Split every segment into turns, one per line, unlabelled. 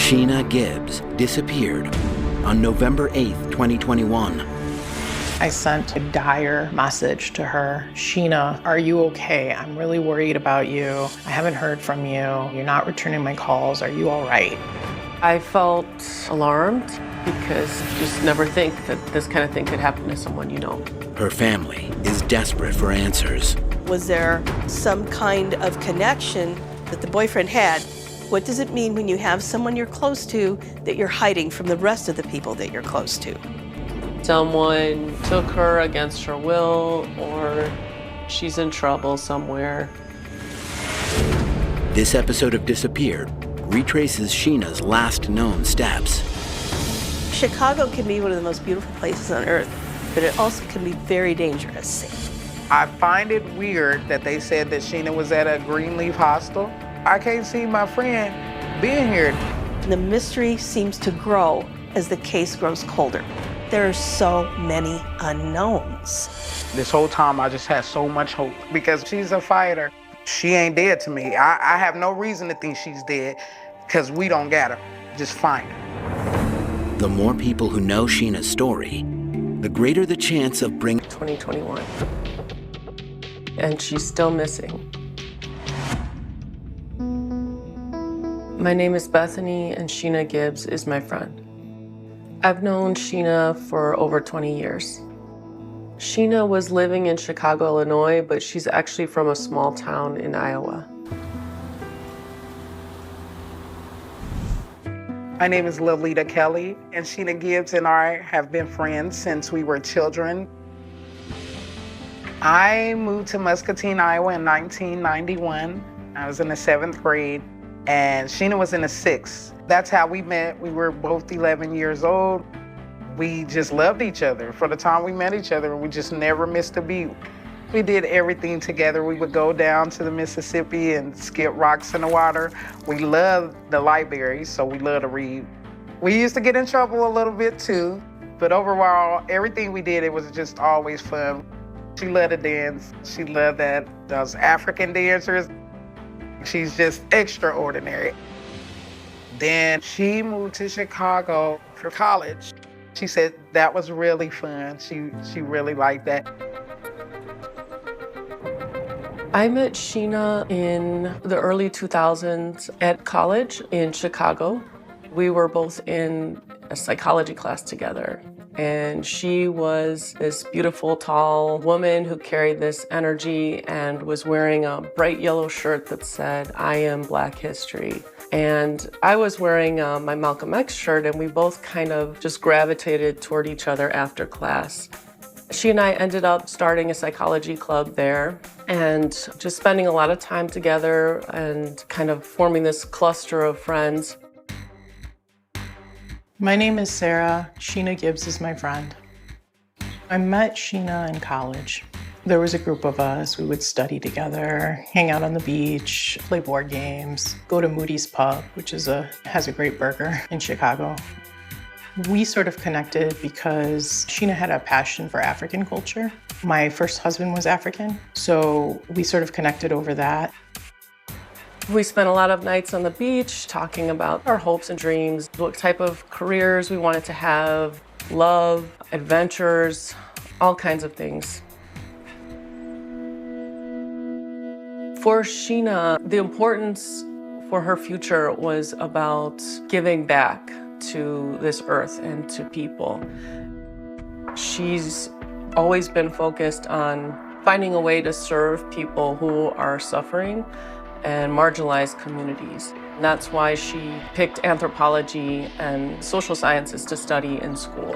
Sheena Gibbs disappeared on November 8th, 2021.
I sent a dire message to her. Sheena, are you okay? I'm really worried about you. I haven't heard from you. You're not returning my calls. Are you all right?
I felt alarmed because you just never think that this kind of thing could happen to someone you know.
Her family is desperate for answers.
Was there some kind of connection that the boyfriend had? What does it mean when you have someone you're close to that you're hiding from the rest of the people that you're close to?
Someone took her against her will, or she's in trouble somewhere.
This episode of Disappeared retraces Sheena's last known steps.
Chicago can be one of the most beautiful places on earth, but it also can be very dangerous.
I find it weird that they said that Sheena was at a Greenleaf hostel. I can't see my friend being here.
The mystery seems to grow as the case grows colder. There are so many unknowns.
This whole time I just had so much hope because she's a fighter. She ain't dead to me. I have no reason to think she's dead because we don't got her. Just find her.
The more people who know Sheena's story, the greater the chance of bringing
2021. And she's still missing. My name is Bethany, and Sheena Gibbs is my friend. I've known Sheena for over 20 years. Sheena was living in Chicago, Illinois, but she's actually from a small town in Iowa.
My name is Lolita Kelly, and Sheena Gibbs and I have been friends since we were children. I moved to Muscatine, Iowa in 1991. I was in the 7th grade, and Sheena was in the 6th. That's how we met. We were both 11 years old. We just loved each other from the time we met each other. We just never missed a beat. We did everything together. We would go down to the Mississippi and skip rocks in the water. We loved the library, so we loved to read. We used to get in trouble a little bit too, but overall, everything we did, it was just always fun. She loved to dance. She loved those African dancers. She's just extraordinary. Then she moved to Chicago for college. She said that was really fun. She really liked that.
I met Sheena in the early 2000s at college in Chicago. We were both in a psychology class together. And she was this beautiful, tall woman who carried this energy and was wearing a bright yellow shirt that said, "I am Black History." And I was wearing my Malcolm X shirt, and we both kind of just gravitated toward each other after class. She and I ended up starting a psychology club there and just spending a lot of time together and kind of forming this cluster of friends.
My name is Sarah. Sheena Gibbs is my friend. I met Sheena in college. There was a group of us. We would study together, hang out on the beach, play board games, go to Moody's Pub, which has a great burger in Chicago. We sort of connected because Sheena had a passion for African culture. My first husband was African, so we sort of connected over that.
We spent a lot of nights on the beach talking about our hopes and dreams, what type of careers we wanted to have, love, adventures, all kinds of things. For Sheena, the importance for her future was about giving back to this earth and to people. She's always been focused on finding a way to serve people who are suffering and marginalized communities. And that's why she picked anthropology and social sciences to study in school.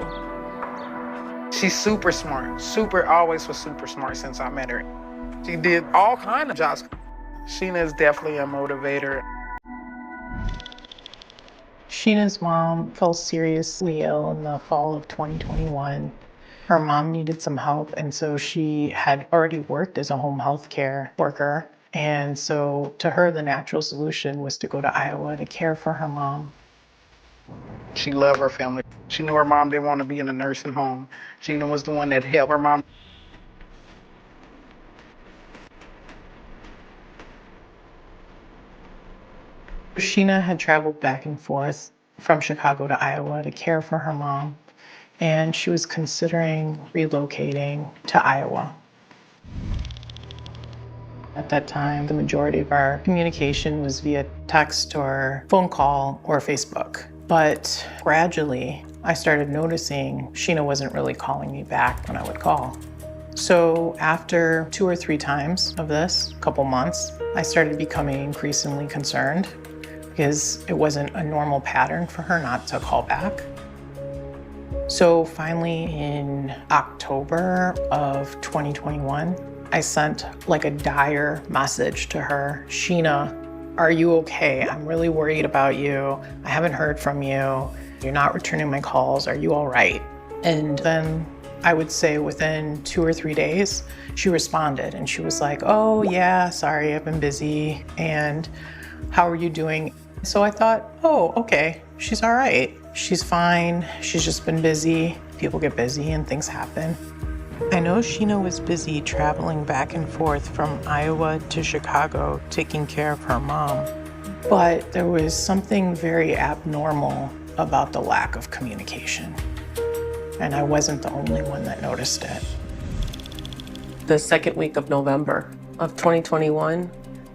She's super smart, always was super smart since I met her. She did all kinds of jobs. Sheena is definitely a motivator.
Sheena's mom fell seriously ill in the fall of 2021. Her mom needed some help, and so she had already worked as a home health care worker. And so to her, the natural solution was to go to Iowa to care for her mom.
She loved her family. She knew her mom didn't want to be in a nursing home. Sheena was the one that helped her mom.
Sheena had traveled back and forth from Chicago to Iowa to care for her mom, and she was considering relocating to Iowa. At that time, the majority of our communication was via text or phone call or Facebook. But gradually, I started noticing Sheena wasn't really calling me back when I would call. So after 2 or 3 times of this, a couple months, I started becoming increasingly concerned because it wasn't a normal pattern for her not to call back. So finally in October of 2021, I sent like a dire message to her. Sheena, are you okay? I'm really worried about you. I haven't heard from you. You're not returning my calls. Are you all right? And then I would say within 2 or 3 days, she responded and she was like, oh yeah, sorry, I've been busy. And how are you doing? So I thought, oh, okay, she's all right. She's fine. She's just been busy. People get busy and things happen. I know Sheena was busy traveling back and forth from Iowa to Chicago, taking care of her mom. But there was something very abnormal about the lack of communication. And I wasn't the only one that noticed it.
The second week of November of 2021,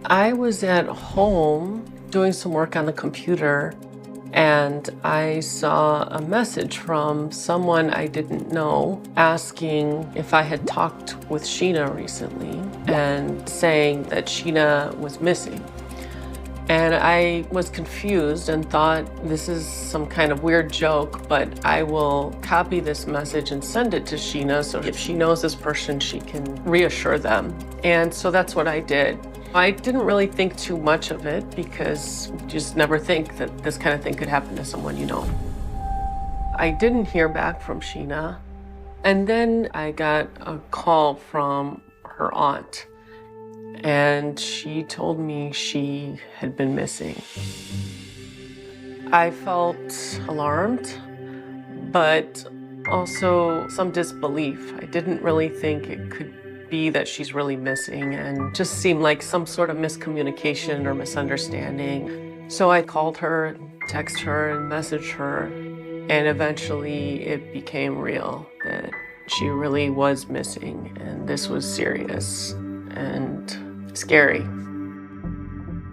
I was at home doing some work on the computer, and I saw a message from someone I didn't know asking if I had talked with Sheena recently and saying that Sheena was missing. And I was confused and thought, this is some kind of weird joke, but I will copy this message and send it to Sheena so if she knows this person, she can reassure them. And so that's what I did. I didn't really think too much of it because you just never think that this kind of thing could happen to someone you know. I didn't hear back from Sheena. And then I got a call from her aunt. And she told me she had been missing. I felt alarmed, but also some disbelief. I didn't really think it could be that she's really missing, and just seemed like some sort of miscommunication or misunderstanding. So I called her, texted her, and messaged her, and eventually it became real that she really was missing, and this was serious and scary.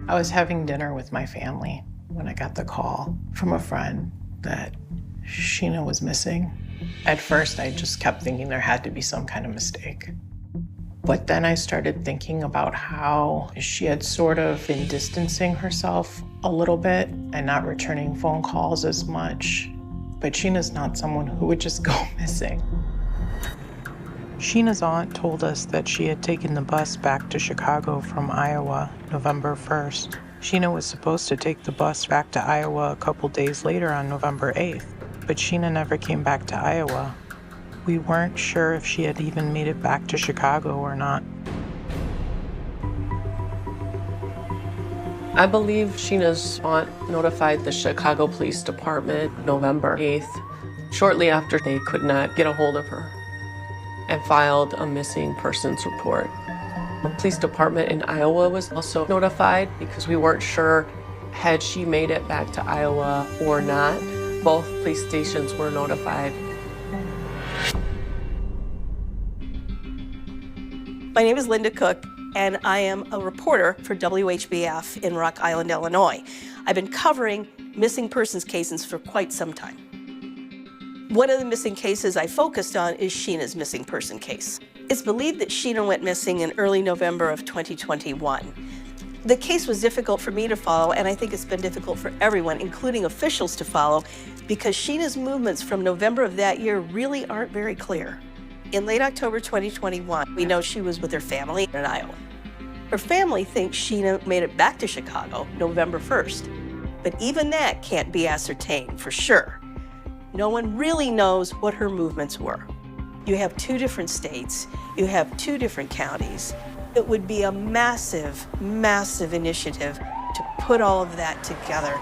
I was having dinner with my family when I got the call from a friend that Sheena was missing. At first, I just kept thinking there had to be some kind of mistake. But then I started thinking about how she had sort of been distancing herself a little bit and not returning phone calls as much. But Sheena's not someone who would just go missing. Sheena's aunt told us that she had taken the bus back to Chicago from Iowa November 1st. Sheena was supposed to take the bus back to Iowa a couple days later on November 8th, but Sheena never came back to Iowa. We weren't sure if she had even made it back to Chicago or not.
I believe Sheena's aunt notified the Chicago Police Department November 8th, shortly after they could not get a hold of her, and filed a missing persons report. The police department in Iowa was also notified because we weren't sure had she made it back to Iowa or not. Both police stations were notified.
My name is Linda Cook, and I am a reporter for WHBF in Rock Island, Illinois. I've been covering missing persons cases for quite some time. One of the missing cases I focused on is Sheena's missing person case. It's believed that Sheena went missing in early November of 2021. The case was difficult for me to follow, and I think it's been difficult for everyone, including officials, to follow, because Sheena's movements from November of that year really aren't very clear. In late October 2021, we know she was with her family in Iowa. Her family thinks Sheena made it back to Chicago November 1st, but even that can't be ascertained for sure. No one really knows what her movements were. You have 2 different states, you have 2 different counties. It would be a massive, massive initiative to put all of that together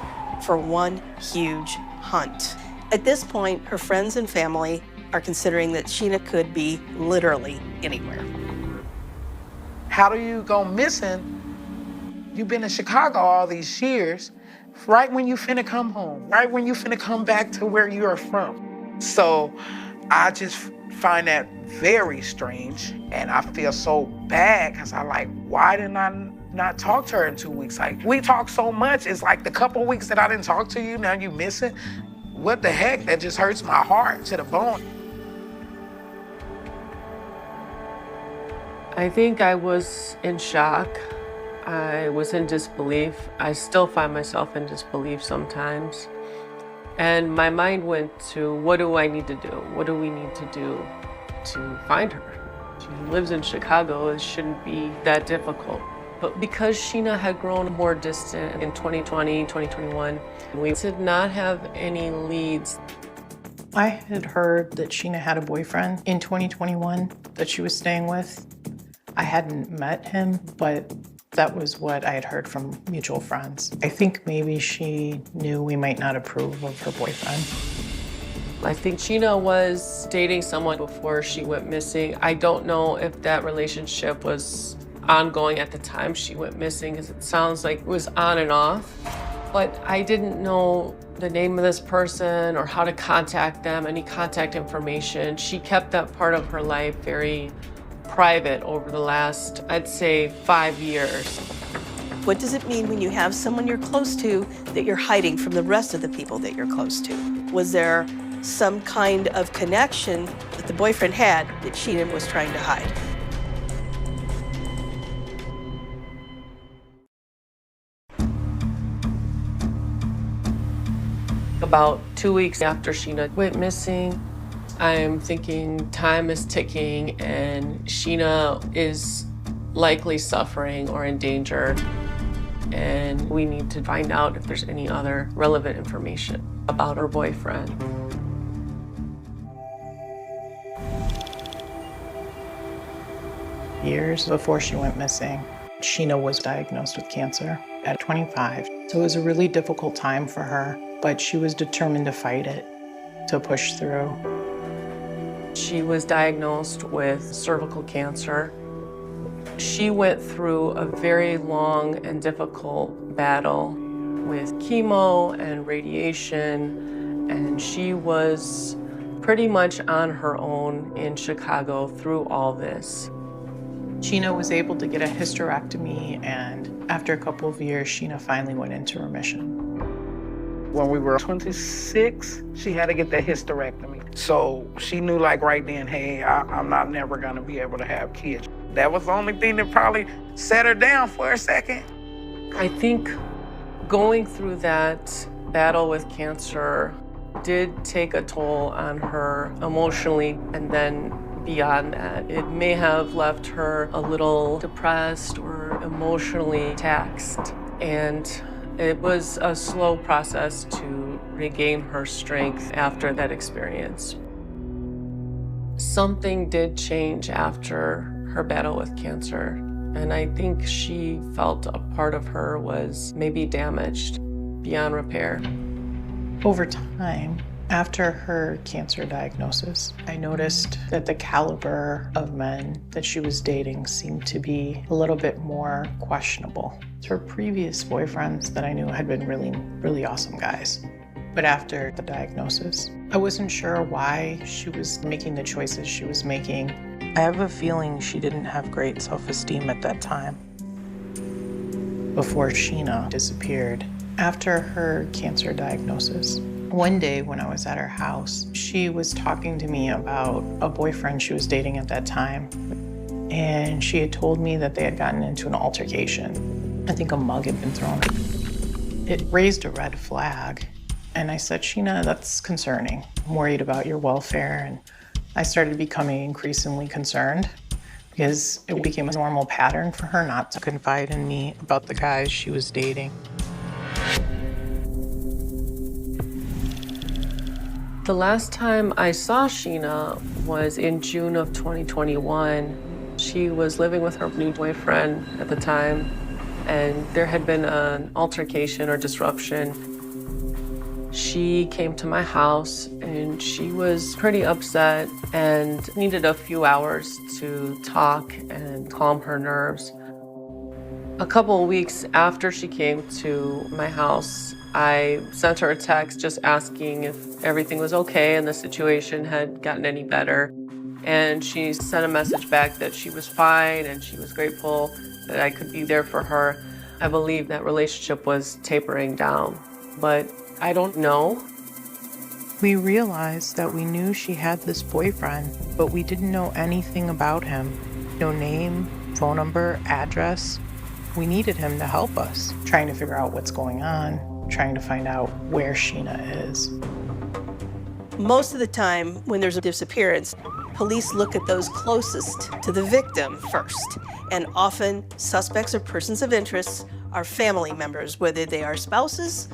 for one huge hunt. At this point, her friends and family are considering that Sheena could be literally anywhere.
How do you go missing? You've been in Chicago all these years. right when you finna come home, right when you finna come back to where you're from. So I just find that very strange, and I feel so bad because I like, why didn't I not talk to her in 2 weeks? Like, we talk so much. It's like the couple weeks that I didn't talk to you, now you miss it. What the heck? That just hurts my heart to the bone.
I think I was in shock. I was in disbelief. I still find myself in disbelief sometimes. And my mind went to, what do I need to do? What do we need to do to find her? She lives in Chicago. It shouldn't be that difficult. But because Sheena had grown more distant in 2020, 2021, we did not have any leads.
I had heard that Sheena had a boyfriend in 2021 that she was staying with. I hadn't met him, but that was what I had heard from mutual friends. I think maybe she knew we might not approve of her boyfriend.
I think Sheena was dating someone before she went missing. I don't know if that relationship was ongoing at the time she went missing, because it sounds like it was on and off. But I didn't know the name of this person or how to contact them, any contact information. She kept that part of her life very private over the last, I'd say, 5 years.
What does it mean when you have someone you're close to that you're hiding from the rest of the people that you're close to? Was there some kind of connection that the boyfriend had that Sheena was trying to hide?
About 2 weeks after Sheena went missing, I'm thinking time is ticking and Sheena is likely suffering or in danger. And we need to find out if there's any other relevant information about her boyfriend.
Years before she went missing, Sheena was diagnosed with cancer at 25. So it was a really difficult time for her, but she was determined to fight it, to push through.
She was diagnosed with cervical cancer. She went through a very long and difficult battle with chemo and radiation, and she was pretty much on her own in Chicago through all this.
Sheena was able to get a hysterectomy, and after a couple of years, Sheena finally went into remission.
When we were 26, she had to get that hysterectomy. So she knew like right then, hey, I'm not never gonna be able to have kids. That was the only thing that probably set her down for a second.
I think going through that battle with cancer did take a toll on her emotionally, and then beyond that, it may have left her a little depressed or emotionally taxed. And it was a slow process to regain her strength after that experience. Something did change after her battle with cancer, and I think she felt a part of her was maybe damaged beyond repair.
Over time, after her cancer diagnosis, I noticed that the caliber of men that she was dating seemed to be a little bit more questionable. Her previous boyfriends that I knew had been really, really awesome guys. But after the diagnosis, I wasn't sure why she was making the choices she was making. I have a feeling she didn't have great self-esteem at that time. Before Sheena disappeared, after her cancer diagnosis, one day when I was at her house, she was talking to me about a boyfriend she was dating at that time. And she had told me that they had gotten into an altercation. I think a mug had been thrown. It raised a red flag. And I said, Sheena, that's concerning. I'm worried about your welfare. And I started becoming increasingly concerned because it became a normal pattern for her not to confide in me about the guys she was dating.
The last time I saw Sheena was in June of 2021. She was living with her new boyfriend at the time, and there had been an altercation or disruption. She came to my house and she was pretty upset and needed a few hours to talk and calm her nerves. A couple of weeks after she came to my house, I sent her a text just asking if everything was okay and the situation had gotten any better. And she sent a message back that she was fine and she was grateful that I could be there for her. I believe that relationship was tapering down, but I don't know.
We realized that we knew she had this boyfriend, but we didn't know anything about him. No name, phone number, address. We needed him to help us, trying to figure out what's going on, trying to find out where Sheena is.
Most of the time, when there's a disappearance, police look at those closest to the victim first. And often, suspects or persons of interest are family members, whether they are spouses,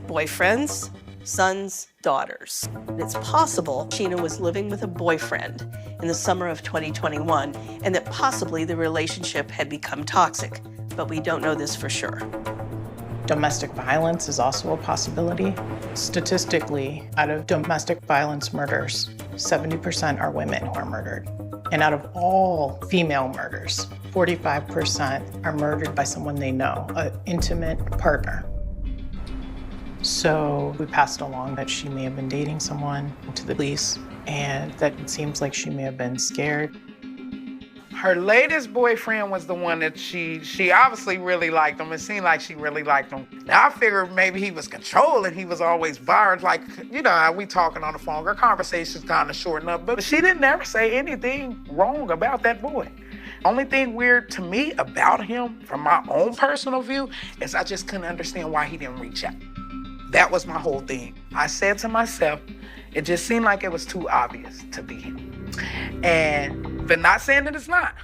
boyfriends, sons, daughters. It's possible Sheena was living with a boyfriend in the summer of 2021, and that possibly the relationship had become toxic, but we don't know this for sure.
Domestic violence is also a possibility. Statistically, out of domestic violence murders, 70% are women who are murdered. And out of all female murders, 45% are murdered by someone they know, an intimate partner. So we passed along that she may have been dating someone to the police, and that it seems like she may have been scared.
Her latest boyfriend was the one that she obviously really liked him. It seemed like she really liked him. Now I figured maybe he was controlling. He was always barred, like, you know, how we talking on the phone. Our conversations kind of shortened up, but she didn't ever say anything wrong about that boy. Only thing weird to me about him, from my own personal view, is I just couldn't understand why he didn't reach out. That was my whole thing. I said to myself, it just seemed like it was too obvious to be him. But not saying that it's not.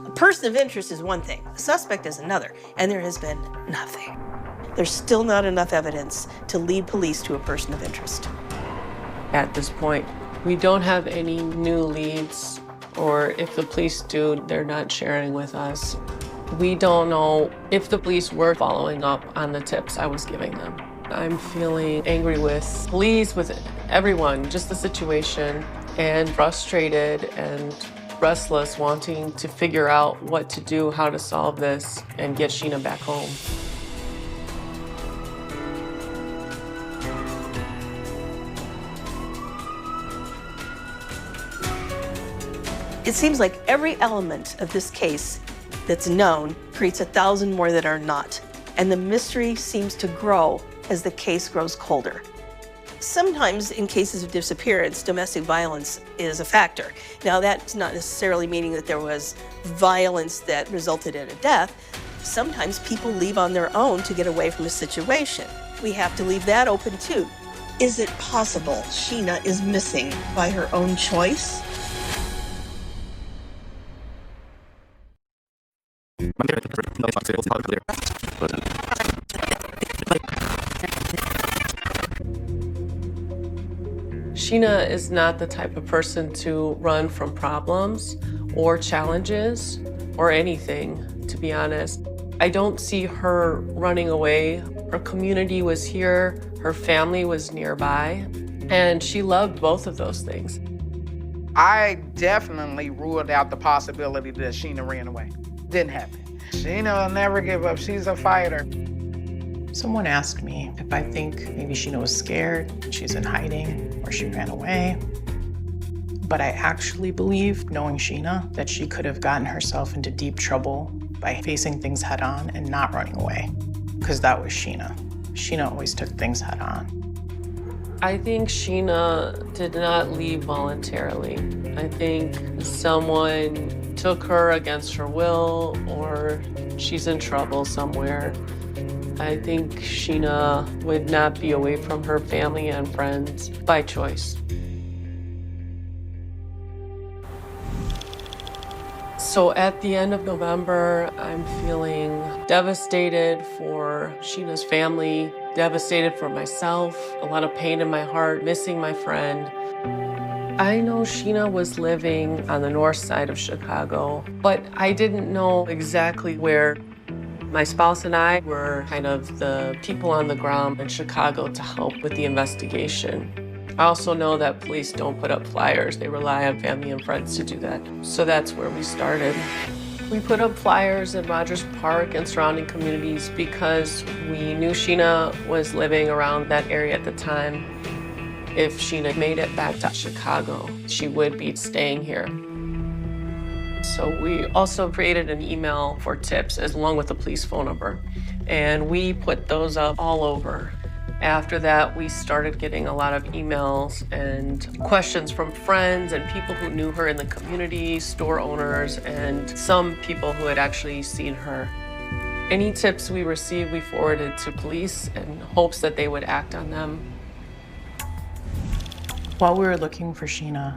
A person of interest is one thing, a suspect is another, and there has been nothing. There's still not enough evidence to lead police to a person of interest.
At this point, we don't have any new leads, or if the police do, they're not sharing with us. We don't know if the police were following up on the tips I was giving them. I'm feeling angry with police, with everyone, just the situation, and frustrated and restless, wanting to figure out what to do, how to solve this, and get Sheena back home.
It seems like every element of this case that's known creates 1,000 more that are not, and the mystery seems to grow as the case grows colder. Sometimes in cases of disappearance, domestic violence is a factor. Now that's not necessarily meaning that there was violence that resulted in a death. Sometimes people leave on their own to get away from a situation. We have to leave that open too. Is it possible Sheena is missing by her own choice?
Sheena is not the type of person to run from problems or challenges or anything, to be honest. I don't see her running away. Her community was here, her family was nearby, and she loved both of those things.
I definitely ruled out the possibility that Sheena ran away. Didn't happen. Sheena will never give up. She's a fighter.
Someone asked me if I think maybe Sheena was scared, she's in hiding, or she ran away. But I actually believe, knowing Sheena, that she could have gotten herself into deep trouble by facing things head on and not running away, because that was Sheena. Sheena always took things head on.
I think Sheena did not leave voluntarily. I think someone took her against her will, or she's in trouble somewhere. I think Sheena would not be away from her family and friends by choice. So at the end of November, I'm feeling devastated for Sheena's family, devastated for myself, a lot of pain in my heart, missing my friend. I know Sheena was living on the north side of Chicago, but I didn't know exactly where. My spouse and I were kind of the people on the ground in Chicago to help with the investigation. I also know that police don't put up flyers. They rely on family and friends to do that. So that's where we started. We put up flyers in Rogers Park and surrounding communities because we knew Sheena was living around that area at the time. If Sheena made it back to Chicago, she would be staying here. So we also created an email for tips along with the police phone number. And we put those up all over. After that, we started getting a lot of emails and questions from friends and people who knew her in the community, store owners, and some people who had actually seen her. Any tips we received, we forwarded to police in hopes that they would act on them.
While we were looking for Sheena,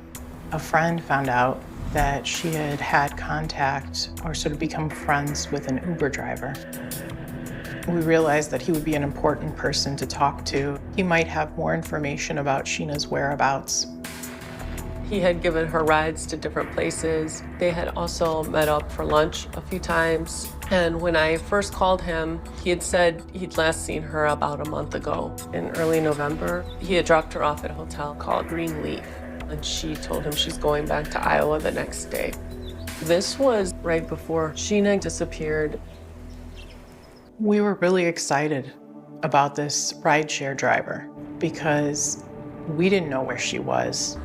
a friend found out that she had had contact or sort of become friends with an Uber driver. We realized that he would be an important person to talk to. He might have more information about Sheena's whereabouts.
He had given her rides to different places. They had also met up for lunch a few times. And when I first called him, he had said he'd last seen her about a month ago in early November. He had dropped her off at a hotel called Greenleaf, and she told him she's going back to Iowa the next day. This was right before Sheena disappeared.
We were really excited about this rideshare driver because we didn't know where she was.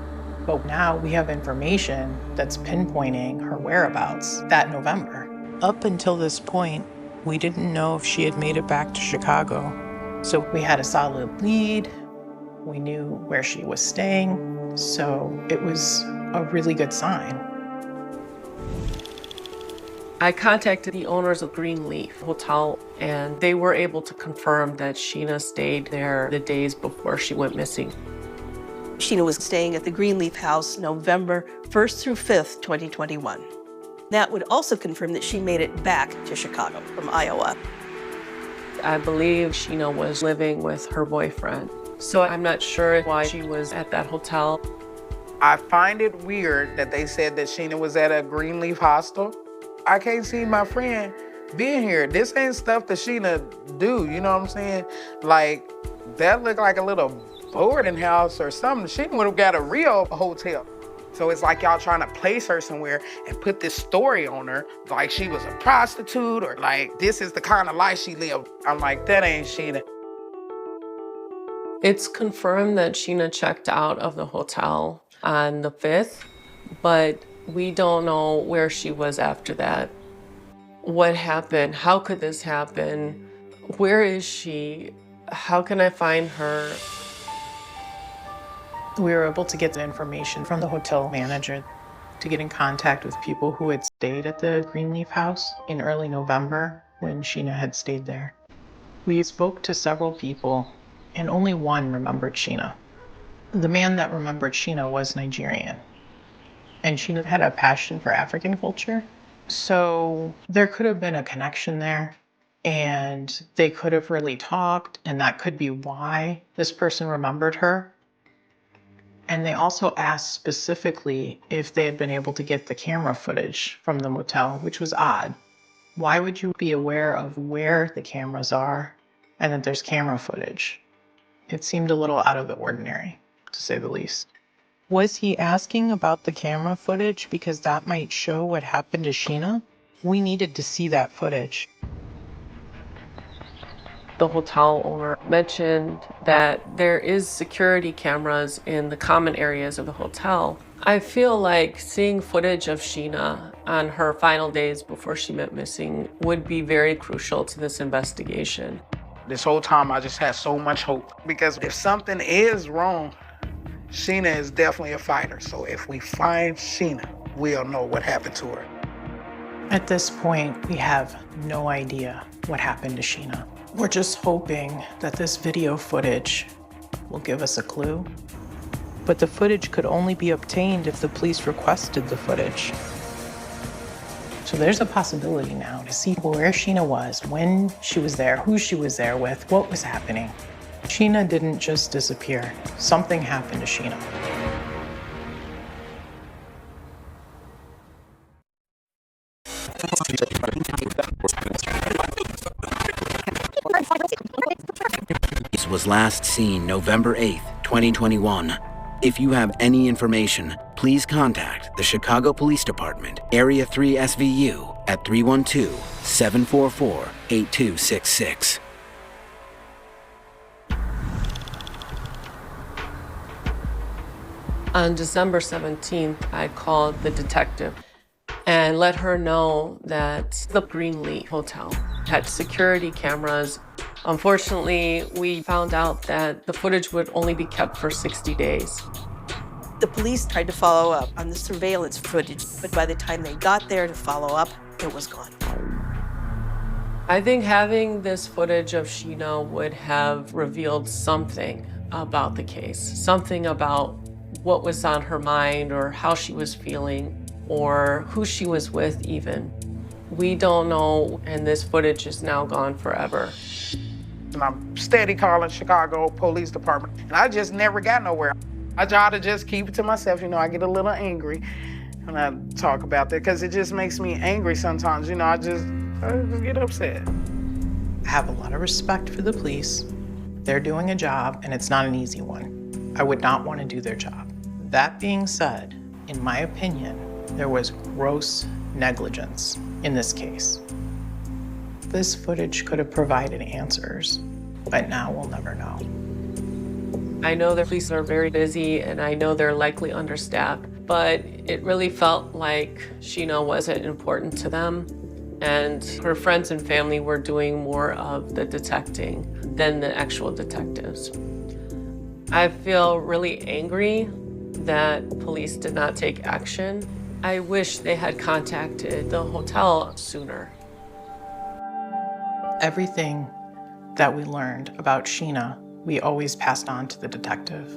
But now we have information that's pinpointing her whereabouts that November. Up until this point, we didn't know if she had made it back to Chicago. So we had a solid lead. We knew where she was staying. So it was a really good sign.
I contacted the owners of Greenleaf Hotel, and they were able to confirm that Sheena stayed there the days before she went missing.
Sheena was staying at the Greenleaf House November 1st through 5th, 2021. That would also confirm that she made it back to Chicago from Iowa.
I believe Sheena was living with her boyfriend, so I'm not sure why she was at that hotel.
I find it weird that they said that Sheena was at a Greenleaf hostel. I can't see my friend being here. This ain't stuff that Sheena do, you know what I'm saying? Like, that looked like a little boarding house or something. Sheena would have got a real hotel. So it's like y'all trying to place her somewhere and put this story on her, like she was a prostitute or like this is the kind of life she lived. I'm like, that ain't Sheena.
It's confirmed that Sheena checked out of the hotel on the 5th, but we don't know where she was after that. What happened? How could this happen? Where is she? How can I find her?
We were able to get the information from the hotel manager to get in contact with people who had stayed at the Greenleaf House in early November when Sheena had stayed there. We spoke to several people, and only one remembered Sheena. The man that remembered Sheena was Nigerian, and Sheena had a passion for African culture. So there could have been a connection there, and they could have really talked, and that could be why this person remembered her. And they also asked specifically if they had been able to get the camera footage from the motel, which was odd. Why would you be aware of where the cameras are and that there's camera footage? It seemed a little out of the ordinary, to say the least. Was he asking about the camera footage because that might show what happened to Sheena? We needed to see that footage.
The hotel owner mentioned that there is security cameras in the common areas of the hotel. I feel like seeing footage of Sheena on her final days before she went missing would be very crucial to this investigation.
This whole time I just had so much hope because if something is wrong, Sheena is definitely a fighter. So if we find Sheena, we'll know what happened to her.
At this point, we have no idea what happened to Sheena. We're just hoping that this video footage will give us a clue. But the footage could only be obtained if the police requested the footage. So there's a possibility now to see where Sheena was, when she was there, who she was there with, what was happening. Sheena didn't just disappear. Something happened to Sheena.
Was last seen November 8th, 2021. If you have any information, please contact the Chicago Police Department, Area 3 SVU at 312-744-8266.
On December 17th, I called the detective and let her know that the Greenleaf Hotel had security cameras. Unfortunately, we found out that the footage would only be kept for 60 days.
The police tried to follow up on the surveillance footage, but by the time they got there to follow up, it was gone.
I think having this footage of Sheena would have revealed something about the case, something about what was on her mind or how she was feeling or who she was with even. We don't know, and this footage is now gone forever.
And I'm steady calling Chicago Police Department, and I just never got nowhere. I try to just keep it to myself. I get a little angry when I talk about that because it just makes me angry sometimes. I just get upset.
I have a lot of respect for the police. They're doing a job, and it's not an easy one. I would not want to do their job. That being said, in my opinion, there was gross negligence in this case. This footage could have provided answers, but now we'll never know.
I know the police are very busy, and I know they're likely understaffed, but it really felt like Sheena wasn't important to them, and her friends and family were doing more of the detecting than the actual detectives. I feel really angry that police did not take action. I wish they had contacted the hotel sooner.
Everything that we learned about Sheena, we always passed on to the detective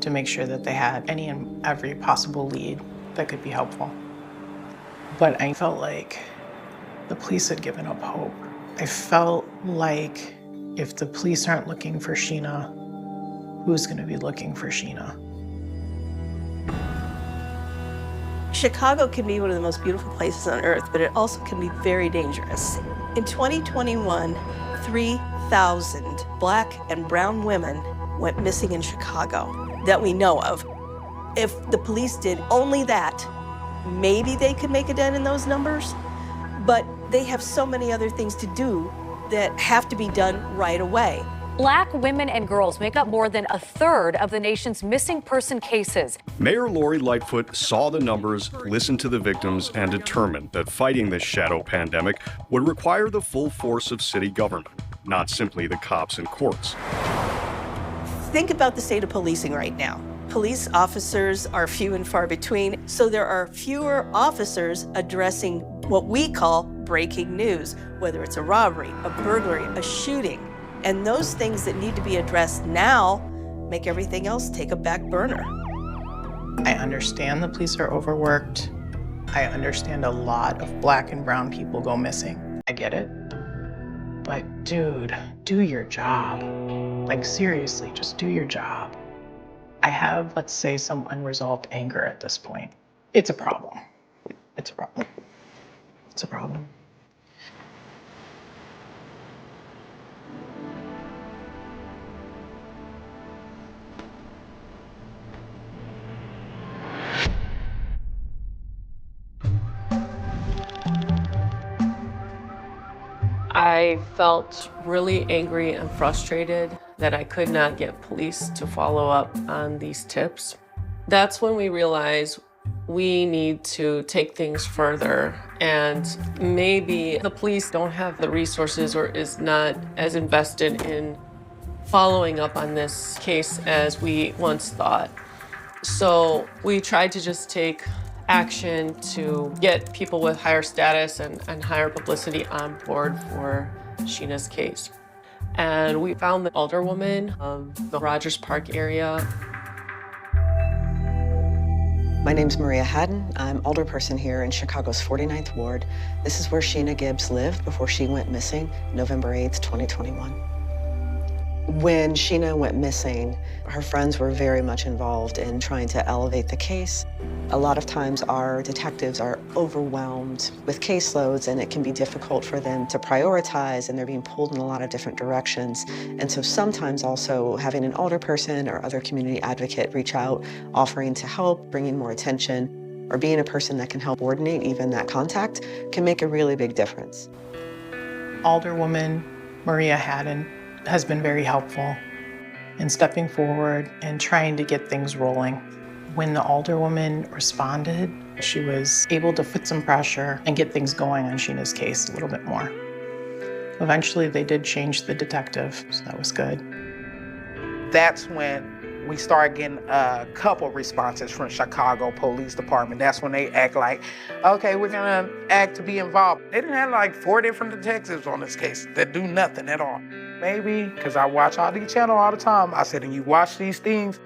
to make sure that they had any and every possible lead that could be helpful. But I felt like the police had given up hope. I felt like if the police aren't looking for Sheena, who's going to be looking for Sheena?
Chicago can be one of the most beautiful places on earth, but it also can be very dangerous. In 2021, 3,000 Black and brown women went missing in Chicago that we know of. If the police did only that, maybe they could make a dent in those numbers, but they have so many other things to do that have to be done right away.
Black women and girls make up more than a third of the nation's missing person cases.
Mayor Lori Lightfoot saw the numbers, listened to the victims, and determined that fighting this shadow pandemic would require the full force of city government, not simply the cops and courts.
Think about the state of policing right now. Police officers are few and far between, so there are fewer officers addressing what we call breaking news, whether it's a robbery, a burglary, a shooting. And those things that need to be addressed now make everything else take a back burner.
I understand the police are overworked. I understand a lot of Black and brown people go missing. I get it. But dude, do your job. Like seriously, just do your job. I have, let's say, some unresolved anger at this point. It's a problem. It's a problem. It's a problem.
I felt really angry and frustrated that I could not get police to follow up on these tips. That's when we realized we need to take things further, and maybe the police don't have the resources or is not as invested in following up on this case as we once thought. So we tried to just take action to get people with higher status and higher publicity on board for Sheena's case. And we found the alderwoman of the Rogers Park area.
My name's Maria Haddon. I'm alderperson here in Chicago's 49th Ward. This is where Sheena Gibbs lived before she went missing, November 8th, 2021. When Sheena went missing, her friends were very much involved in trying to elevate the case. A lot of times our detectives are overwhelmed with caseloads, and it can be difficult for them to prioritize, and they're being pulled in a lot of different directions. And so sometimes also having an alderperson or other community advocate reach out, offering to help, bringing more attention, or being a person that can help coordinate even that contact can make a really big difference.
Alderwoman Maria Hadden has been very helpful in stepping forward and trying to get things rolling. When the alderwoman responded, she was able to put some pressure and get things going on Sheena's case a little bit more. Eventually, they did change the detective, so that was good.
That's when we started getting a couple responses from Chicago Police Department. That's when they act like, okay, we're gonna act to be involved. They didn't have like 4 different detectives on this case that do nothing at all. Maybe, because I watch all these channels all the time, I said, and you watch these things,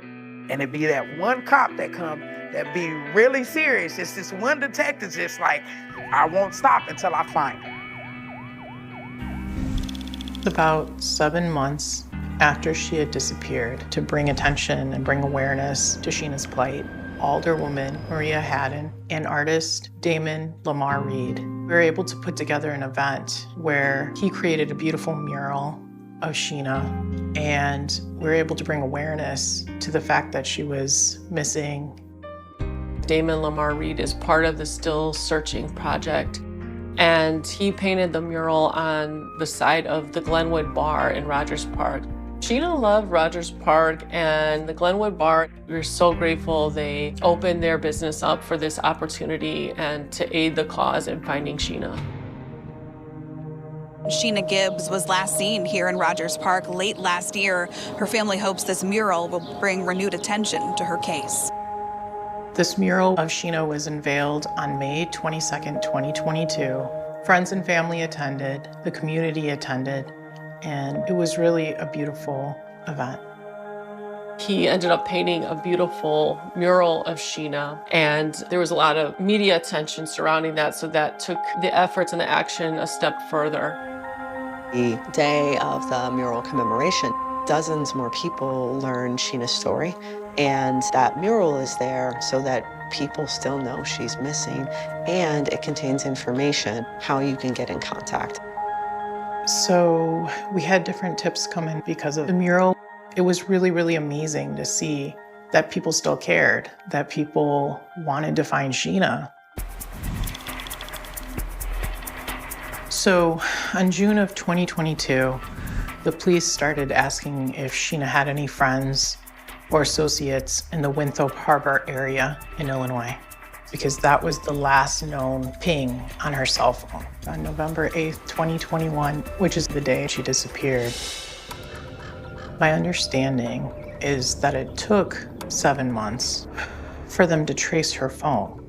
and it be that one cop that come that be really serious. It's this one detective just like, I won't stop until I find him.
About 7 months after she had disappeared, to bring attention and bring awareness to Sheena's plight, Alderwoman Maria Hadden and artist Damon Lamar Reed were able to put together an event where he created a beautiful mural of Sheena, and we were able to bring awareness to the fact that she was missing.
Damon Lamar Reed is part of the Still Searching project, and he painted the mural on the side of the Glenwood Bar in Rogers Park. Sheena loved Rogers Park and the Glenwood Bar. We're so grateful they opened their business up for this opportunity and to aid the cause in finding Sheena.
Sheena Gibbs was last seen here in Rogers Park late last year. Her family hopes this mural will bring renewed attention to her case.
This mural of Sheena was unveiled on May 22nd, 2022. Friends and family attended, the community attended, and it was really a beautiful event.
He ended up painting a beautiful mural of Sheena, and there was a lot of media attention surrounding that, so that took the efforts and the action a step further.
The day of the mural commemoration, dozens more people learned Sheena's story, and that mural is there so that people still know she's missing, and it contains information how you can get in contact.
So we had different tips come in because of the mural. It was really, really amazing to see that people still cared, that people wanted to find Sheena. So in June of 2022, the police started asking if Sheena had any friends or associates in the Winthrop Harbor area in Illinois, because that was the last known ping on her cell phone. On November 8th, 2021, which is the day she disappeared. My understanding is that it took 7 months for them to trace her phone.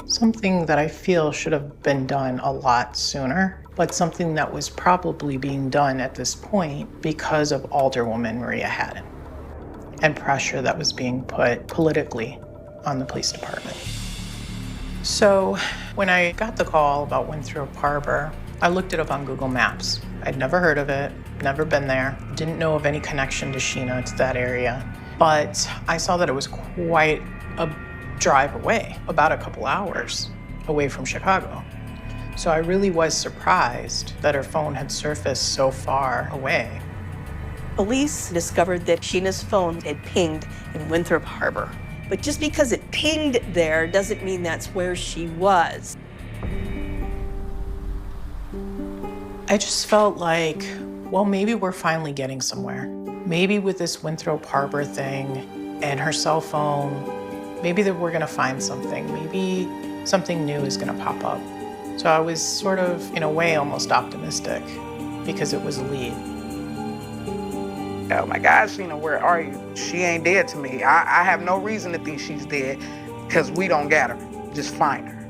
Something that I feel should have been done a lot sooner, but something that was probably being done at this point because of Alderwoman Maria Hadden and pressure that was being put politically on the police department. So when I got the call about Winthrop Harbor, I looked it up on Google Maps. I'd never heard of it, never been there, didn't know of any connection to Sheena to that area, but I saw that it was quite a drive away, about a couple hours away from Chicago. So I really was surprised that her phone had surfaced so far away.
Police discovered that Sheena's phone had pinged in Winthrop Harbor. But just because it pinged there doesn't mean that's where she was.
I just felt like, well, maybe we're finally getting somewhere. Maybe with this Winthrop Harbor thing and her cell phone, maybe that we're gonna find something. Maybe something new is gonna pop up. So I was sort of, in a way, almost optimistic because it was a lead.
Oh my God, Sheena, where are you? She ain't dead to me. I have no reason to think she's dead because we don't get her. Just find her.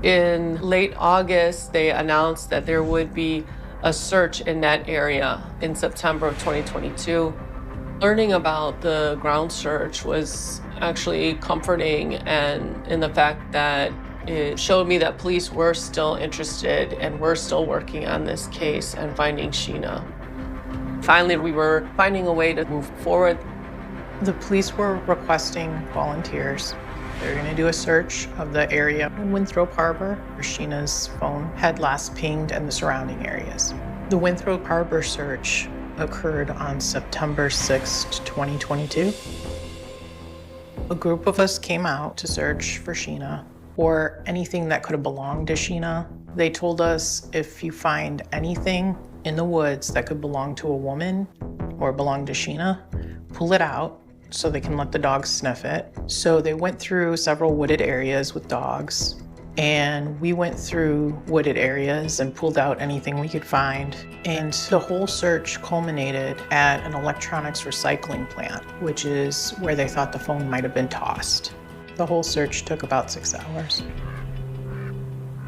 In late August, they announced that there would be a search in that area in September of 2022. Learning about the ground search was actually comforting, and in the fact that it showed me that police were still interested and were still working on this case and finding Sheena. Finally, we were finding a way to move forward.
The police were requesting volunteers. They were going to do a search of the area in Winthrop Harbor where Sheena's phone had last pinged and the surrounding areas. The Winthrop Harbor search occurred on September 6th, 2022. A group of us came out to search for Sheena or anything that could have belonged to Sheena. They told us if you find anything in the woods that could belong to a woman or belong to Sheena, pull it out so they can let the dogs sniff it. So they went through several wooded areas with dogs, and we went through wooded areas and pulled out anything we could find. And the whole search culminated at an electronics recycling plant, which is where they thought the phone might have been tossed. The whole search took about 6 hours.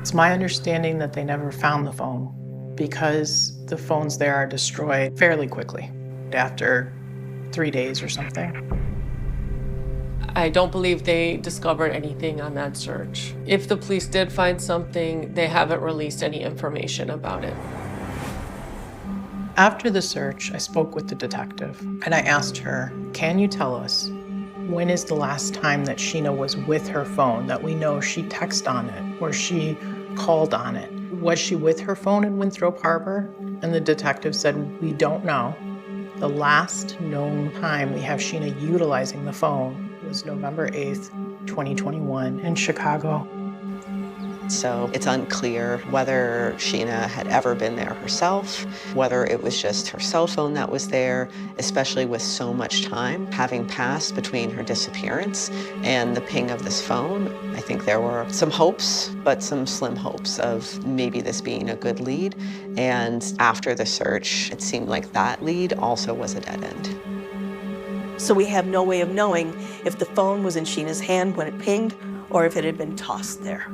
It's my understanding that they never found the phone because the phones there are destroyed fairly quickly, after 3 days or something.
I don't believe they discovered anything on that search. If the police did find something, they haven't released any information about it.
After the search, I spoke with the detective and I asked her, can you tell us when is the last time that Sheena was with her phone, that we know she texted on it or she called on it? Was she with her phone in Winthrop Harbor? And the detective said, we don't know. The last known time we have Sheena utilizing the phone was November 8th, 2021 in Chicago.
So it's unclear whether Sheena had ever been there herself, whether it was just her cell phone that was there, especially with so much time having passed between her disappearance and the ping of this phone. I think there were some hopes, but some slim hopes of maybe this being a good lead. And after the search, it seemed like that lead also was a dead end.
So we have no way of knowing if the phone was in Sheena's hand when it pinged or if it had been tossed there.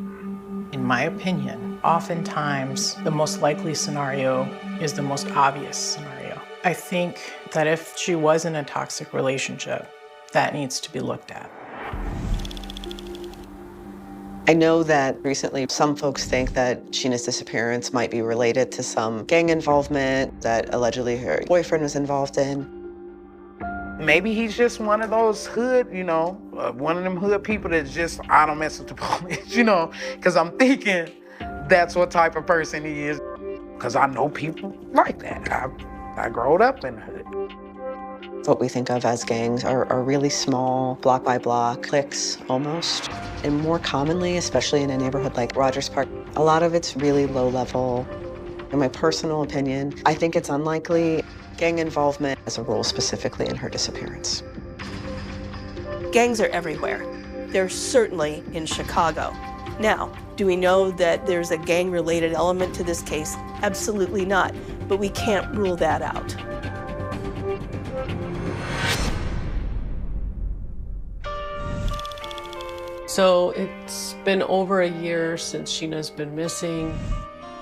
In my opinion, oftentimes the most likely scenario is the most obvious scenario. I think that if she was in a toxic relationship, that needs to be looked at.
I know that recently some folks think that Sheena's disappearance might be related to some gang involvement that allegedly her boyfriend was involved in.
Maybe he's just one of those hood, one of them hood people that's just, I don't mess with the police, because I'm thinking that's what type of person he is. Because I know people like that. I growed up in the hood.
What we think of as gangs are really small, block by block, cliques almost. And more commonly, especially in a neighborhood like Rogers Park, a lot of it's really low level. In my personal opinion, I think it's unlikely gang involvement as a role specifically in her disappearance.
Gangs are everywhere. They're certainly in Chicago. Now, do we know that there's a gang-related element to this case? Absolutely not, but we can't rule that out.
So it's been over a year since Sheena's been missing.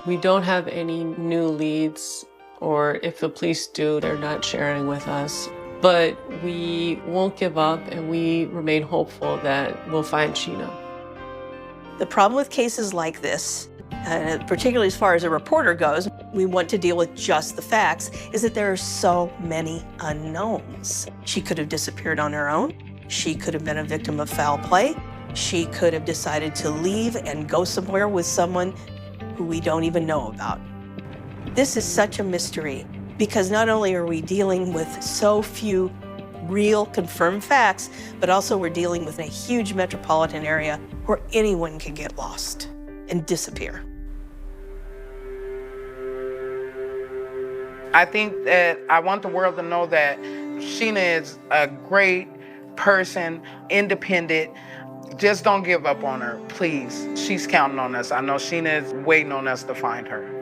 We don't have any new leads, or if the police do, they're not sharing with us. But we won't give up, and we remain hopeful that we'll find Sheena.
The problem with cases like this, particularly as far as a reporter goes, we want to deal with just the facts, is that there are so many unknowns. She could have disappeared on her own. She could have been a victim of foul play. She could have decided to leave and go somewhere with someone who we don't even know about. This is such a mystery because not only are we dealing with so few real confirmed facts, but also we're dealing with a huge metropolitan area where anyone can get lost and disappear.
I think that I want the world to know that Sheena is a great person, independent. Just don't give up on her, please. She's counting on us. I know Sheena is waiting on us to find her.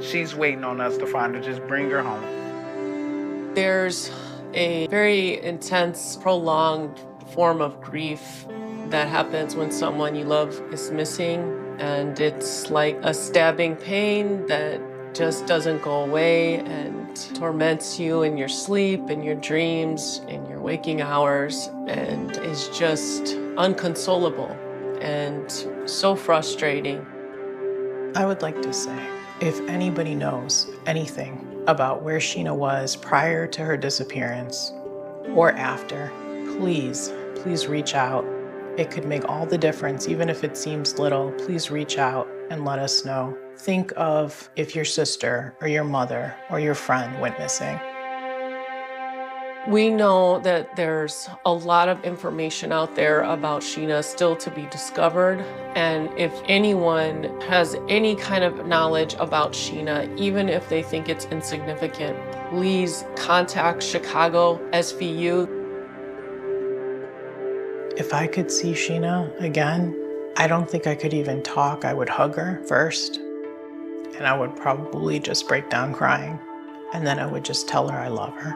She's waiting on us to find her. Just bring her home.
There's a very intense, prolonged form of grief that happens when someone you love is missing, and it's like a stabbing pain that just doesn't go away and torments you in your sleep, in your dreams, in your waking hours, and is just unconsolable and so frustrating.
I would like to say, if anybody knows anything about where Sheena was prior to her disappearance or after, please reach out. It could make all the difference, even if it seems little. Please reach out and let us know. Think of if your sister or your mother or your friend went missing.
We know that there's a lot of information out there about Sheena still to be discovered. And if anyone has any kind of knowledge about Sheena, even if they think it's insignificant, please contact Chicago SVU.
If I could see Sheena again, I don't think I could even talk. I would hug her first, and I would probably just break down crying. And then I would just tell her I love her.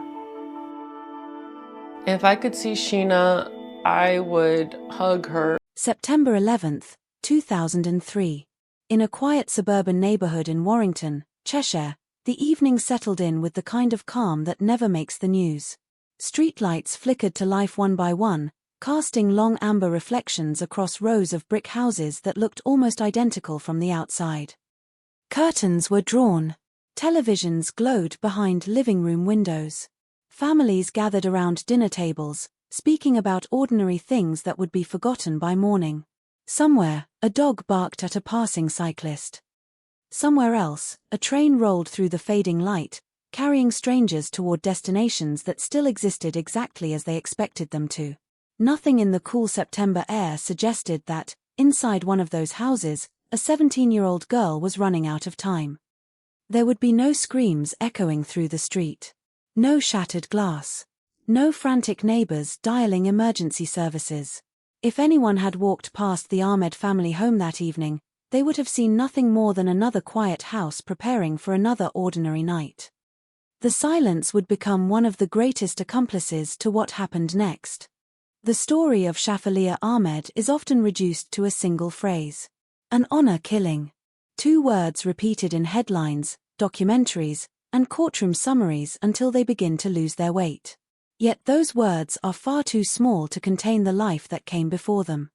If I could see Sheena, I would hug her.
September 11th, 2003. In a quiet suburban neighborhood in Warrington, Cheshire, the evening settled in with the kind of calm that never makes the news. Streetlights flickered to life one by one, casting long amber reflections across rows of brick houses that looked almost identical from the outside. Curtains were drawn. Televisions glowed behind living room windows. Families gathered around dinner tables, speaking about ordinary things that would be forgotten by morning. Somewhere, a dog barked at a passing cyclist. Somewhere else, a train rolled through the fading light, carrying strangers toward destinations that still existed exactly as they expected them to. Nothing in the cool September air suggested that, inside one of those houses, a 17-year-old girl was running out of time. There would be no screams echoing through the street. No shattered glass. No frantic neighbors dialing emergency services. If anyone had walked past the Ahmed family home that evening, they would have seen nothing more than another quiet house preparing for another ordinary night. The silence would become one of the greatest accomplices to what happened next. The story of Shafaliya Ahmed is often reduced to a single phrase. An honor killing. 2 words repeated in headlines, documentaries, and courtroom summaries until they begin to lose their weight. Yet those words are far too small to contain the life that came before them.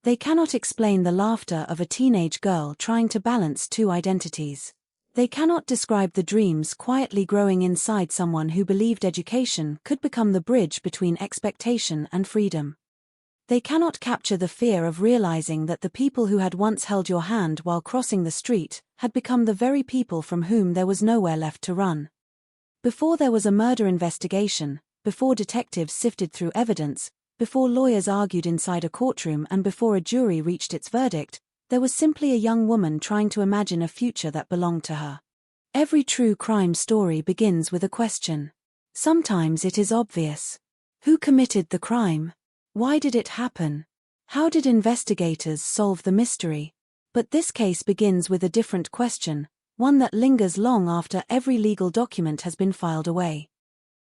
They cannot explain the laughter of a teenage girl trying to balance 2 identities. They cannot describe the dreams quietly growing inside someone who believed education could become the bridge between expectation and freedom. They cannot capture the fear of realizing that the people who had once held your hand while crossing the street had become the very people from whom there was nowhere left to run. Before there was a murder investigation, before detectives sifted through evidence, before lawyers argued inside a courtroom, and before a jury reached its verdict, there was simply a young woman trying to imagine a future that belonged to her. Every true crime story begins with a question. Sometimes it is obvious. Who committed the crime? Why did it happen? How did investigators solve the mystery? But this case begins with a different question, one that lingers long after every legal document has been filed away.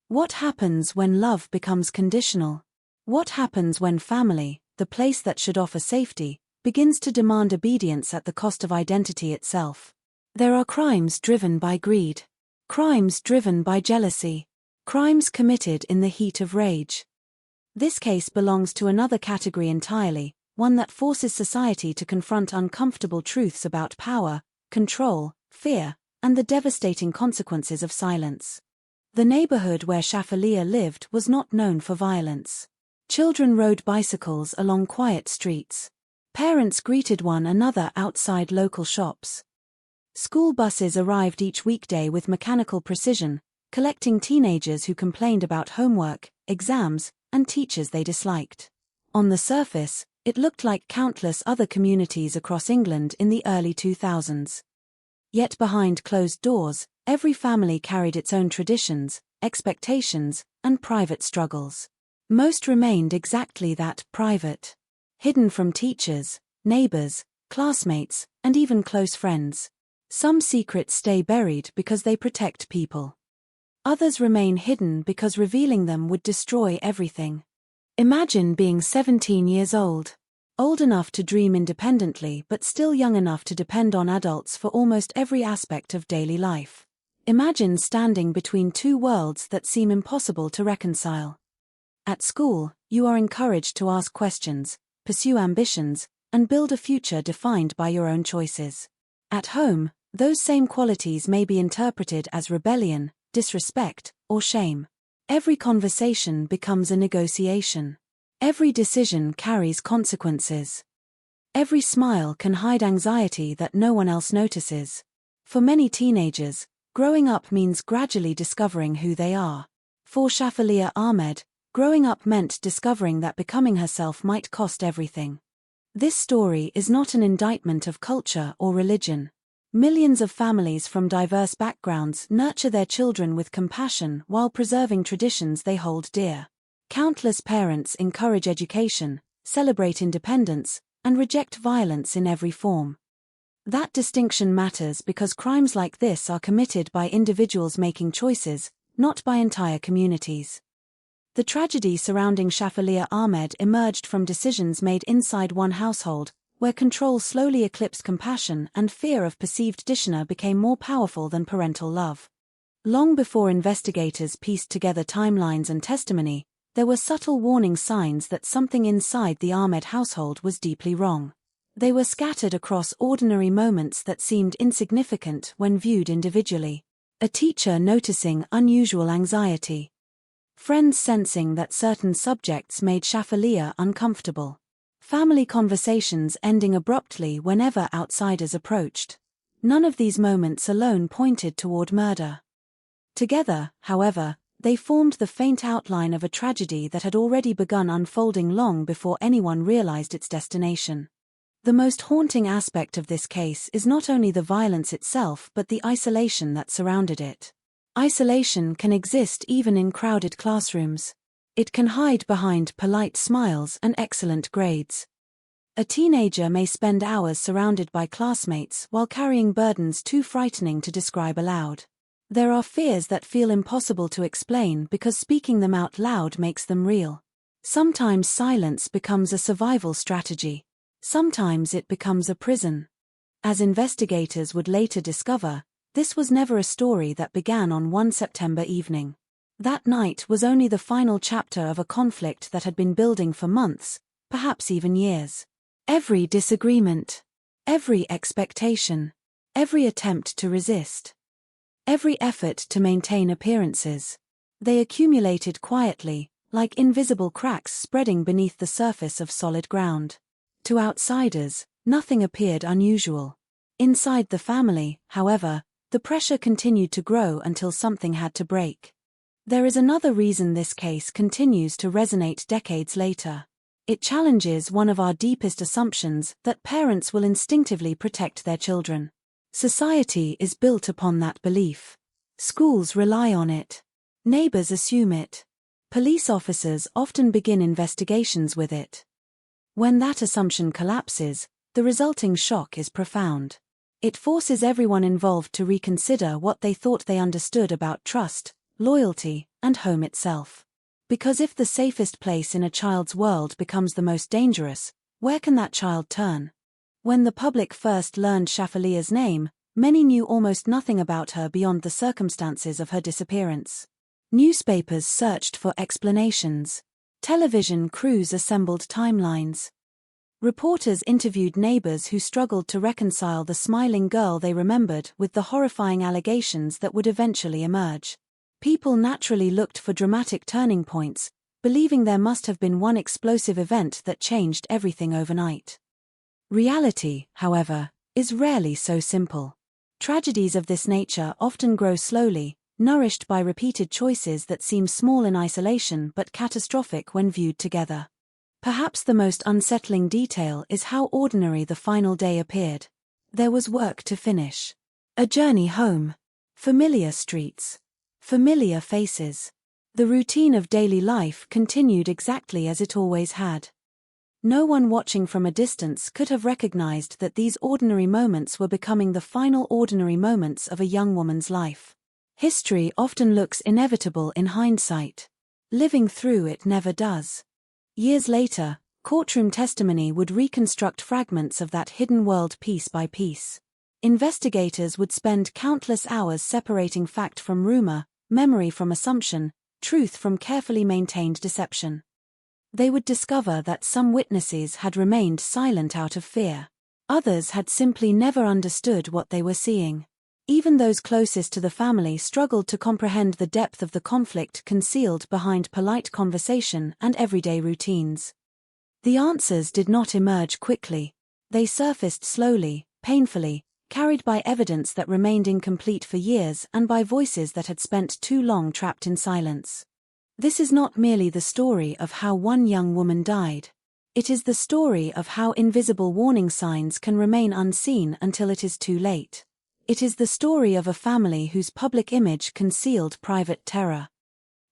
What happens when love becomes conditional? What happens when family, the place that should offer safety, begins to demand obedience at the cost of identity itself? There are crimes driven by greed. Crimes driven by jealousy. Crimes committed in the heat of rage. This case belongs to another category entirely, one that forces society to confront uncomfortable truths about power, control, fear, and the devastating consequences of silence. The neighborhood where Shafaliya lived was not known for violence. Children rode bicycles along quiet streets. Parents greeted one another outside local shops. School buses arrived each weekday with mechanical precision, collecting teenagers who complained about homework, exams, and teachers they disliked. On the surface, it looked like countless other communities across England in the early 2000s. Yet behind closed doors, every family carried its own traditions, expectations, and private struggles. Most remained exactly that, private. Hidden from teachers, neighbors, classmates, and even close friends. Some secrets stay buried because they protect people. Others remain hidden because revealing them would destroy everything. Imagine being 17 years old. Old enough to dream independently but still young enough to depend on adults for almost every aspect of daily life. Imagine standing between two worlds that seem impossible to reconcile. At school, you are encouraged to ask questions, pursue ambitions, and build a future defined by your own choices. At home, those same qualities may be interpreted as rebellion, disrespect, or shame. Every conversation becomes a negotiation. Every decision carries consequences. Every smile can hide anxiety that no one else notices. For many teenagers, growing up means gradually discovering who they are. For Shafaleea Ahmed, growing up meant discovering that becoming herself might cost everything. This story is not an indictment of culture or religion. Millions of families from diverse backgrounds nurture their children with compassion while preserving traditions they hold dear. Countless parents encourage education, celebrate independence, and reject violence in every form. That distinction matters because crimes like this are committed by individuals making choices, not by entire communities. The tragedy surrounding Shafaleea Ahmed emerged from decisions made inside one household, where control slowly eclipsed compassion and fear of perceived dishonor became more powerful than parental love. Long before investigators pieced together timelines and testimony, there were subtle warning signs that something inside the Ahmed household was deeply wrong. They were scattered across ordinary moments that seemed insignificant when viewed individually. A teacher noticing unusual anxiety. Friends sensing that certain subjects made Shafaleea uncomfortable. Family conversations ending abruptly whenever outsiders approached. None of these moments alone pointed toward murder. Together, however, they formed the faint outline of a tragedy that had already begun unfolding long before anyone realized its destination. The most haunting aspect of this case is not only the violence itself but the isolation that surrounded it. Isolation can exist even in crowded classrooms. It can hide behind polite smiles and excellent grades. A teenager may spend hours surrounded by classmates while carrying burdens too frightening to describe aloud. There are fears that feel impossible to explain because speaking them out loud makes them real. Sometimes silence becomes a survival strategy. Sometimes it becomes a prison. As investigators would later discover, this was never a story that began on one September evening. That night was only the final chapter of a conflict that had been building for months, perhaps even years. Every disagreement, every expectation, every attempt to resist, every effort to maintain appearances. They accumulated quietly, like invisible cracks spreading beneath the surface of solid ground. To outsiders, nothing appeared unusual. Inside the family, however, the pressure continued to grow until something had to break. There is another reason this case continues to resonate decades later. It challenges one of our deepest assumptions that parents will instinctively protect their children. Society is built upon that belief. Schools rely on it. Neighbors assume it. Police officers often begin investigations with it. When that assumption collapses, the resulting shock is profound. It forces everyone involved to reconsider what they thought they understood about trust, loyalty, and home itself. Because if the safest place in a child's world becomes the most dangerous, where can that child turn? When the public first learned Shafaleea's name, many knew almost nothing about her beyond the circumstances of her disappearance. Newspapers searched for explanations. Television crews assembled timelines. Reporters interviewed neighbors who struggled to reconcile the smiling girl they remembered with the horrifying allegations that would eventually emerge. People naturally looked for dramatic turning points, believing there must have been one explosive event that changed everything overnight. Reality, however, is rarely so simple. Tragedies of this nature often grow slowly, nourished by repeated choices that seem small in isolation but catastrophic when viewed together. Perhaps the most unsettling detail is how ordinary the final day appeared. There was work to finish. A journey home. Familiar streets. Familiar faces. The routine of daily life continued exactly as it always had. No one watching from a distance could have recognized that these ordinary moments were becoming the final ordinary moments of a young woman's life. History often looks inevitable in hindsight. Living through it never does. Years later, Courtroom testimony would reconstruct fragments of that hidden world piece by piece. Investigators would spend countless hours separating fact from rumor, memory from assumption, truth from carefully maintained deception. They would discover that some witnesses had remained silent out of fear. Others had simply never understood what they were seeing. Even those closest to the family struggled to comprehend the depth of the conflict concealed behind polite conversation and everyday routines. The answers did not emerge quickly. They surfaced slowly, painfully, carried by evidence that remained incomplete for years and by voices that had spent too long trapped in silence. This is not merely the story of how one young woman died. It is the story of how invisible warning signs can remain unseen until it is too late. It is the story of a family whose public image concealed private terror.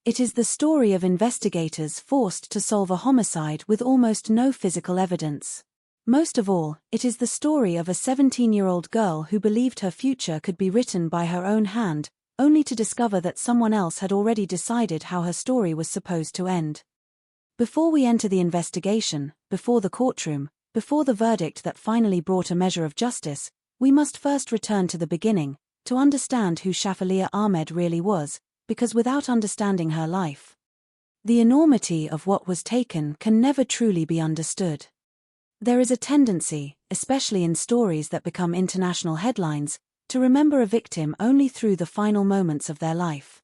It is the story of investigators forced to solve a homicide with almost no physical evidence. Most of all, it is the story of a 17-year-old girl who believed her future could be written by her own hand, only to discover that someone else had already decided how her story was supposed to end. Before we enter the investigation, before the courtroom, before the verdict that finally brought a measure of justice, we must first return to the beginning, to understand who Shafaleah Ahmed really was, because without understanding her life, the enormity of what was taken can never truly be understood. There is a tendency, especially in stories that become international headlines, to remember a victim only through the final moments of their life.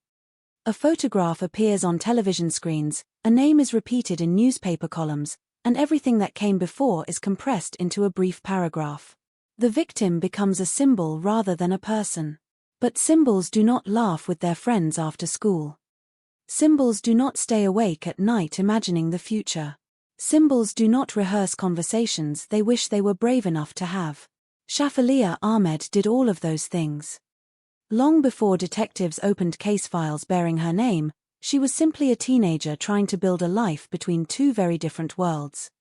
A photograph appears on television screens, a name is repeated in newspaper columns, and everything that came before is compressed into a brief paragraph. The victim becomes a symbol rather than a person. But symbols do not laugh with their friends after school. Symbols do not stay awake at night imagining the future. Symbols do not rehearse conversations they wish they were brave enough to have. Shafaleah Ahmed did all of those things. Long before detectives opened case files bearing her name, she was simply a teenager trying to build a life between two very different worlds.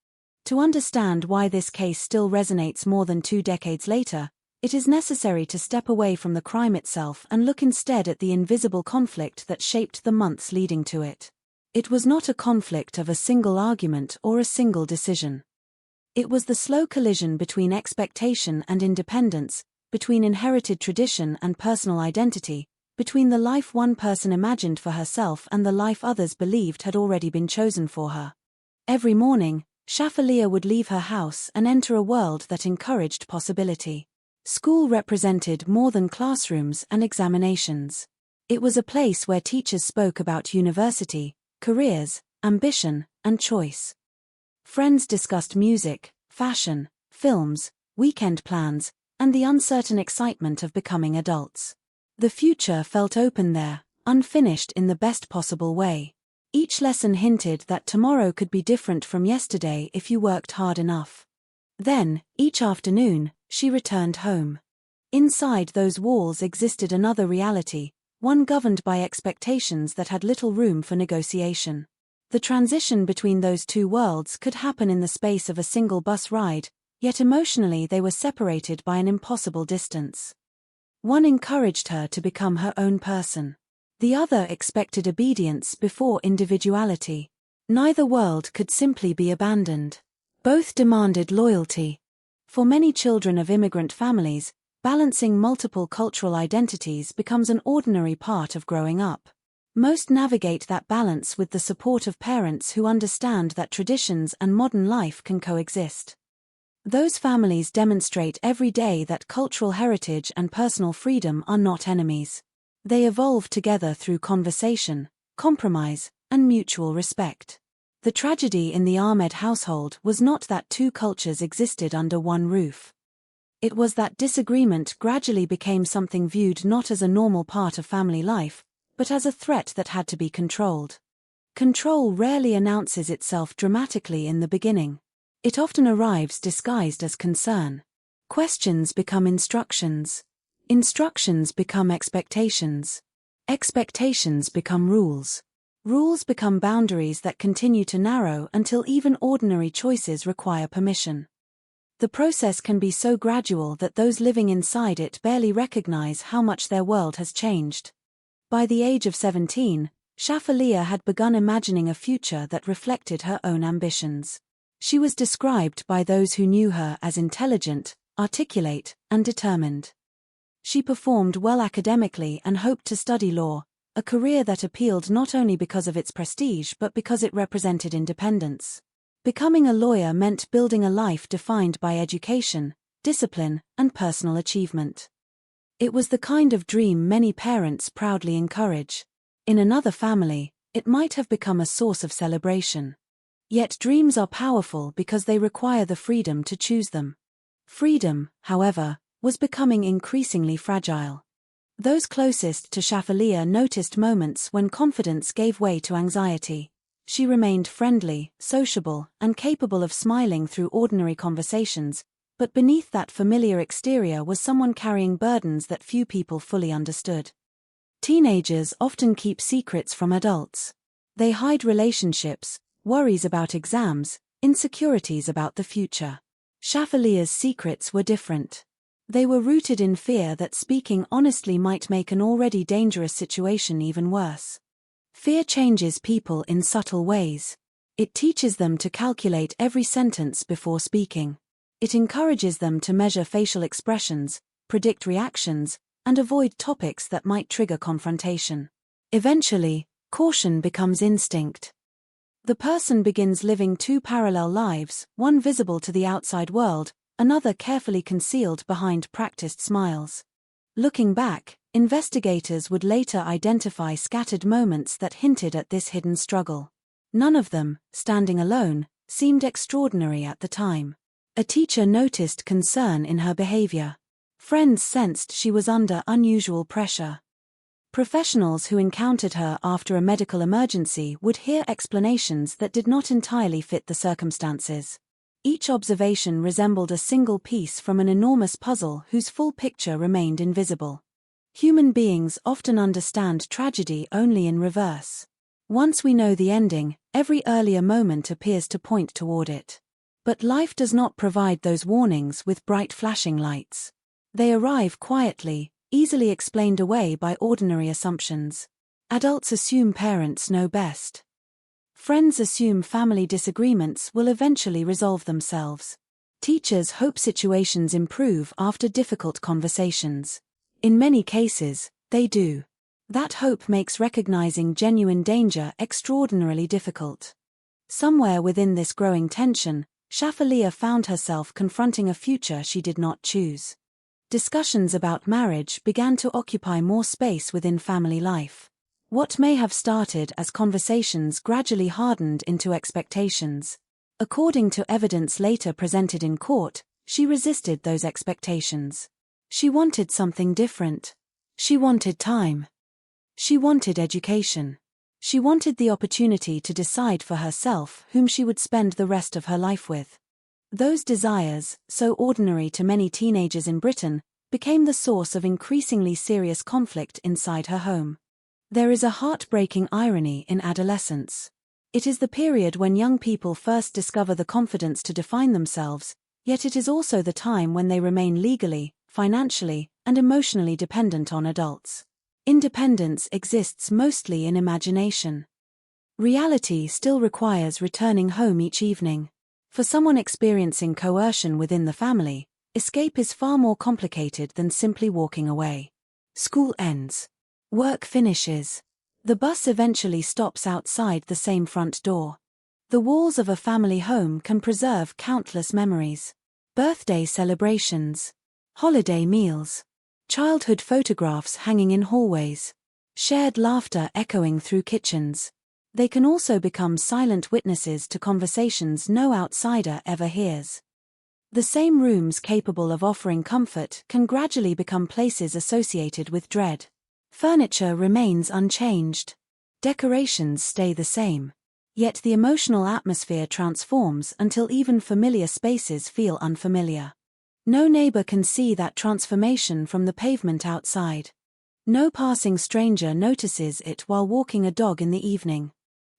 To understand why this case still resonates more than 2 decades later, it is necessary to step away from the crime itself and look instead at the invisible conflict that shaped the months leading to it. It was not a conflict of a single argument or a single decision. It was the slow collision between expectation and independence, between inherited tradition and personal identity, between the life one person imagined for herself and the life others believed had already been chosen for her. Every morning, Shafaleah would leave her house and enter a world that encouraged possibility. School represented more than classrooms and examinations. It was a place where teachers spoke about university, careers, ambition, and choice. Friends discussed music, fashion, films, weekend plans, and the uncertain excitement of becoming adults. The future felt open there, unfinished in the best possible way. Each lesson hinted that tomorrow could be different from yesterday if you worked hard enough. Then, each afternoon, she returned home. Inside those walls existed another reality, one governed by expectations that had little room for negotiation. The transition between those two worlds could happen in the space of a single bus ride, yet emotionally they were separated by an impossible distance. One encouraged her to become her own person. The other expected obedience before individuality. Neither world could simply be abandoned. Both demanded loyalty. For many children of immigrant families, balancing multiple cultural identities becomes an ordinary part of growing up. Most navigate that balance with the support of parents who understand that traditions and modern life can coexist. Those families demonstrate every day that cultural heritage and personal freedom are not enemies. They evolve together through conversation, compromise, and mutual respect. The tragedy in the Ahmed household was not that two cultures existed under one roof. It was that disagreement gradually became something viewed not as a normal part of family life, but as a threat that had to be controlled. Control rarely announces itself dramatically in the beginning. It often arrives disguised as concern. Questions become instructions. Instructions become expectations. Expectations become rules. Rules become boundaries that continue to narrow until even ordinary choices require permission. The process can be so gradual that those living inside it barely recognize how much their world has changed. By the age of 17, Shafaleah had begun imagining a future that reflected her own ambitions. She was described by those who knew her as intelligent, articulate, and determined. She performed well academically and hoped to study law, a career that appealed not only because of its prestige but because it represented independence. Becoming a lawyer meant building a life defined by education, discipline, and personal achievement. It was the kind of dream many parents proudly encourage. In another family, it might have become a source of celebration. Yet dreams are powerful because they require the freedom to choose them. Freedom, however, was becoming increasingly fragile. Those closest to Shafaliya noticed moments when confidence gave way to anxiety. She remained friendly, sociable, and capable of smiling through ordinary conversations, but beneath that familiar exterior was someone carrying burdens that few people fully understood. Teenagers often keep secrets from adults. They hide relationships, worries about exams, insecurities about the future. Shafaliya's secrets were different. They were rooted in fear that speaking honestly might make an already dangerous situation even worse. Fear changes people in subtle ways. It teaches them to calculate every sentence before speaking. It encourages them to measure facial expressions, predict reactions, and avoid topics that might trigger confrontation. Eventually, caution becomes instinct. The person begins living two parallel lives, one visible to the outside world, another carefully concealed behind practiced smiles. Looking back, investigators would later identify scattered moments that hinted at this hidden struggle. None of them, standing alone, seemed extraordinary at the time. A teacher noticed concern in her behavior. Friends sensed she was under unusual pressure. Professionals who encountered her after a medical emergency would hear explanations that did not entirely fit the circumstances. Each observation resembled a single piece from an enormous puzzle whose full picture remained invisible. Human beings often understand tragedy only in reverse. Once we know the ending, every earlier moment appears to point toward it. But life does not provide those warnings with bright flashing lights. They arrive quietly, easily explained away by ordinary assumptions. Adults assume parents know best. Friends assume family disagreements will eventually resolve themselves. Teachers hope situations improve after difficult conversations. In many cases, they do. That hope makes recognizing genuine danger extraordinarily difficult. Somewhere within this growing tension, Shafaliya found herself confronting a future she did not choose. Discussions about marriage began to occupy more space within family life. What may have started as conversations gradually hardened into expectations. According to evidence later presented in court, she resisted those expectations. She wanted something different. She wanted time. She wanted education. She wanted the opportunity to decide for herself whom she would spend the rest of her life with. Those desires, so ordinary to many teenagers in Britain, became the source of increasingly serious conflict inside her home. There is a heartbreaking irony in adolescence. It is the period when young people first discover the confidence to define themselves, yet it is also the time when they remain legally, financially, and emotionally dependent on adults. Independence exists mostly in imagination. Reality still requires returning home each evening. For someone experiencing coercion within the family, escape is far more complicated than simply walking away. School ends. Work finishes. The bus eventually stops outside the same front door. The walls of a family home can preserve countless memories. Birthday celebrations. Holiday meals. Childhood photographs hanging in hallways. Shared laughter echoing through kitchens. They can also become silent witnesses to conversations no outsider ever hears. The same rooms capable of offering comfort can gradually become places associated with dread. Furniture remains unchanged. Decorations stay the same. Yet the emotional atmosphere transforms until even familiar spaces feel unfamiliar. No neighbor can see that transformation from the pavement outside. No passing stranger notices it while walking a dog in the evening.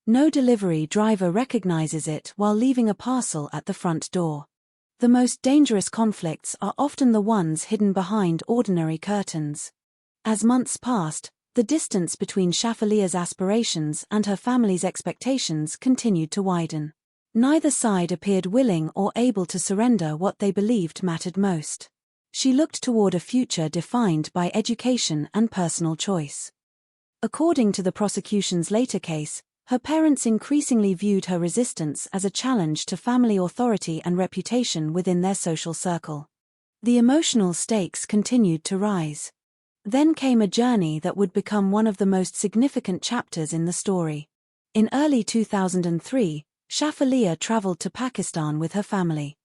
No delivery driver recognizes it while leaving a parcel at the front door. The most dangerous conflicts are often the ones hidden behind ordinary curtains. As months passed, the distance between Shafaliya's aspirations and her family's expectations continued to widen. Neither side appeared willing or able to surrender what they believed mattered most. She looked toward a future defined by education and personal choice. According to the prosecution's later case, her parents increasingly viewed her resistance as a challenge to family authority and reputation within their social circle. The emotional stakes continued to rise. Then came a journey that would become one of the most significant chapters in the story. In early 2003, Shafaleah traveled to Pakistan with her family.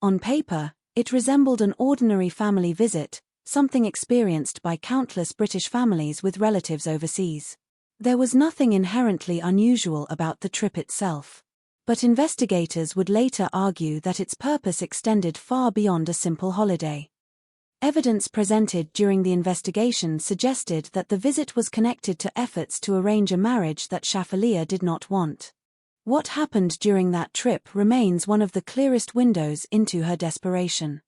On paper, it resembled an ordinary family visit, something experienced by countless British families with relatives overseas. There was nothing inherently unusual about the trip itself. But investigators would later argue that its purpose extended far beyond a simple holiday. Evidence presented during the investigation suggested that the visit was connected to efforts to arrange a marriage that Shafaleah did not want. What happened during that trip remains one of the clearest windows into her desperation.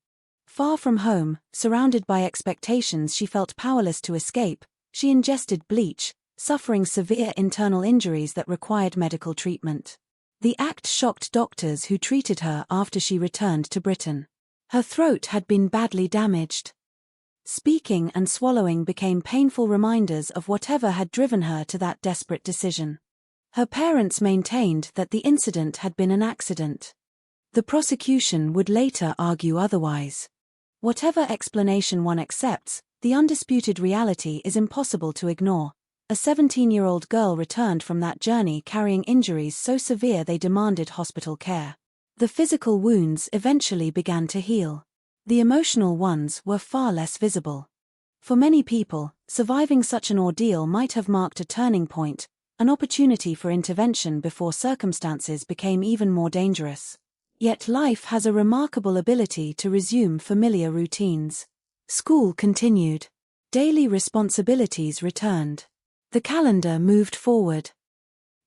Far from home, surrounded by expectations she felt powerless to escape, she ingested bleach, suffering severe internal injuries that required medical treatment. The act shocked doctors who treated her after she returned to Britain. Her throat had been badly damaged. Speaking and swallowing became painful reminders of whatever had driven her to that desperate decision. Her parents maintained that the incident had been an accident. The prosecution would later argue otherwise. Whatever explanation one accepts, the undisputed reality is impossible to ignore. A 17-year-old girl returned from that journey carrying injuries so severe they demanded hospital care. The physical wounds eventually began to heal. The emotional ones were far less visible. For many people, surviving such an ordeal might have marked a turning point, an opportunity for intervention before circumstances became even more dangerous. Yet life has a remarkable ability to resume familiar routines. School continued. Daily responsibilities returned. The calendar moved forward.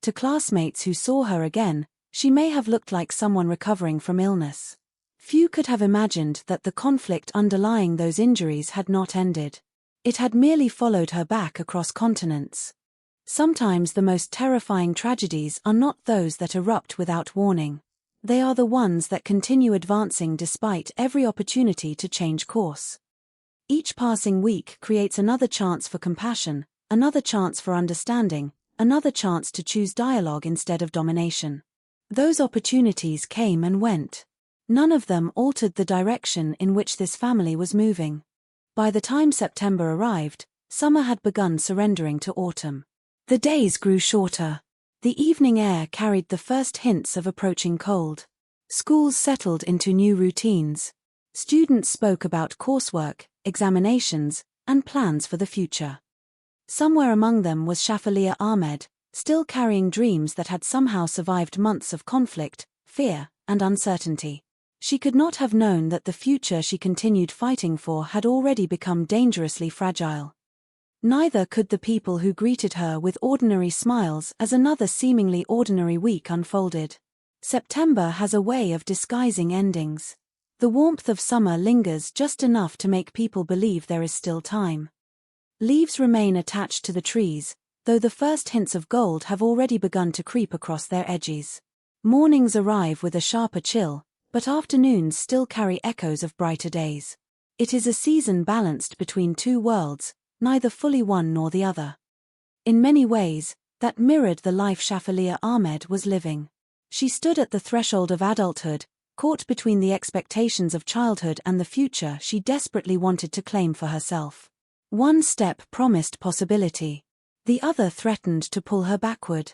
To classmates who saw her again, she may have looked like someone recovering from illness. Few could have imagined that the conflict underlying those injuries had not ended. It had merely followed her back across continents. Sometimes the most terrifying tragedies are not those that erupt without warning. They are the ones that continue advancing despite every opportunity to change course. Each passing week creates another chance for compassion, another chance for understanding, another chance to choose dialogue instead of domination. Those opportunities came and went. None of them altered the direction in which this family was moving. By the time September arrived, summer had begun surrendering to autumn. The days grew shorter. The evening air carried the first hints of approaching cold. Schools settled into new routines. Students spoke about coursework, examinations, and plans for the future. Somewhere among them was Shafaleah Ahmed, still carrying dreams that had somehow survived months of conflict, fear, and uncertainty. She could not have known that the future she continued fighting for had already become dangerously fragile. Neither could the people who greeted her with ordinary smiles as another seemingly ordinary week unfolded. September has a way of disguising endings. The warmth of summer lingers just enough to make people believe there is still time. Leaves remain attached to the trees, though the first hints of gold have already begun to creep across their edges. Mornings arrive with a sharper chill, but afternoons still carry echoes of brighter days. It is a season balanced between two worlds, neither fully one nor the other. In many ways, that mirrored the life Shafaleah Ahmed was living. She stood at the threshold of adulthood, caught between the expectations of childhood and the future she desperately wanted to claim for herself. One step promised possibility. The other threatened to pull her backward.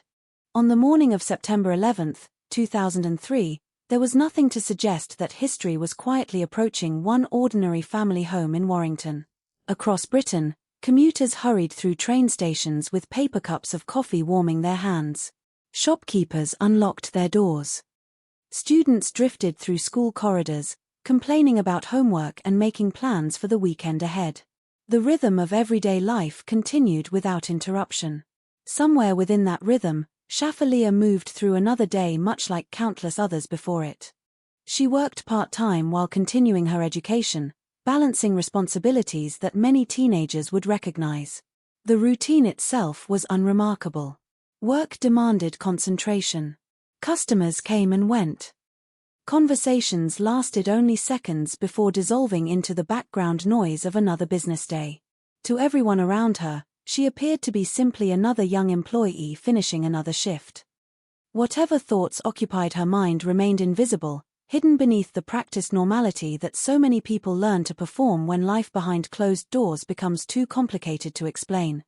On the morning of September 11, 2003, there was nothing to suggest that history was quietly approaching one ordinary family home in Warrington. Across Britain, commuters hurried through train stations with paper cups of coffee warming their hands. Shopkeepers unlocked their doors. Students drifted through school corridors, complaining about homework and making plans for the weekend ahead. The rhythm of everyday life continued without interruption. Somewhere within that rhythm, Shafaleah moved through another day much like countless others before it. She worked part-time while continuing her education, balancing responsibilities that many teenagers would recognize. The routine itself was unremarkable. Work demanded concentration. Customers came and went. Conversations lasted only seconds before dissolving into the background noise of another business day. To everyone around her, she appeared to be simply another young employee finishing another shift. Whatever thoughts occupied her mind remained invisible, hidden beneath the practiced normality that so many people learn to perform when life behind closed doors becomes too complicated to explain.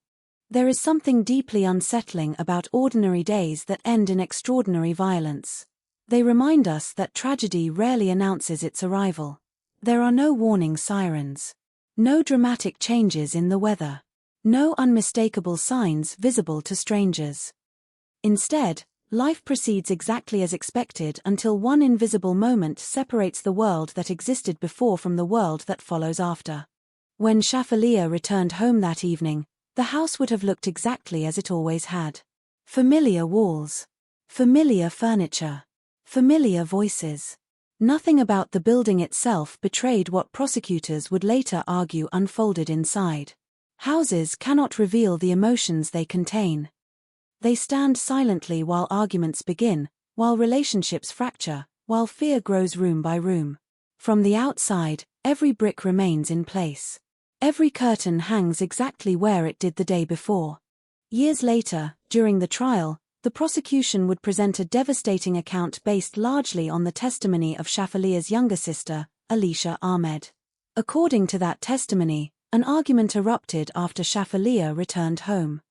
There is something deeply unsettling about ordinary days that end in extraordinary violence. They remind us that tragedy rarely announces its arrival. There are no warning sirens. No dramatic changes in the weather. No unmistakable signs visible to strangers. Instead, life proceeds exactly as expected until one invisible moment separates the world that existed before from the world that follows after. When Shafaliya returned home that evening, the house would have looked exactly as it always had. Familiar walls. Familiar furniture. Familiar voices. Nothing about the building itself betrayed what prosecutors would later argue unfolded inside. Houses cannot reveal the emotions they contain. They stand silently while arguments begin, while relationships fracture, while fear grows room by room. From the outside, every brick remains in place. Every curtain hangs exactly where it did the day before. Years later, during the trial, the prosecution would present a devastating account based largely on the testimony of Shafaliya's younger sister, Alisha Ahmed. According to that testimony, an argument erupted after Shafaliya returned home.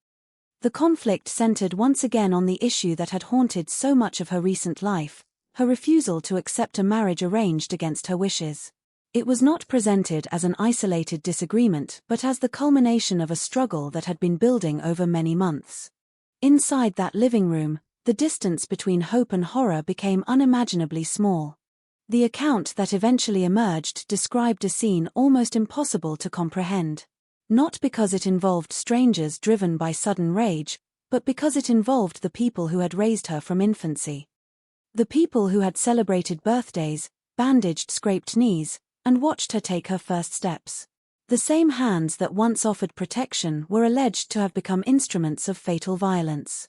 The conflict centered once again on the issue that had haunted so much of her recent life, her refusal to accept a marriage arranged against her wishes. It was not presented as an isolated disagreement but as the culmination of a struggle that had been building over many months. Inside that living room, the distance between hope and horror became unimaginably small. The account that eventually emerged described a scene almost impossible to comprehend. Not because it involved strangers driven by sudden rage, but because it involved the people who had raised her from infancy. The people who had celebrated birthdays, bandaged scraped knees, and watched her take her first steps. The same hands that once offered protection were alleged to have become instruments of fatal violence.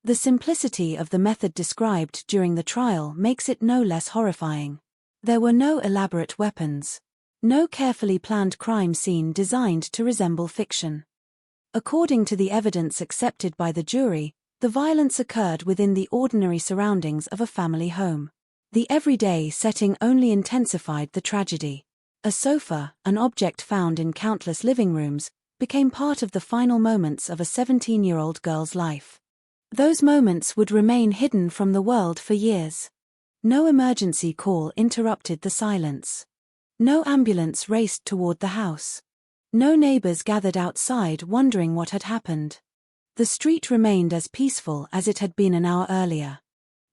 The simplicity of the method described during the trial makes it no less horrifying. There were no elaborate weapons. No carefully planned crime scene designed to resemble fiction. According to the evidence accepted by the jury, the violence occurred within the ordinary surroundings of a family home. The everyday setting only intensified the tragedy. A sofa, an object found in countless living rooms, became part of the final moments of a 17-year-old girl's life. Those moments would remain hidden from the world for years. No emergency call interrupted the silence. No ambulance raced toward the house. No neighbors gathered outside wondering what had happened. The street remained as peaceful as it had been an hour earlier.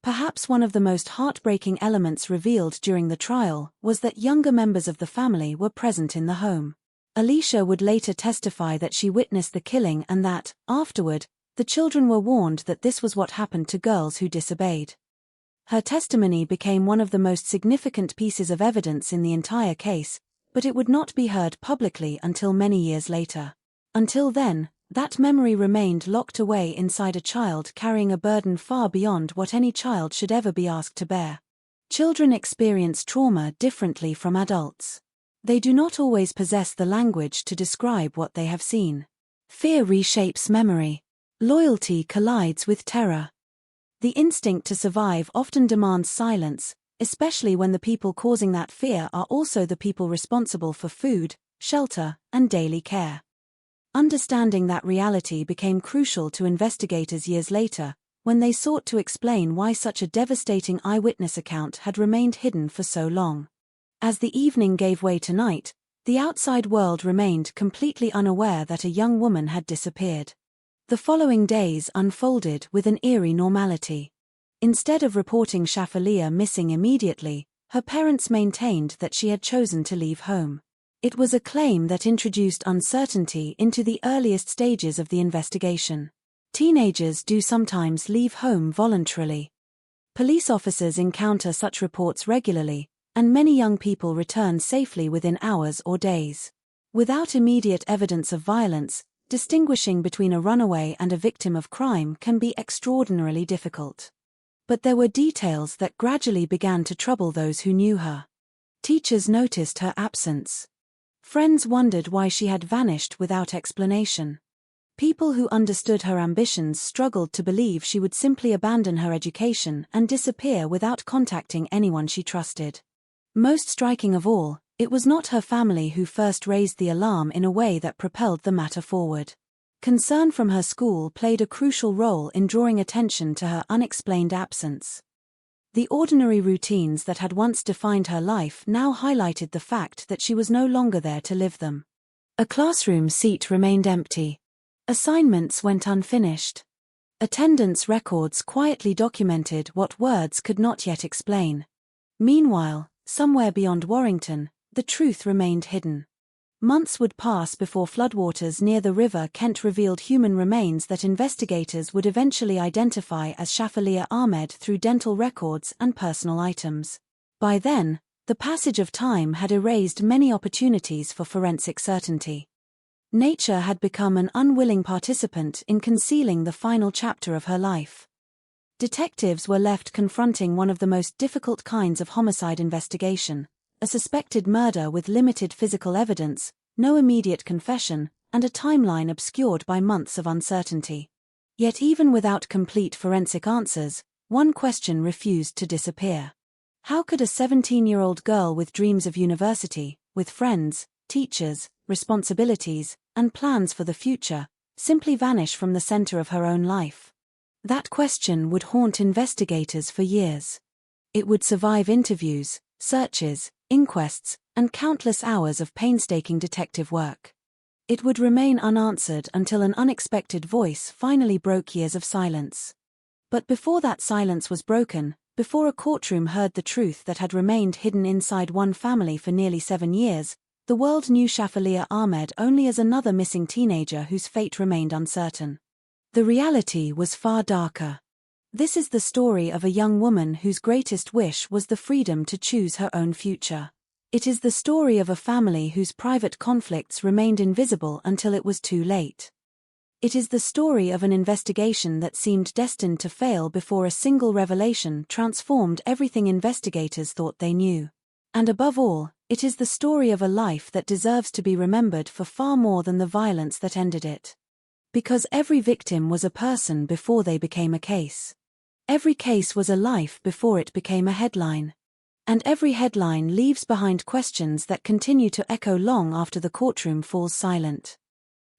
Perhaps one of the most heartbreaking elements revealed during the trial was that younger members of the family were present in the home. Alisha would later testify that she witnessed the killing and that, afterward, the children were warned that this was what happened to girls who disobeyed. Her testimony became one of the most significant pieces of evidence in the entire case, but it would not be heard publicly until many years later. Until then, that memory remained locked away inside a child carrying a burden far beyond what any child should ever be asked to bear. Children experience trauma differently from adults. They do not always possess the language to describe what they have seen. Fear reshapes memory. Loyalty collides with terror. The instinct to survive often demands silence, especially when the people causing that fear are also the people responsible for food, shelter, and daily care. Understanding that reality became crucial to investigators years later, when they sought to explain why such a devastating eyewitness account had remained hidden for so long. As the evening gave way to night, the outside world remained completely unaware that a young woman had disappeared. The following days unfolded with an eerie normality. Instead of reporting Shafaliya missing immediately, her parents maintained that she had chosen to leave home. It was a claim that introduced uncertainty into the earliest stages of the investigation. Teenagers do sometimes leave home voluntarily. Police officers encounter such reports regularly, and many young people return safely within hours or days. Without immediate evidence of violence, distinguishing between a runaway and a victim of crime can be extraordinarily difficult. But there were details that gradually began to trouble those who knew her. Teachers noticed her absence. Friends wondered why she had vanished without explanation. People who understood her ambitions struggled to believe she would simply abandon her education and disappear without contacting anyone she trusted. Most striking of all, it was not her family who first raised the alarm in a way that propelled the matter forward. Concern from her school played a crucial role in drawing attention to her unexplained absence. The ordinary routines that had once defined her life now highlighted the fact that she was no longer there to live them. A classroom seat remained empty. Assignments went unfinished. Attendance records quietly documented what words could not yet explain. Meanwhile, somewhere beyond Warrington, the truth remained hidden. Months would pass before floodwaters near the River Kent revealed human remains that investigators would eventually identify as Shafaliya Ahmed through dental records and personal items. By then, the passage of time had erased many opportunities for forensic certainty. Nature had become an unwilling participant in concealing the final chapter of her life. Detectives were left confronting one of the most difficult kinds of homicide investigation, a suspected murder with limited physical evidence, no immediate confession, and a timeline obscured by months of uncertainty. Yet even without complete forensic answers, one question refused to disappear. How could a 17-year-old girl with dreams of university, with friends, teachers, responsibilities, and plans for the future, simply vanish from the center of her own life? That question would haunt investigators for years. It would survive interviews, searches, inquests, and countless hours of painstaking detective work. It would remain unanswered until an unexpected voice finally broke years of silence. But before that silence was broken, before a courtroom heard the truth that had remained hidden inside one family for nearly 7 years, the world knew Shafaliya Ahmed only as another missing teenager whose fate remained uncertain. The reality was far darker. This is the story of a young woman whose greatest wish was the freedom to choose her own future. It is the story of a family whose private conflicts remained invisible until it was too late. It is the story of an investigation that seemed destined to fail before a single revelation transformed everything investigators thought they knew. And above all, it is the story of a life that deserves to be remembered for far more than the violence that ended it. Because every victim was a person before they became a case. Every case was a life before it became a headline. And every headline leaves behind questions that continue to echo long after the courtroom falls silent.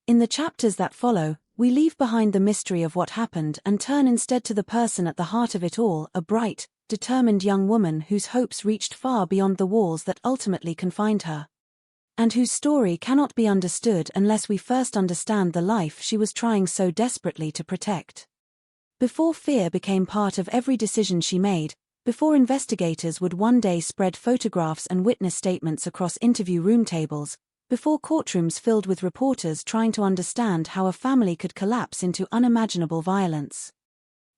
In the chapters that follow, we leave behind the mystery of what happened and turn instead to the person at the heart of it all, a bright, determined young woman whose hopes reached far beyond the walls that ultimately confined her. And whose story cannot be understood unless we first understand the life she was trying so desperately to protect. Before fear became part of every decision she made, before investigators would one day spread photographs and witness statements across interview room tables, before courtrooms filled with reporters trying to understand how a family could collapse into unimaginable violence.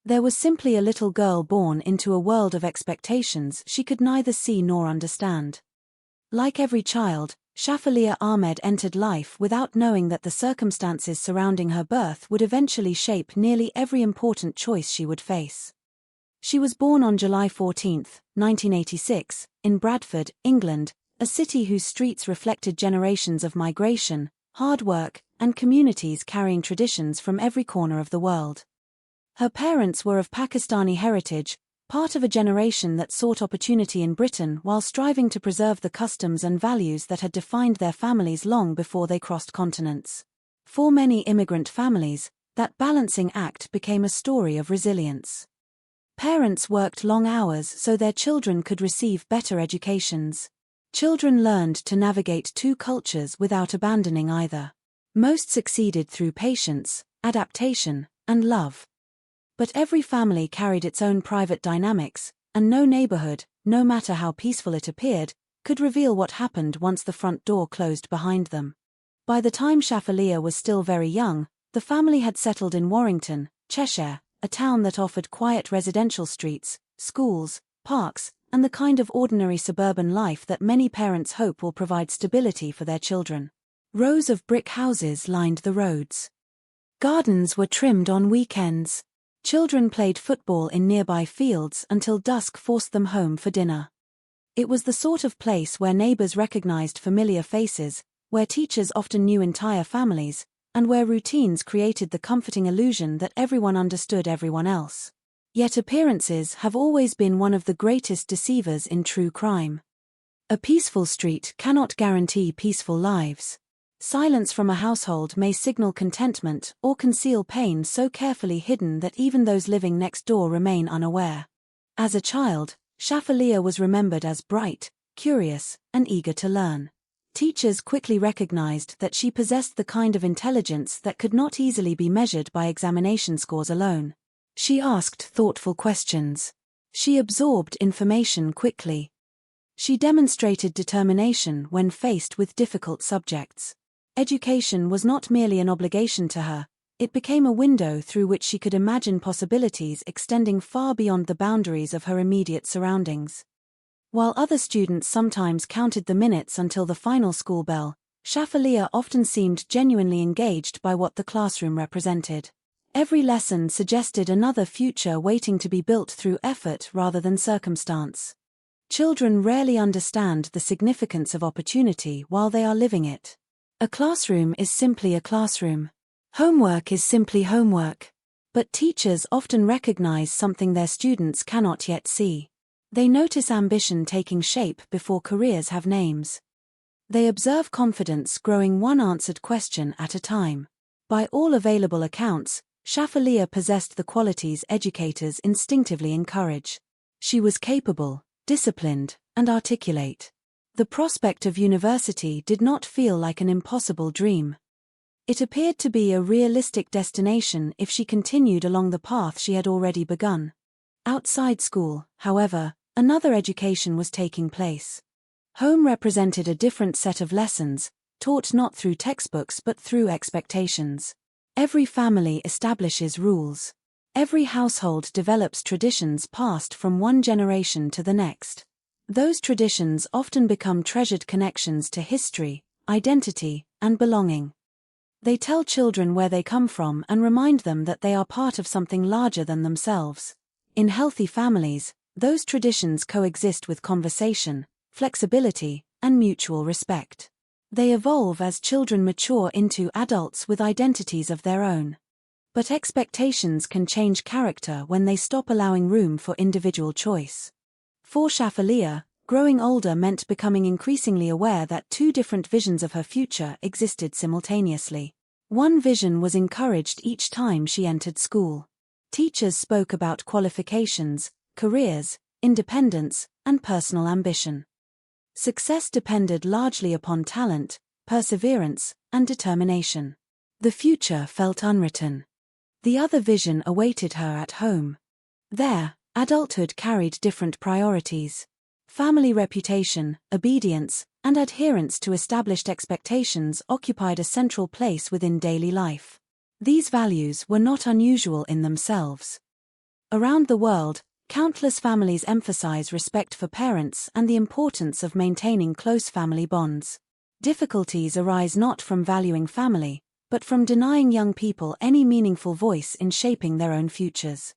There was simply a little girl born into a world of expectations she could neither see nor understand. Like every child, Shafaliya Ahmed entered life without knowing that the circumstances surrounding her birth would eventually shape nearly every important choice she would face. She was born on July 14, 1986, in Bradford, England, a city whose streets reflected generations of migration, hard work, and communities carrying traditions from every corner of the world. Her parents were of Pakistani heritage, part of a generation that sought opportunity in Britain while striving to preserve the customs and values that had defined their families long before they crossed continents. For many immigrant families, that balancing act became a story of resilience. Parents worked long hours so their children could receive better educations. Children learned to navigate two cultures without abandoning either. Most succeeded through patience, adaptation, and love. But every family carried its own private dynamics, and no neighborhood, no matter how peaceful it appeared, could reveal what happened once the front door closed behind them. By the time Shafaliya was still very young, the family had settled in Warrington, Cheshire, a town that offered quiet residential streets, schools, parks, and the kind of ordinary suburban life that many parents hope will provide stability for their children. Rows of brick houses lined the roads. Gardens were trimmed on weekends. Children played football in nearby fields until dusk forced them home for dinner. It was the sort of place where neighbors recognized familiar faces, where teachers often knew entire families, and where routines created the comforting illusion that everyone understood everyone else. Yet appearances have always been one of the greatest deceivers in true crime. A peaceful street cannot guarantee peaceful lives. Silence from a household may signal contentment or conceal pain so carefully hidden that even those living next door remain unaware. As a child, Shafaliya was remembered as bright, curious, and eager to learn. Teachers quickly recognized that she possessed the kind of intelligence that could not easily be measured by examination scores alone. She asked thoughtful questions. She absorbed information quickly. She demonstrated determination when faced with difficult subjects. Education was not merely an obligation to her, it became a window through which she could imagine possibilities extending far beyond the boundaries of her immediate surroundings. While other students sometimes counted the minutes until the final school bell, Shafaliya often seemed genuinely engaged by what the classroom represented. Every lesson suggested another future waiting to be built through effort rather than circumstance. Children rarely understand the significance of opportunity while they are living it. A classroom is simply a classroom. Homework is simply homework. But teachers often recognize something their students cannot yet see. They notice ambition taking shape before careers have names. They observe confidence growing one answered question at a time. By all available accounts, Shafaliya possessed the qualities educators instinctively encourage. She was capable, disciplined, and articulate. The prospect of university did not feel like an impossible dream. It appeared to be a realistic destination if she continued along the path she had already begun. Outside school, however, another education was taking place. Home represented a different set of lessons, taught not through textbooks but through expectations. Every family establishes rules. Every household develops traditions passed from one generation to the next. Those traditions often become treasured connections to history, identity, and belonging. They tell children where they come from and remind them that they are part of something larger than themselves. In healthy families, those traditions coexist with conversation, flexibility, and mutual respect. They evolve as children mature into adults with identities of their own. But expectations can change character when they stop allowing room for individual choice. For Shafaliya, growing older meant becoming increasingly aware that two different visions of her future existed simultaneously. One vision was encouraged each time she entered school. Teachers spoke about qualifications, careers, independence, and personal ambition. Success depended largely upon talent, perseverance, and determination. The future felt unwritten. The other vision awaited her at home. There, adulthood carried different priorities. Family reputation, obedience, and adherence to established expectations occupied a central place within daily life. These values were not unusual in themselves. Around the world, countless families emphasize respect for parents and the importance of maintaining close family bonds. Difficulties arise not from valuing family, but from denying young people any meaningful voice in shaping their own futures.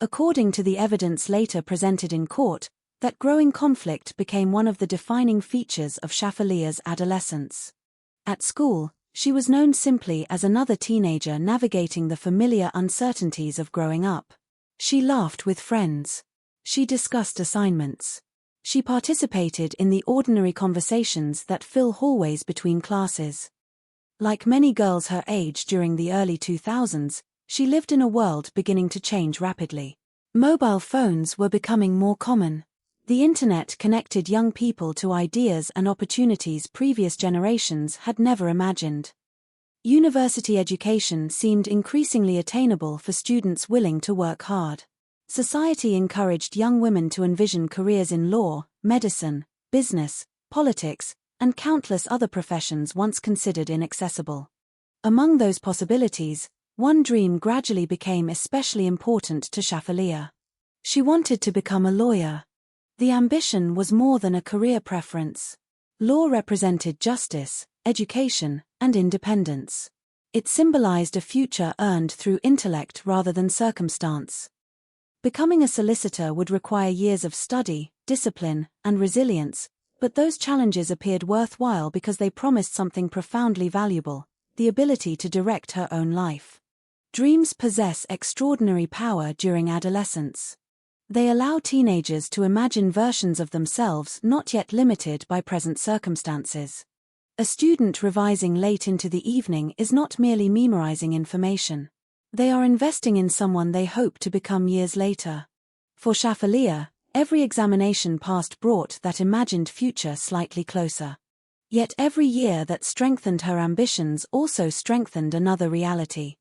According to the evidence later presented in court, that growing conflict became one of the defining features of Shafaliya's adolescence. At school, she was known simply as another teenager navigating the familiar uncertainties of growing up. She laughed with friends. She discussed assignments. She participated in the ordinary conversations that fill hallways between classes. Like many girls her age during the early 2000s, she lived in a world beginning to change rapidly. Mobile phones were becoming more common. The internet connected young people to ideas and opportunities previous generations had never imagined. University education seemed increasingly attainable for students willing to work hard. Society encouraged young women to envision careers in law, medicine, business, politics, and countless other professions once considered inaccessible. Among those possibilities, one dream gradually became especially important to Shafaliya. She wanted to become a lawyer. The ambition was more than a career preference. Law represented justice, education, and independence. It symbolized a future earned through intellect rather than circumstance. Becoming a solicitor would require years of study, discipline, and resilience, but those challenges appeared worthwhile because they promised something profoundly valuable: the ability to direct her own life. Dreams possess extraordinary power during adolescence. They allow teenagers to imagine versions of themselves not yet limited by present circumstances. A student revising late into the evening is not merely memorizing information. They are investing in someone they hope to become years later. For Shafaliya, every examination passed brought that imagined future slightly closer. Yet every year that strengthened her ambitions also strengthened another reality.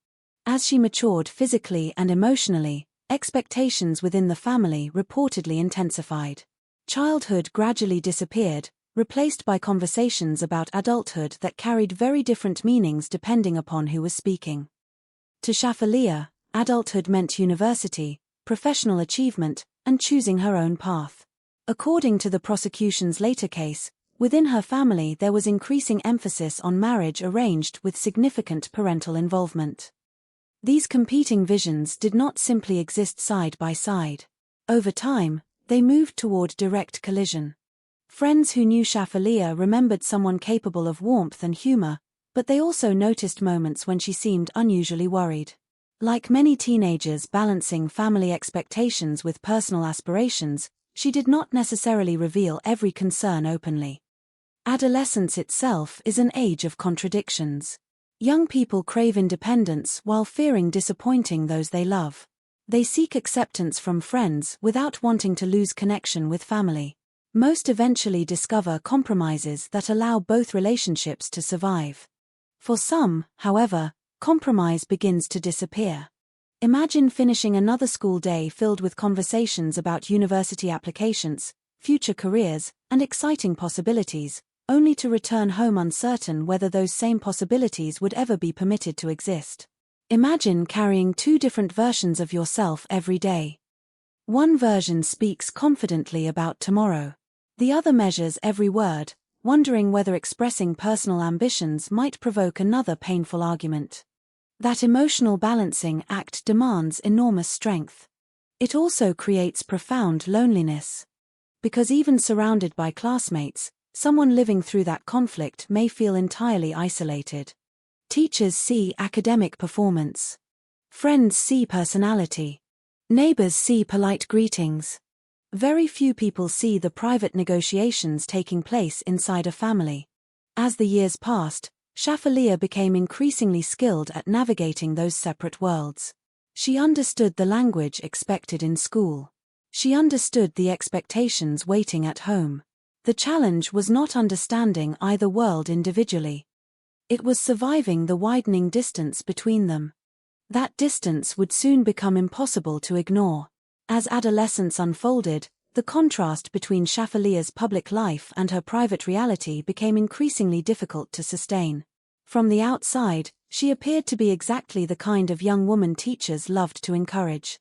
As she matured physically and emotionally, expectations within the family reportedly intensified. Childhood gradually disappeared, replaced by conversations about adulthood that carried very different meanings depending upon who was speaking. To Shafaliya, adulthood meant university, professional achievement, and choosing her own path. According to the prosecution's later case, within her family there was increasing emphasis on marriage arranged with significant parental involvement. These competing visions did not simply exist side by side. Over time, they moved toward direct collision. Friends who knew Shafaliya remembered someone capable of warmth and humor, but they also noticed moments when she seemed unusually worried. Like many teenagers balancing family expectations with personal aspirations, she did not necessarily reveal every concern openly. Adolescence itself is an age of contradictions. Young people crave independence while fearing disappointing those they love. They seek acceptance from friends without wanting to lose connection with family. Most eventually discover compromises that allow both relationships to survive. For some, however, compromise begins to disappear. Imagine finishing another school day filled with conversations about university applications, future careers, and exciting possibilities, only to return home uncertain whether those same possibilities would ever be permitted to exist. Imagine carrying two different versions of yourself every day. One version speaks confidently about tomorrow. The other measures every word, wondering whether expressing personal ambitions might provoke another painful argument. That emotional balancing act demands enormous strength. It also creates profound loneliness. Because even surrounded by classmates, someone living through that conflict may feel entirely isolated. Teachers see academic performance. Friends see personality. Neighbors see polite greetings. Very few people see the private negotiations taking place inside a family. As the years passed, Shafaliya became increasingly skilled at navigating those separate worlds. She understood the language expected in school. She understood the expectations waiting at home. The challenge was not understanding either world individually. It was surviving the widening distance between them. That distance would soon become impossible to ignore. As adolescence unfolded, the contrast between Shafaliya's public life and her private reality became increasingly difficult to sustain. From the outside, she appeared to be exactly the kind of young woman teachers loved to encourage.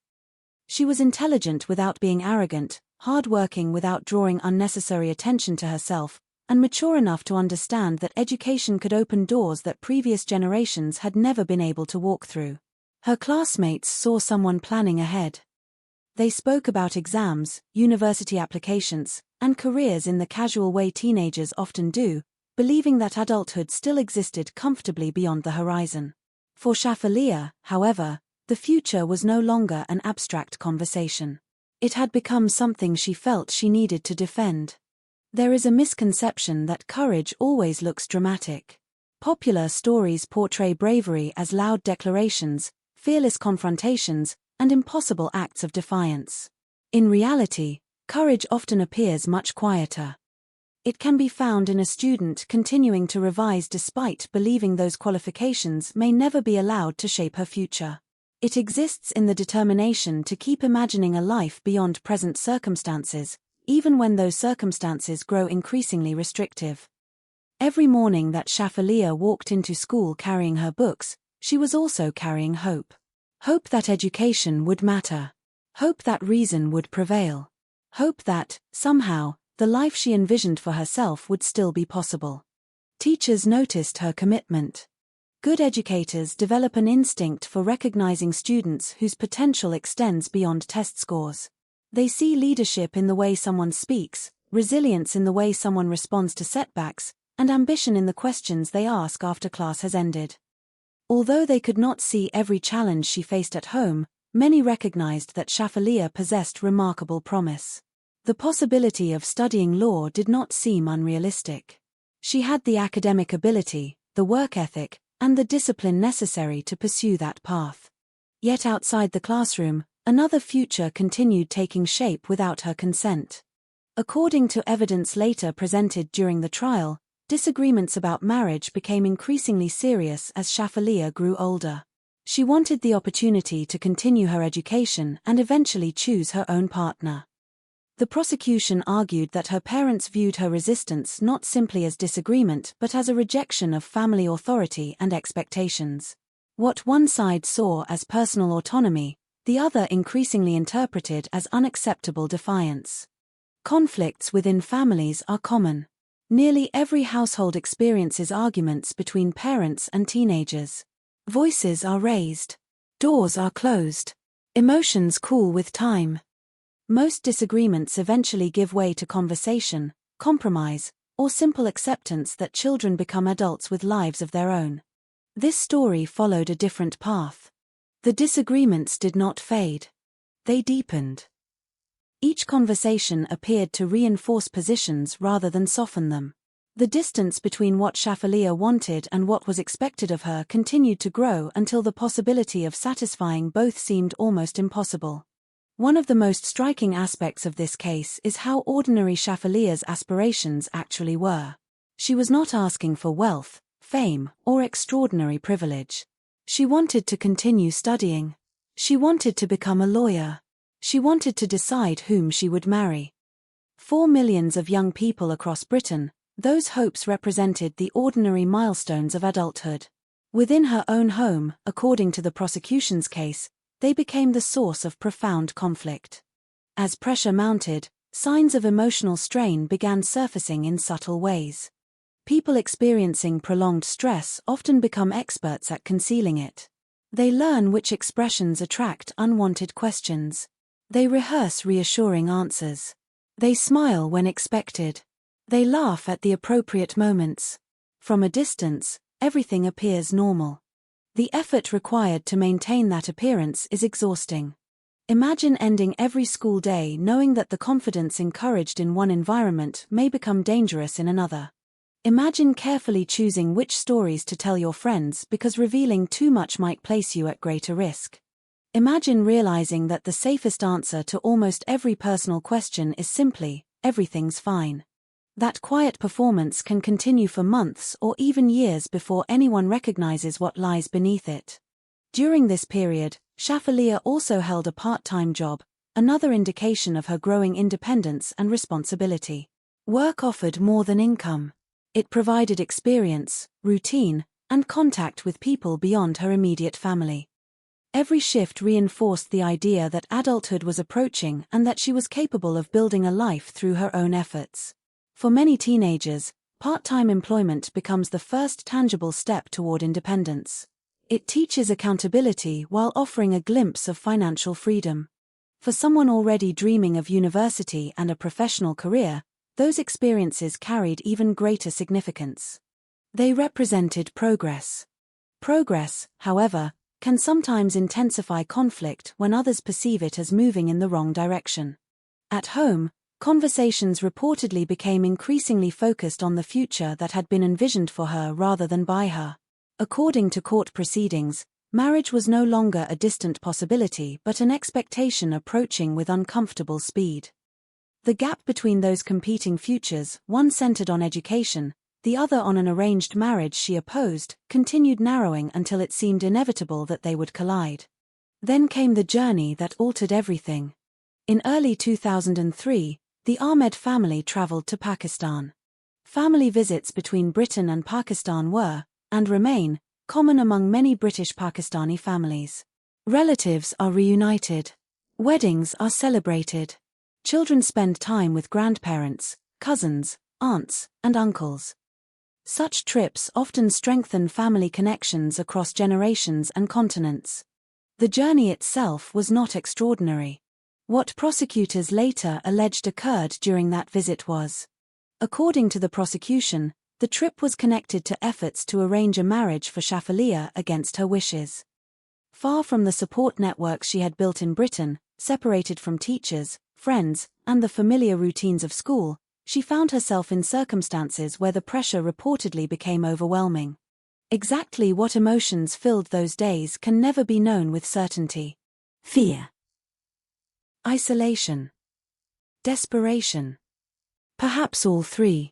She was intelligent without being arrogant, hard-working without drawing unnecessary attention to herself, and mature enough to understand that education could open doors that previous generations had never been able to walk through. Her classmates saw someone planning ahead. They spoke about exams, university applications, and careers in the casual way teenagers often do, believing that adulthood still existed comfortably beyond the horizon. For Shafaliya, however, the future was no longer an abstract conversation. It had become something she felt she needed to defend. There is a misconception that courage always looks dramatic. Popular stories portray bravery as loud declarations, fearless confrontations, and impossible acts of defiance. In reality, courage often appears much quieter. It can be found in a student continuing to revise despite believing those qualifications may never be allowed to shape her future. It exists in the determination to keep imagining a life beyond present circumstances, even when those circumstances grow increasingly restrictive. Every morning that Shafaliya walked into school carrying her books, she was also carrying hope. Hope that education would matter. Hope that reason would prevail. Hope that, somehow, the life she envisioned for herself would still be possible. Teachers noticed her commitment. Good educators develop an instinct for recognizing students whose potential extends beyond test scores. They see leadership in the way someone speaks, resilience in the way someone responds to setbacks, and ambition in the questions they ask after class has ended. Although they could not see every challenge she faced at home, many recognized that Shafaliya possessed remarkable promise. The possibility of studying law did not seem unrealistic. She had the academic ability, the work ethic, and the discipline necessary to pursue that path. Yet outside the classroom, another future continued taking shape without her consent. According to evidence later presented during the trial, disagreements about marriage became increasingly serious as Shafaliya grew older. She wanted the opportunity to continue her education and eventually choose her own partner. The prosecution argued that her parents viewed her resistance not simply as disagreement but as a rejection of family authority and expectations. What one side saw as personal autonomy, the other increasingly interpreted as unacceptable defiance. Conflicts within families are common. Nearly every household experiences arguments between parents and teenagers. Voices are raised. Doors are closed. Emotions cool with time. Most disagreements eventually give way to conversation, compromise, or simple acceptance that children become adults with lives of their own. This story followed a different path. The disagreements did not fade. They deepened. Each conversation appeared to reinforce positions rather than soften them. The distance between what Shafaliya wanted and what was expected of her continued to grow until the possibility of satisfying both seemed almost impossible. One of the most striking aspects of this case is how ordinary Shafaliya's aspirations actually were. She was not asking for wealth, fame, or extraordinary privilege. She wanted to continue studying. She wanted to become a lawyer. She wanted to decide whom she would marry. For millions of young people across Britain, those hopes represented the ordinary milestones of adulthood. Within her own home, according to the prosecution's case, they became the source of profound conflict. As pressure mounted, signs of emotional strain began surfacing in subtle ways. People experiencing prolonged stress often become experts at concealing it. They learn which expressions attract unwanted questions. They rehearse reassuring answers. They smile when expected. They laugh at the appropriate moments. From a distance, everything appears normal. The effort required to maintain that appearance is exhausting. Imagine ending every school day knowing that the confidence encouraged in one environment may become dangerous in another. Imagine carefully choosing which stories to tell your friends because revealing too much might place you at greater risk. Imagine realizing that the safest answer to almost every personal question is simply, everything's fine. That quiet performance can continue for months or even years before anyone recognizes what lies beneath it. During this period, Shafaliya also held a part-time job, another indication of her growing independence and responsibility. Work offered more than income. It provided experience, routine, and contact with people beyond her immediate family. Every shift reinforced the idea that adulthood was approaching and that she was capable of building a life through her own efforts. For many teenagers, part-time employment becomes the first tangible step toward independence. It teaches accountability while offering a glimpse of financial freedom. For someone already dreaming of university and a professional career, those experiences carried even greater significance. They represented progress. Progress, however, can sometimes intensify conflict when others perceive it as moving in the wrong direction. At home, conversations reportedly became increasingly focused on the future that had been envisioned for her rather than by her. According to court proceedings, marriage was no longer a distant possibility but an expectation approaching with uncomfortable speed. The gap between those competing futures, one centered on education, the other on an arranged marriage she opposed, continued narrowing until it seemed inevitable that they would collide. Then came the journey that altered everything. In early 2003, the Ahmed family traveled to Pakistan. Family visits between Britain and Pakistan were, and remain, common among many British Pakistani families. Relatives are reunited. Weddings are celebrated. Children spend time with grandparents, cousins, aunts, and uncles. Such trips often strengthen family connections across generations and continents. The journey itself was not extraordinary. What prosecutors later alleged occurred during that visit was, according to the prosecution, the trip was connected to efforts to arrange a marriage for Shafaliya against her wishes. Far from the support networks she had built in Britain, separated from teachers, friends, and the familiar routines of school, she found herself in circumstances where the pressure reportedly became overwhelming. Exactly what emotions filled those days can never be known with certainty. Fear. Isolation. Desperation. Perhaps all three.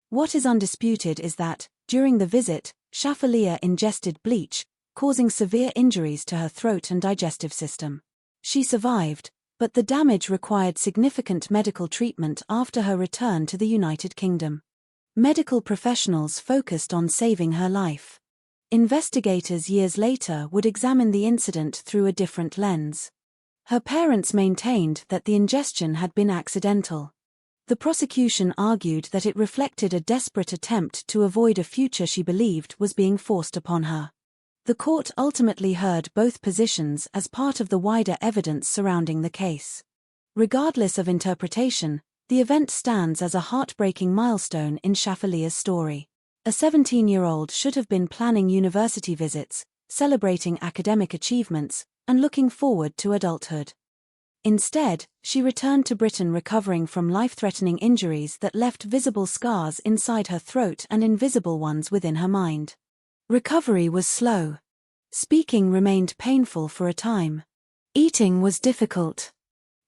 What is undisputed is that, during the visit, Shafaliya ingested bleach, causing severe injuries to her throat and digestive system. She survived, but the damage required significant medical treatment after her return to the United Kingdom. Medical professionals focused on saving her life. Investigators years later would examine the incident through a different lens. Her parents maintained that the ingestion had been accidental. The prosecution argued that it reflected a desperate attempt to avoid a future she believed was being forced upon her. The court ultimately heard both positions as part of the wider evidence surrounding the case. Regardless of interpretation, the event stands as a heartbreaking milestone in Shafaliya's story. A 17-year-old should have been planning university visits, celebrating academic achievements, and looking forward to adulthood. Instead, she returned to Britain recovering from life-threatening injuries that left visible scars inside her throat and invisible ones within her mind. Recovery was slow. Speaking remained painful for a time. Eating was difficult.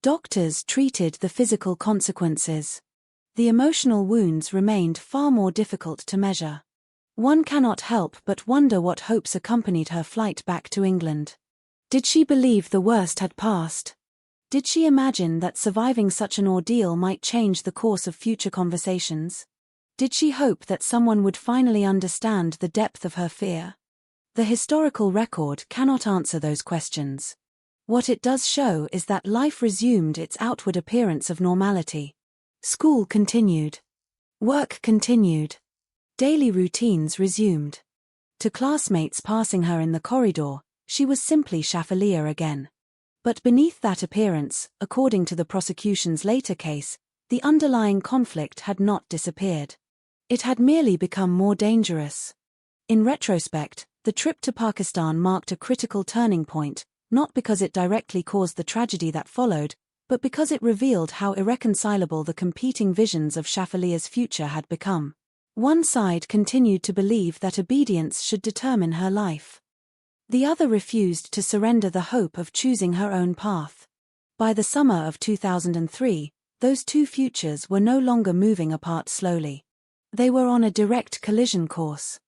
Doctors treated the physical consequences. The emotional wounds remained far more difficult to measure. One cannot help but wonder what hopes accompanied her flight back to England. Did she believe the worst had passed? Did she imagine that surviving such an ordeal might change the course of future conversations? Did she hope that someone would finally understand the depth of her fear? The historical record cannot answer those questions. What it does show is that life resumed its outward appearance of normality. School continued. Work continued. Daily routines resumed. To classmates passing her in the corridor, she was simply Shafaliya again. But beneath that appearance, according to the prosecution's later case, the underlying conflict had not disappeared. It had merely become more dangerous. In retrospect, the trip to Pakistan marked a critical turning point, not because it directly caused the tragedy that followed, but because it revealed how irreconcilable the competing visions of Shafaliya's future had become. One side continued to believe that obedience should determine her life. The other refused to surrender the hope of choosing her own path. By the summer of 2003, those two futures were no longer moving apart slowly. They were on a direct collision course.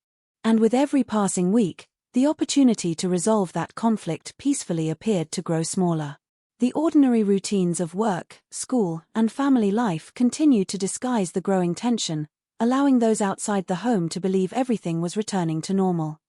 And with every passing week, the opportunity to resolve that conflict peacefully appeared to grow smaller. The ordinary routines of work, school, and family life continued to disguise the growing tension, allowing those outside the home to believe everything was returning to normal.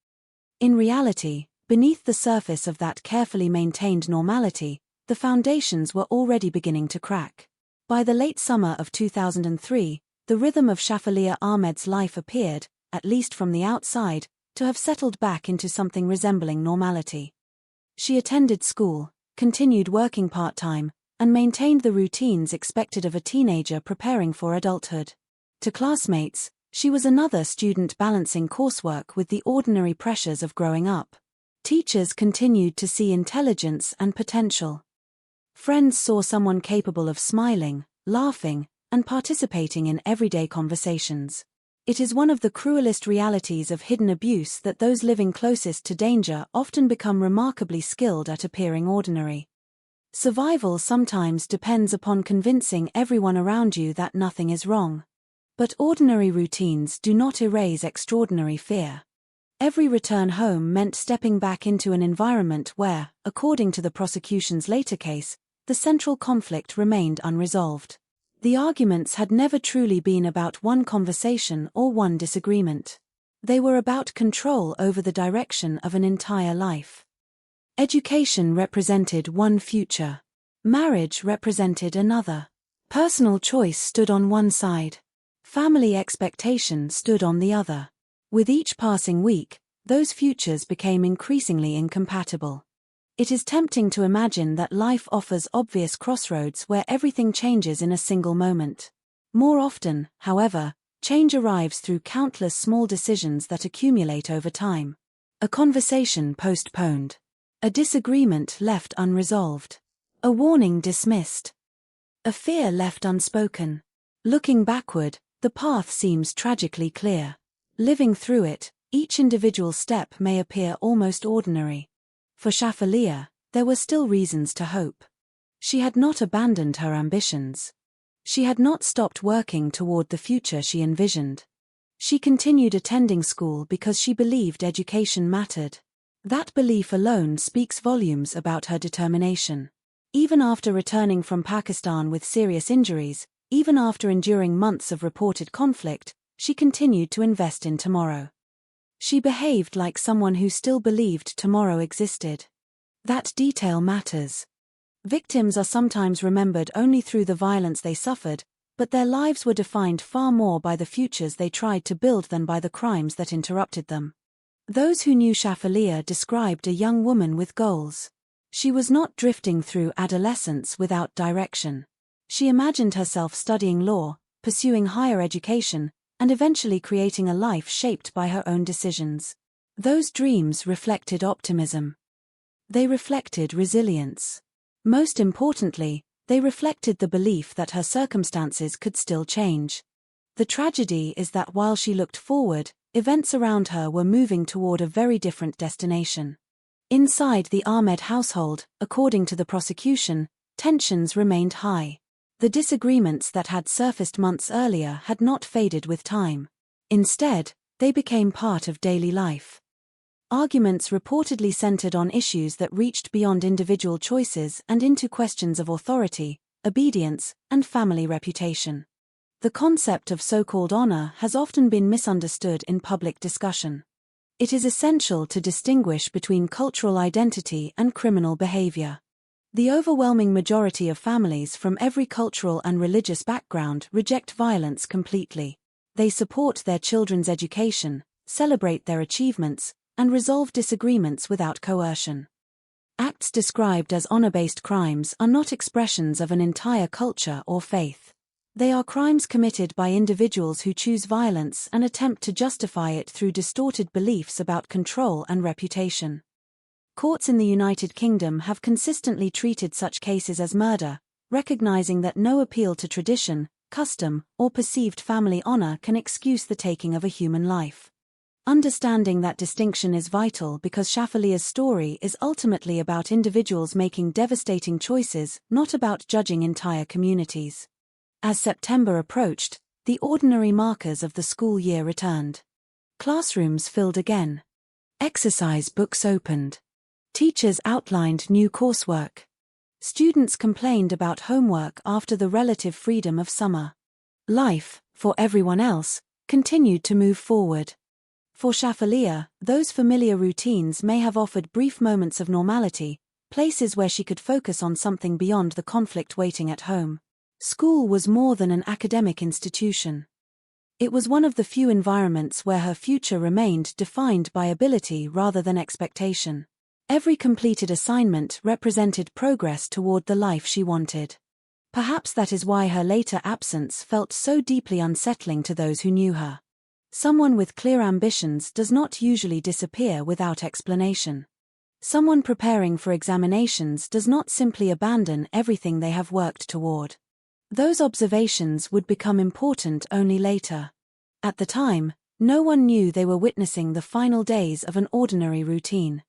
In reality, beneath the surface of that carefully maintained normality, the foundations were already beginning to crack. By the late summer of 2003, the rhythm of Shafaliya Ahmed's life appeared, at least from the outside, to have settled back into something resembling normality. She attended school, continued working part-time, and maintained the routines expected of a teenager preparing for adulthood. To classmates, she was another student balancing coursework with the ordinary pressures of growing up. Teachers continued to see intelligence and potential. Friends saw someone capable of smiling, laughing, and participating in everyday conversations. It is one of the cruelest realities of hidden abuse that those living closest to danger often become remarkably skilled at appearing ordinary. Survival sometimes depends upon convincing everyone around you that nothing is wrong. But ordinary routines do not erase extraordinary fear. Every return home meant stepping back into an environment where, according to the prosecution's later case, the central conflict remained unresolved. The arguments had never truly been about one conversation or one disagreement. They were about control over the direction of an entire life. Education represented one future. Marriage represented another. Personal choice stood on one side. Family expectation stood on the other. With each passing week, those futures became increasingly incompatible. It is tempting to imagine that life offers obvious crossroads where everything changes in a single moment. More often, however, change arrives through countless small decisions that accumulate over time. A conversation postponed. A disagreement left unresolved. A warning dismissed. A fear left unspoken. Looking backward, the path seems tragically clear. Living through it, each individual step may appear almost ordinary. For Shafaliya, there were still reasons to hope. She had not abandoned her ambitions. She had not stopped working toward the future she envisioned. She continued attending school because she believed education mattered. That belief alone speaks volumes about her determination. Even after returning from Pakistan with serious injuries, even after enduring months of reported conflict, she continued to invest in tomorrow. She behaved like someone who still believed tomorrow existed. That detail matters. Victims are sometimes remembered only through the violence they suffered, but their lives were defined far more by the futures they tried to build than by the crimes that interrupted them. Those who knew Shafaliya described a young woman with goals. She was not drifting through adolescence without direction. She imagined herself studying law, pursuing higher education, and eventually creating a life shaped by her own decisions. Those dreams reflected optimism. They reflected resilience. Most importantly, they reflected the belief that her circumstances could still change. The tragedy is that while she looked forward, events around her were moving toward a very different destination. Inside the Ahmed household, according to the prosecution, tensions remained high. The disagreements that had surfaced months earlier had not faded with time. Instead, they became part of daily life. Arguments reportedly centered on issues that reached beyond individual choices and into questions of authority, obedience, and family reputation. The concept of so-called honor has often been misunderstood in public discussion. It is essential to distinguish between cultural identity and criminal behavior. The overwhelming majority of families from every cultural and religious background reject violence completely. They support their children's education, celebrate their achievements, and resolve disagreements without coercion. Acts described as honor-based crimes are not expressions of an entire culture or faith. They are crimes committed by individuals who choose violence and attempt to justify it through distorted beliefs about control and reputation. Courts in the United Kingdom have consistently treated such cases as murder, recognizing that no appeal to tradition, custom, or perceived family honor can excuse the taking of a human life. Understanding that distinction is vital because Shafaliya's story is ultimately about individuals making devastating choices, not about judging entire communities. As September approached, the ordinary markers of the school year returned. Classrooms filled again. Exercise books opened. Teachers outlined new coursework. Students complained about homework after the relative freedom of summer. Life, for everyone else, continued to move forward. For Shafaliya, those familiar routines may have offered brief moments of normality, places where she could focus on something beyond the conflict waiting at home. School was more than an academic institution. It was one of the few environments where her future remained defined by ability rather than expectation. Every completed assignment represented progress toward the life she wanted. Perhaps that is why her later absence felt so deeply unsettling to those who knew her. Someone with clear ambitions does not usually disappear without explanation. Someone preparing for examinations does not simply abandon everything they have worked toward. Those observations would become important only later. At the time, no one knew they were witnessing the final days of an ordinary routine.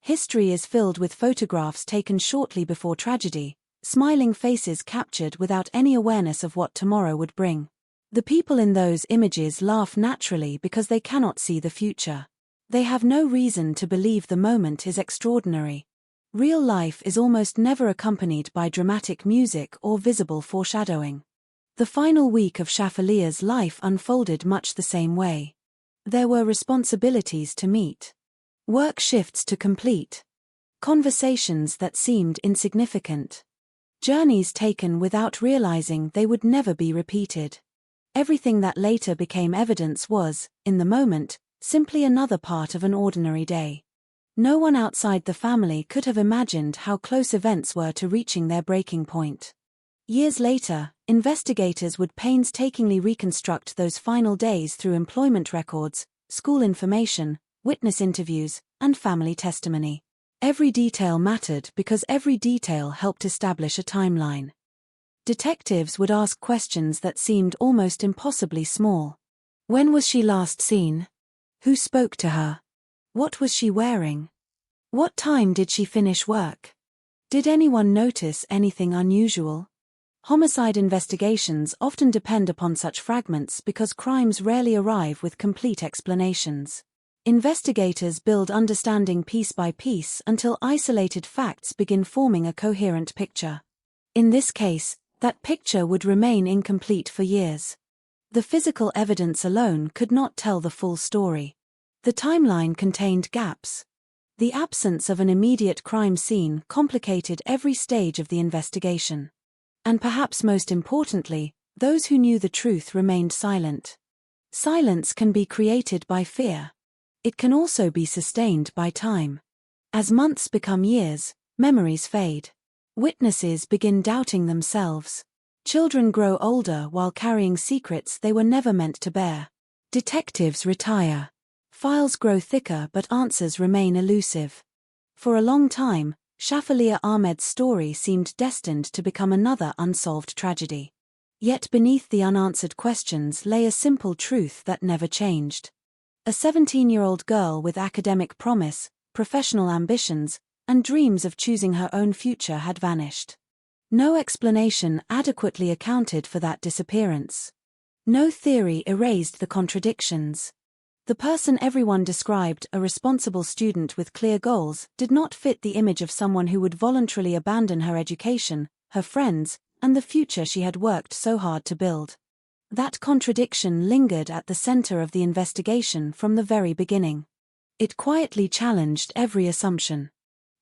History is filled with photographs taken shortly before tragedy, smiling faces captured without any awareness of what tomorrow would bring. The people in those images laugh naturally because they cannot see the future. They have no reason to believe the moment is extraordinary. Real life is almost never accompanied by dramatic music or visible foreshadowing. The final week of Shafaliya's life unfolded much the same way. There were responsibilities to meet. Work shifts to complete. Conversations that seemed insignificant. Journeys taken without realizing they would never be repeated. Everything that later became evidence was, in the moment, simply another part of an ordinary day. No one outside the family could have imagined how close events were to reaching their breaking point. Years later, investigators would painstakingly reconstruct those final days through employment records, school information, witness interviews, and family testimony. Every detail mattered because every detail helped establish a timeline. Detectives would ask questions that seemed almost impossibly small. When was she last seen? Who spoke to her? What was she wearing? What time did she finish work? Did anyone notice anything unusual? Homicide investigations often depend upon such fragments because crimes rarely arrive with complete explanations. Investigators build understanding piece by piece until isolated facts begin forming a coherent picture. In this case, that picture would remain incomplete for years. The physical evidence alone could not tell the full story. The timeline contained gaps. The absence of an immediate crime scene complicated every stage of the investigation. And perhaps most importantly, those who knew the truth remained silent. Silence can be created by fear. It can also be sustained by time. As months become years, memories fade. Witnesses begin doubting themselves. Children grow older while carrying secrets they were never meant to bear. Detectives retire. Files grow thicker but answers remain elusive. For a long time, Shafaleea Ahmed's story seemed destined to become another unsolved tragedy. Yet beneath the unanswered questions lay a simple truth that never changed. A 17-year-old girl with academic promise, professional ambitions, and dreams of choosing her own future had vanished. No explanation adequately accounted for that disappearance. No theory erased the contradictions. The person everyone described, a responsible student with clear goals, did not fit the image of someone who would voluntarily abandon her education, her friends, and the future she had worked so hard to build. That contradiction lingered at the center of the investigation from the very beginning. It quietly challenged every assumption.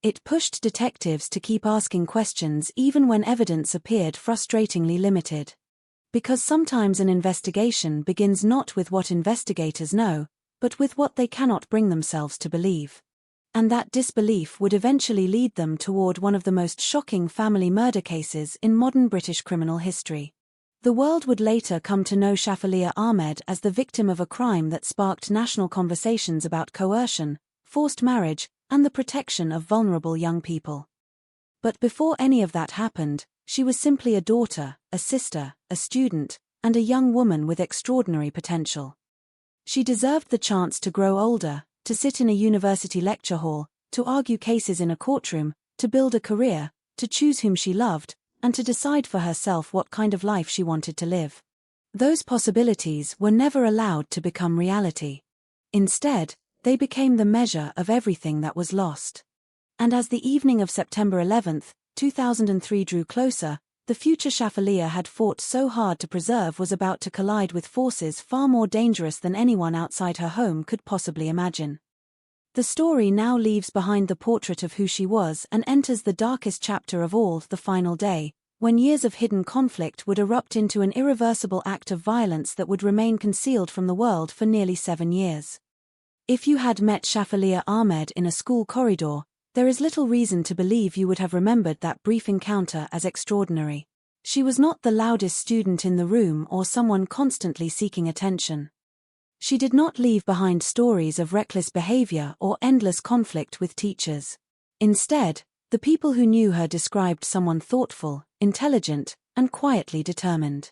It pushed detectives to keep asking questions even when evidence appeared frustratingly limited. Because sometimes an investigation begins not with what investigators know, but with what they cannot bring themselves to believe. And that disbelief would eventually lead them toward one of the most shocking family murder cases in modern British criminal history. The world would later come to know Shafaleea Ahmed as the victim of a crime that sparked national conversations about coercion, forced marriage, and the protection of vulnerable young people. But before any of that happened, she was simply a daughter, a sister, a student, and a young woman with extraordinary potential. She deserved the chance to grow older, to sit in a university lecture hall, to argue cases in a courtroom, to build a career, to choose whom she loved, and to decide for herself what kind of life she wanted to live. Those possibilities were never allowed to become reality. Instead, they became the measure of everything that was lost. And as the evening of September 11, 2003 drew closer, the future Shafaleea had fought so hard to preserve was about to collide with forces far more dangerous than anyone outside her home could possibly imagine. The story now leaves behind the portrait of who she was and enters the darkest chapter of all, the final day, when years of hidden conflict would erupt into an irreversible act of violence that would remain concealed from the world for nearly 7 years. If you had met Shafaleea Ahmed in a school corridor, there is little reason to believe you would have remembered that brief encounter as extraordinary. She was not the loudest student in the room or someone constantly seeking attention. She did not leave behind stories of reckless behavior or endless conflict with teachers. Instead, the people who knew her described someone thoughtful, intelligent, and quietly determined.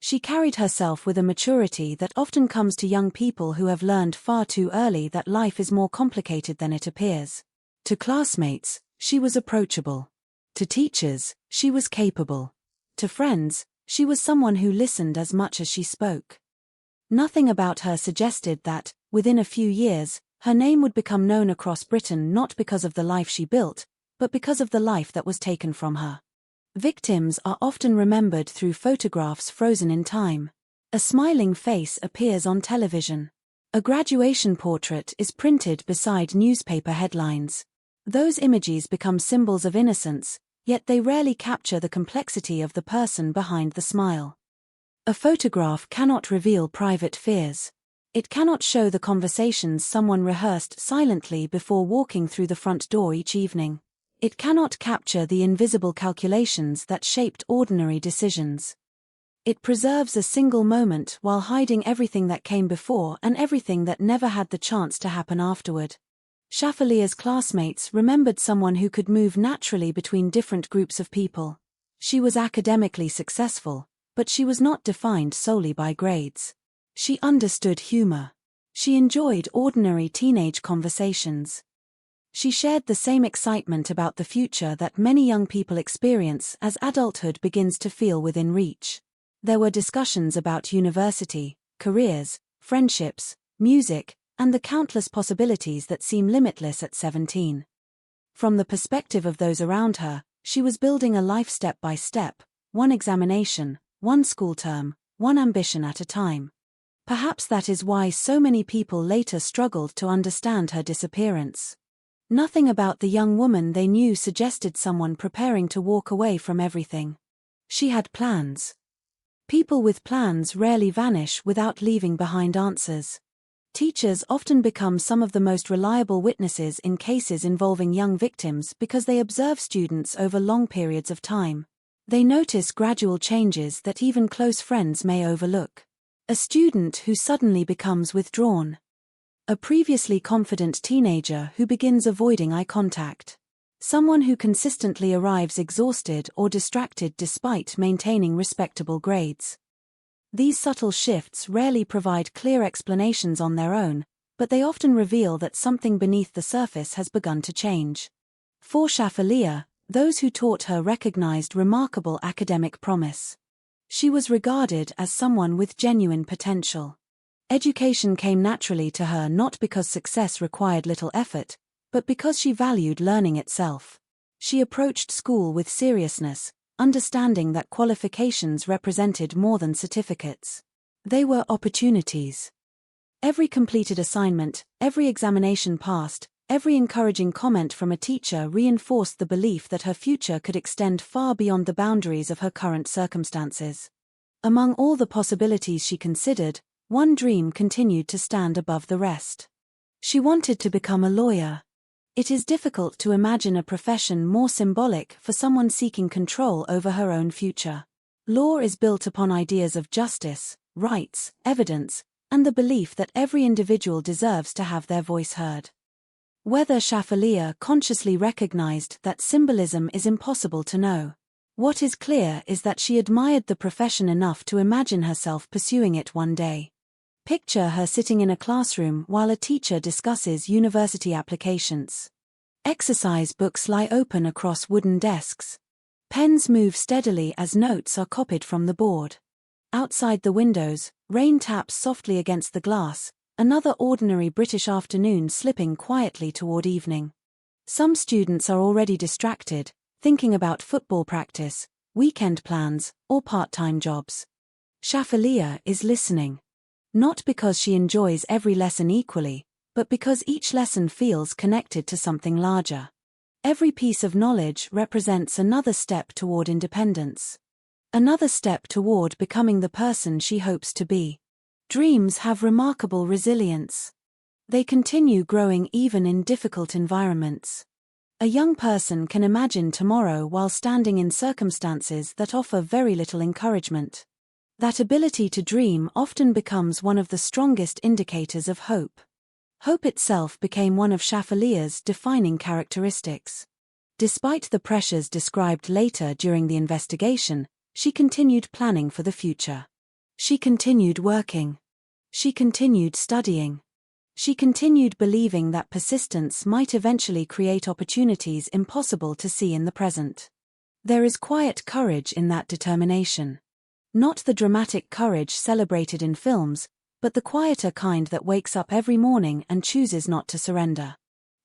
She carried herself with a maturity that often comes to young people who have learned far too early that life is more complicated than it appears. To classmates, she was approachable. To teachers, she was capable. To friends, she was someone who listened as much as she spoke. Nothing about her suggested that, within a few years, her name would become known across Britain not because of the life she built, but because of the life that was taken from her. Victims are often remembered through photographs frozen in time. A smiling face appears on television. A graduation portrait is printed beside newspaper headlines. Those images become symbols of innocence, yet they rarely capture the complexity of the person behind the smile. A photograph cannot reveal private fears. It cannot show the conversations someone rehearsed silently before walking through the front door each evening. It cannot capture the invisible calculations that shaped ordinary decisions. It preserves a single moment while hiding everything that came before and everything that never had the chance to happen afterward. Shafalia's classmates remembered someone who could move naturally between different groups of people. She was academically successful, but she was not defined solely by grades. She understood humor. She enjoyed ordinary teenage conversations. She shared the same excitement about the future that many young people experience as adulthood begins to feel within reach. There were discussions about university, careers, friendships, music, and the countless possibilities that seem limitless at 17. From the perspective of those around her, she was building a life step by step, one examination, one school term, one ambition at a time. Perhaps that is why so many people later struggled to understand her disappearance. Nothing about the young woman they knew suggested someone preparing to walk away from everything. She had plans. People with plans rarely vanish without leaving behind answers. Teachers often become some of the most reliable witnesses in cases involving young victims because they observe students over long periods of time. They notice gradual changes that even close friends may overlook. A student who suddenly becomes withdrawn. A previously confident teenager who begins avoiding eye contact. Someone who consistently arrives exhausted or distracted despite maintaining respectable grades. These subtle shifts rarely provide clear explanations on their own, but they often reveal that something beneath the surface has begun to change. For Shafalia, those who taught her recognized remarkable academic promise. She was regarded as someone with genuine potential. Education came naturally to her not because success required little effort, but because she valued learning itself. She approached school with seriousness, understanding that qualifications represented more than certificates. They were opportunities. Every completed assignment, every examination passed, every encouraging comment from a teacher reinforced the belief that her future could extend far beyond the boundaries of her current circumstances. Among all the possibilities she considered, one dream continued to stand above the rest. She wanted to become a lawyer. It is difficult to imagine a profession more symbolic for someone seeking control over her own future. Law is built upon ideas of justice, rights, evidence, and the belief that every individual deserves to have their voice heard. Whether Shafalia consciously recognized that symbolism is impossible to know. What is clear is that she admired the profession enough to imagine herself pursuing it one day. Picture her sitting in a classroom while a teacher discusses university applications. Exercise books lie open across wooden desks. Pens move steadily as notes are copied from the board. Outside the windows, rain taps softly against the glass, another ordinary British afternoon slipping quietly toward evening. Some students are already distracted, thinking about football practice, weekend plans, or part-time jobs. Shafalia is listening. Not because she enjoys every lesson equally, but because each lesson feels connected to something larger. Every piece of knowledge represents another step toward independence. Another step toward becoming the person she hopes to be. Dreams have remarkable resilience. They continue growing even in difficult environments. A young person can imagine tomorrow while standing in circumstances that offer very little encouragement. That ability to dream often becomes one of the strongest indicators of hope. Hope itself became one of Shafalia's defining characteristics. Despite the pressures described later during the investigation, she continued planning for the future. She continued working. She continued studying. She continued believing that persistence might eventually create opportunities impossible to see in the present. There is quiet courage in that determination. Not the dramatic courage celebrated in films, but the quieter kind that wakes up every morning and chooses not to surrender.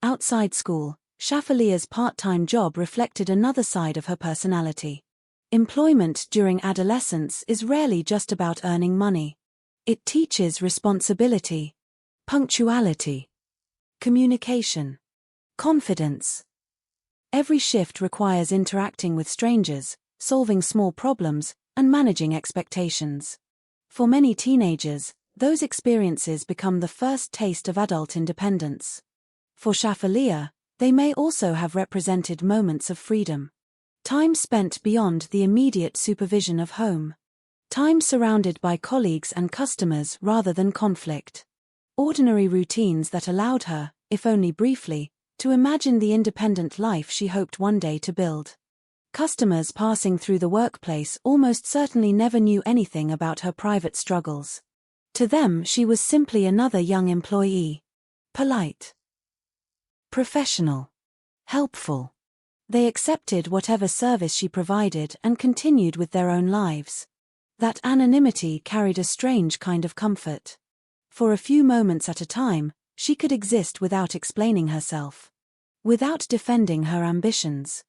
Outside school, Shafalia's part-time job reflected another side of her personality. Employment during adolescence is rarely just about earning money. It teaches responsibility, punctuality, communication, confidence. Every shift requires interacting with strangers, solving small problems, and managing expectations. For many teenagers, those experiences become the first taste of adult independence. For Shafaliya, they may also have represented moments of freedom. Time spent beyond the immediate supervision of home. Time surrounded by colleagues and customers rather than conflict. Ordinary routines that allowed her, if only briefly, to imagine the independent life she hoped one day to build. Customers passing through the workplace almost certainly never knew anything about her private struggles. To them, she was simply another young employee. Polite. Professional. Helpful. They accepted whatever service she provided and continued with their own lives. That anonymity carried a strange kind of comfort. For a few moments at a time, she could exist without explaining herself. Without defending her ambitions.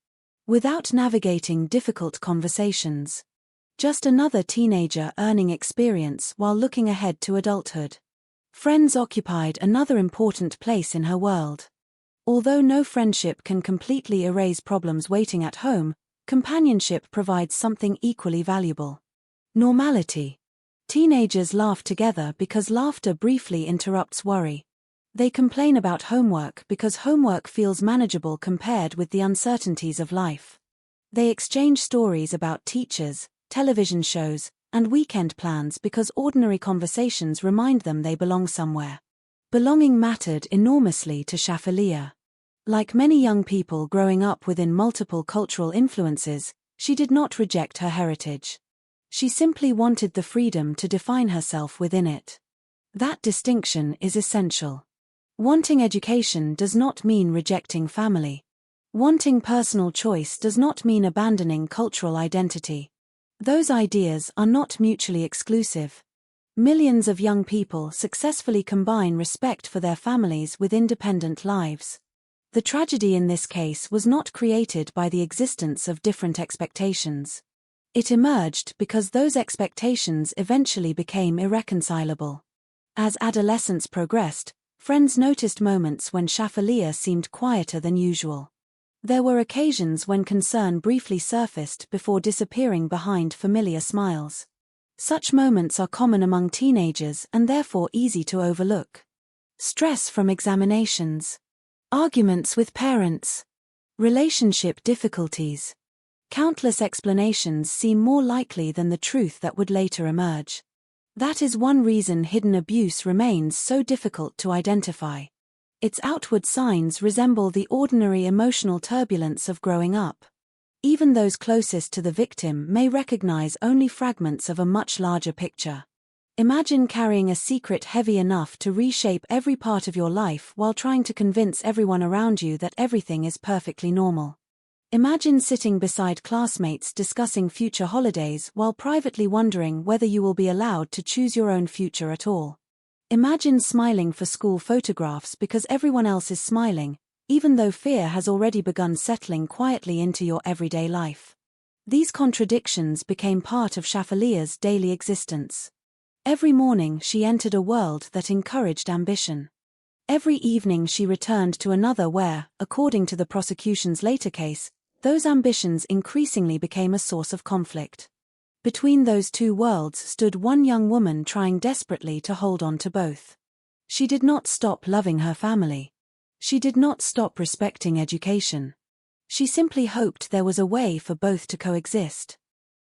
Without navigating difficult conversations. Just another teenager earning experience while looking ahead to adulthood. Friends occupied another important place in her world. Although no friendship can completely erase problems waiting at home, companionship provides something equally valuable. Normality. Teenagers laugh together because laughter briefly interrupts worry. They complain about homework because homework feels manageable compared with the uncertainties of life. They exchange stories about teachers, television shows, and weekend plans because ordinary conversations remind them they belong somewhere. Belonging mattered enormously to Shafaliya. Like many young people growing up within multiple cultural influences, she did not reject her heritage. She simply wanted the freedom to define herself within it. That distinction is essential. Wanting education does not mean rejecting family. Wanting personal choice does not mean abandoning cultural identity. Those ideas are not mutually exclusive. Millions of young people successfully combine respect for their families with independent lives. The tragedy in this case was not created by the existence of different expectations. It emerged because those expectations eventually became irreconcilable. As adolescence progressed, friends noticed moments when Shafaliya seemed quieter than usual. There were occasions when concern briefly surfaced before disappearing behind familiar smiles. Such moments are common among teenagers and therefore easy to overlook. Stress from examinations. Arguments with parents. Relationship difficulties. Countless explanations seem more likely than the truth that would later emerge. That is one reason hidden abuse remains so difficult to identify. Its outward signs resemble the ordinary emotional turbulence of growing up. Even those closest to the victim may recognize only fragments of a much larger picture. Imagine carrying a secret heavy enough to reshape every part of your life while trying to convince everyone around you that everything is perfectly normal. Imagine sitting beside classmates discussing future holidays while privately wondering whether you will be allowed to choose your own future at all. Imagine smiling for school photographs because everyone else is smiling, even though fear has already begun settling quietly into your everyday life. These contradictions became part of Shafaliya's daily existence. Every morning she entered a world that encouraged ambition. Every evening she returned to another where, according to the prosecution's later case, those ambitions increasingly became a source of conflict. Between those two worlds stood one young woman trying desperately to hold on to both. She did not stop loving her family. She did not stop respecting education. She simply hoped there was a way for both to coexist.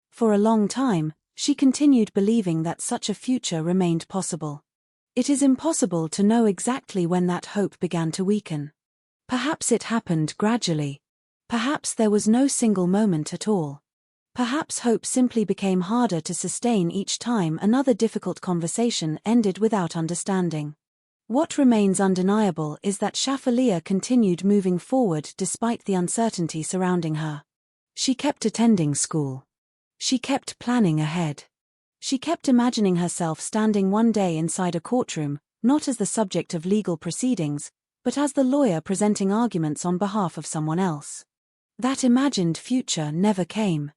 For a long time, she continued believing that such a future remained possible. It is impossible to know exactly when that hope began to weaken. Perhaps it happened gradually. Perhaps there was no single moment at all. Perhaps hope simply became harder to sustain each time another difficult conversation ended without understanding. What remains undeniable is that Shafaliya continued moving forward despite the uncertainty surrounding her. She kept attending school. She kept planning ahead. She kept imagining herself standing one day inside a courtroom, not as the subject of legal proceedings, but as the lawyer presenting arguments on behalf of someone else. That imagined future never came.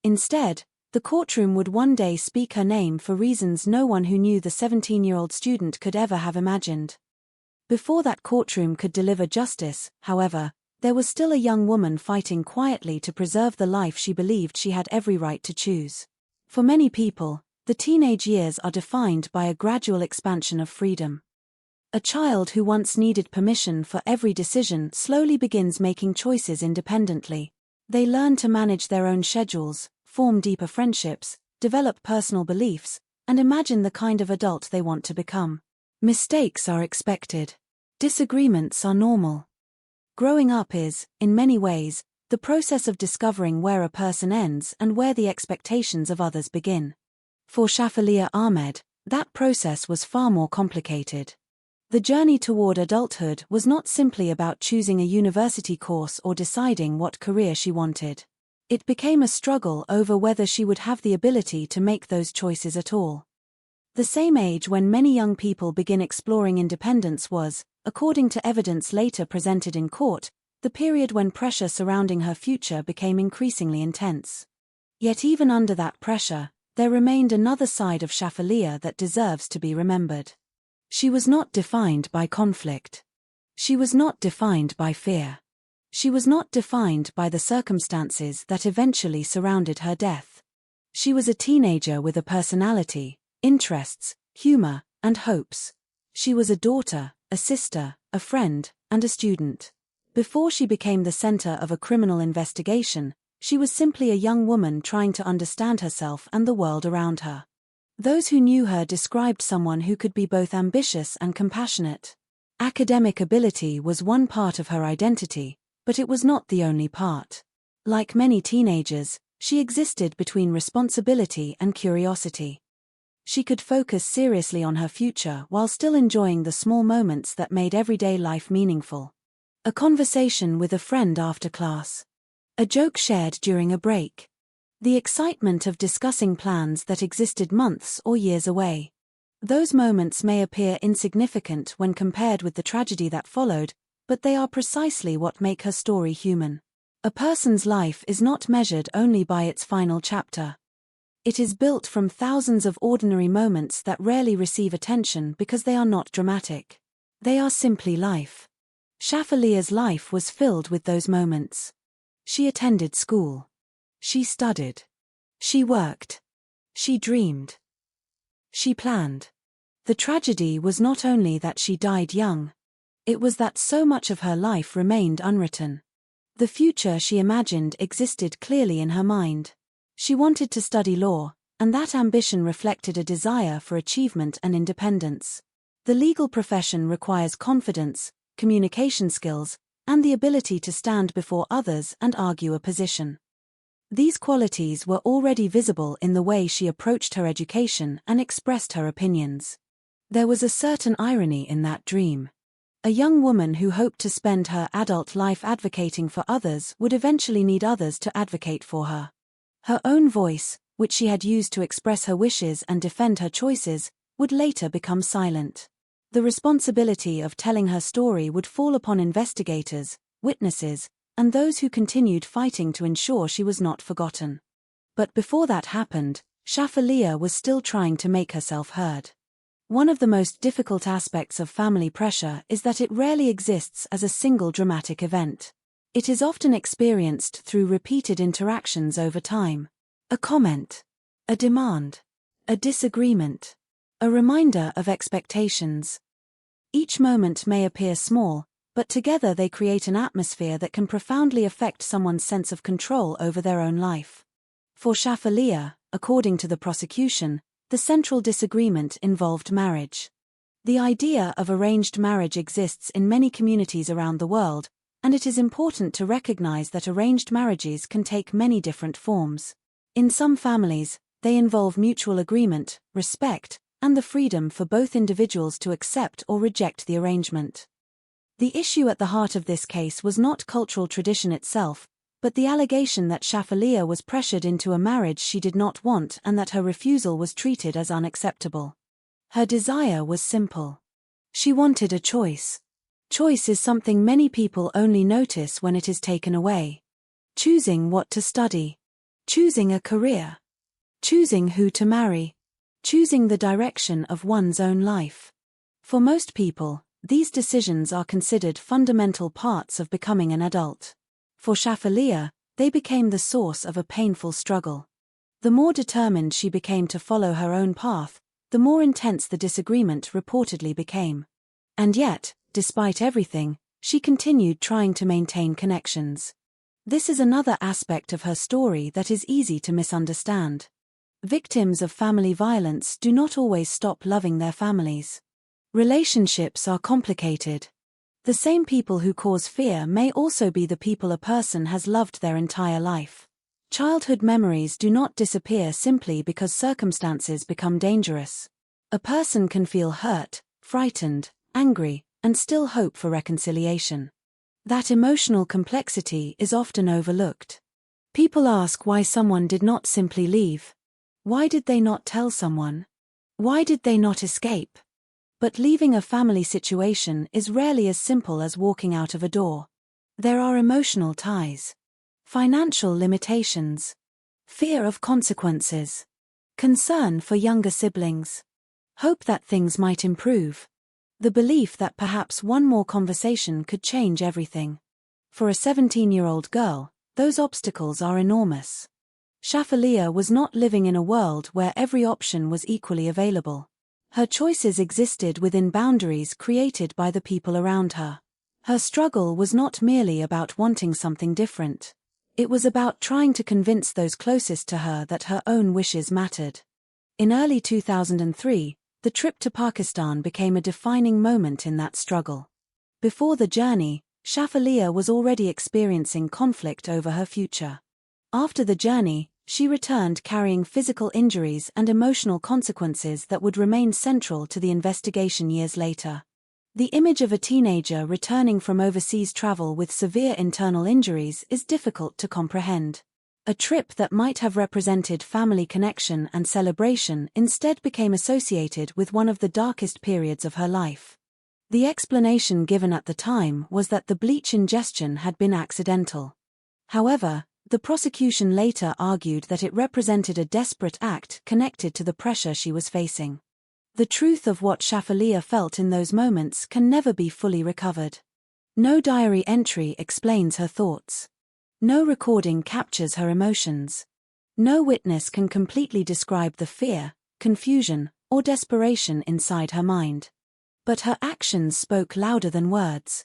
Instead, the courtroom would one day speak her name for reasons no one who knew the 17-year-old student could ever have imagined. Before that courtroom could deliver justice, however, there was still a young woman fighting quietly to preserve the life she believed she had every right to choose. For many people, The teenage years are defined by a gradual expansion of freedom. A child who once needed permission for every decision slowly begins making choices independently. They learn to manage their own schedules, form deeper friendships, develop personal beliefs, and imagine the kind of adult they want to become. Mistakes are expected. Disagreements are normal. Growing up is, in many ways, the process of discovering where a person ends and where the expectations of others begin. For Shafaliya Ahmed, that process was far more complicated. The journey toward adulthood was not simply about choosing a university course or deciding what career she wanted. It became a struggle over whether she would have the ability to make those choices at all. The same age when many young people begin exploring independence was, according to evidence later presented in court, the period when pressure surrounding her future became increasingly intense. Yet even under that pressure, there remained another side of Shafaliya that deserves to be remembered. She was not defined by conflict. She was not defined by fear. She was not defined by the circumstances that eventually surrounded her death. She was a teenager with a personality, interests, humor, and hopes. She was a daughter, a sister, a friend, and a student. Before she became the center of a criminal investigation, she was simply a young woman trying to understand herself and the world around her. Those who knew her described someone who could be both ambitious and compassionate. Academic ability was one part of her identity, but it was not the only part. Like many teenagers, she existed between responsibility and curiosity. She could focus seriously on her future while still enjoying the small moments that made everyday life meaningful. A conversation with a friend after class. A joke shared during a break. The excitement of discussing plans that existed months or years away. Those moments may appear insignificant when compared with the tragedy that followed, but they are precisely what make her story human. A person's life is not measured only by its final chapter. It is built from thousands of ordinary moments that rarely receive attention because they are not dramatic. They are simply life. Shafaliya's life was filled with those moments. She attended school. She studied. She worked. She dreamed. She planned. The tragedy was not only that she died young. It was that so much of her life remained unwritten. The future she imagined existed clearly in her mind. She wanted to study law, and that ambition reflected a desire for achievement and independence. The legal profession requires confidence, communication skills, and the ability to stand before others and argue a position. These qualities were already visible in the way she approached her education and expressed her opinions. There was a certain irony in that dream. A young woman who hoped to spend her adult life advocating for others would eventually need others to advocate for her. Her own voice, which she had used to express her wishes and defend her choices, would later become silent. The responsibility of telling her story would fall upon investigators, witnesses, and those who continued fighting to ensure she was not forgotten. But before that happened, Shafaliya was still trying to make herself heard. One of the most difficult aspects of family pressure is that it rarely exists as a single dramatic event. It is often experienced through repeated interactions over time. A comment. A demand. A disagreement. A reminder of expectations. Each moment may appear small, but together they create an atmosphere that can profoundly affect someone's sense of control over their own life. For Shafaliya, according to the prosecution, the central disagreement involved marriage. The idea of arranged marriage exists in many communities around the world, and it is important to recognize that arranged marriages can take many different forms. In some families, they involve mutual agreement, respect, and the freedom for both individuals to accept or reject the arrangement. The issue at the heart of this case was not cultural tradition itself, but the allegation that Shafaliya was pressured into a marriage she did not want and that her refusal was treated as unacceptable. Her desire was simple. She wanted a choice. Choice is something many people only notice when it is taken away. Choosing what to study. Choosing a career. Choosing who to marry. Choosing the direction of one's own life. For most people, these decisions are considered fundamental parts of becoming an adult. For Shafaliya, they became the source of a painful struggle. The more determined she became to follow her own path, the more intense the disagreement reportedly became. And yet, despite everything, she continued trying to maintain connections. This is another aspect of her story that is easy to misunderstand. Victims of family violence do not always stop loving their families. Relationships are complicated. The same people who cause fear may also be the people a person has loved their entire life. Childhood memories do not disappear simply because circumstances become dangerous. A person can feel hurt, frightened, angry, and still hope for reconciliation. That emotional complexity is often overlooked. People ask why someone did not simply leave. Why did they not tell someone? Why did they not escape? But leaving a family situation is rarely as simple as walking out of a door. There are emotional ties, financial limitations, fear of consequences, concern for younger siblings, hope that things might improve, the belief that perhaps one more conversation could change everything. For a 17-year-old girl, those obstacles are enormous. Shafaleah was not living in a world where every option was equally available. Her choices existed within boundaries created by the people around her. Her struggle was not merely about wanting something different. It was about trying to convince those closest to her that her own wishes mattered. In early 2003, the trip to Pakistan became a defining moment in that struggle. Before the journey, Shafaleah was already experiencing conflict over her future. After the journey, she returned carrying physical injuries and emotional consequences that would remain central to the investigation years later. The image of a teenager returning from overseas travel with severe internal injuries is difficult to comprehend. A trip that might have represented family connection and celebration instead became associated with one of the darkest periods of her life. The explanation given at the time was that the bleach ingestion had been accidental. However, the prosecution later argued that it represented a desperate act connected to the pressure she was facing. The truth of what Shafaleah felt in those moments can never be fully recovered. No diary entry explains her thoughts. No recording captures her emotions. No witness can completely describe the fear, confusion, or desperation inside her mind. But her actions spoke louder than words.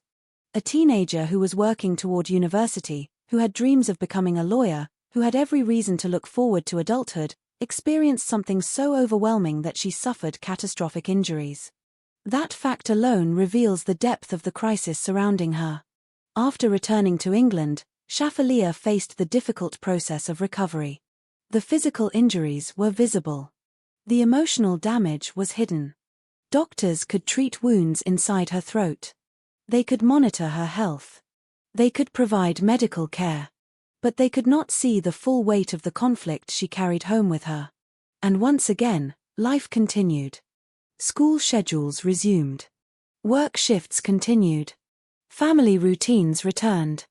A teenager who was working toward university, who had dreams of becoming a lawyer, who had every reason to look forward to adulthood, experienced something so overwhelming that she suffered catastrophic injuries. That fact alone reveals the depth of the crisis surrounding her. After returning to England, Shafaleah faced the difficult process of recovery. The physical injuries were visible. The emotional damage was hidden. Doctors could treat wounds inside her throat. They could monitor her health. They could provide medical care. But they could not see the full weight of the conflict she carried home with her. And once again, life continued. School schedules resumed. Work shifts continued. Family routines returned.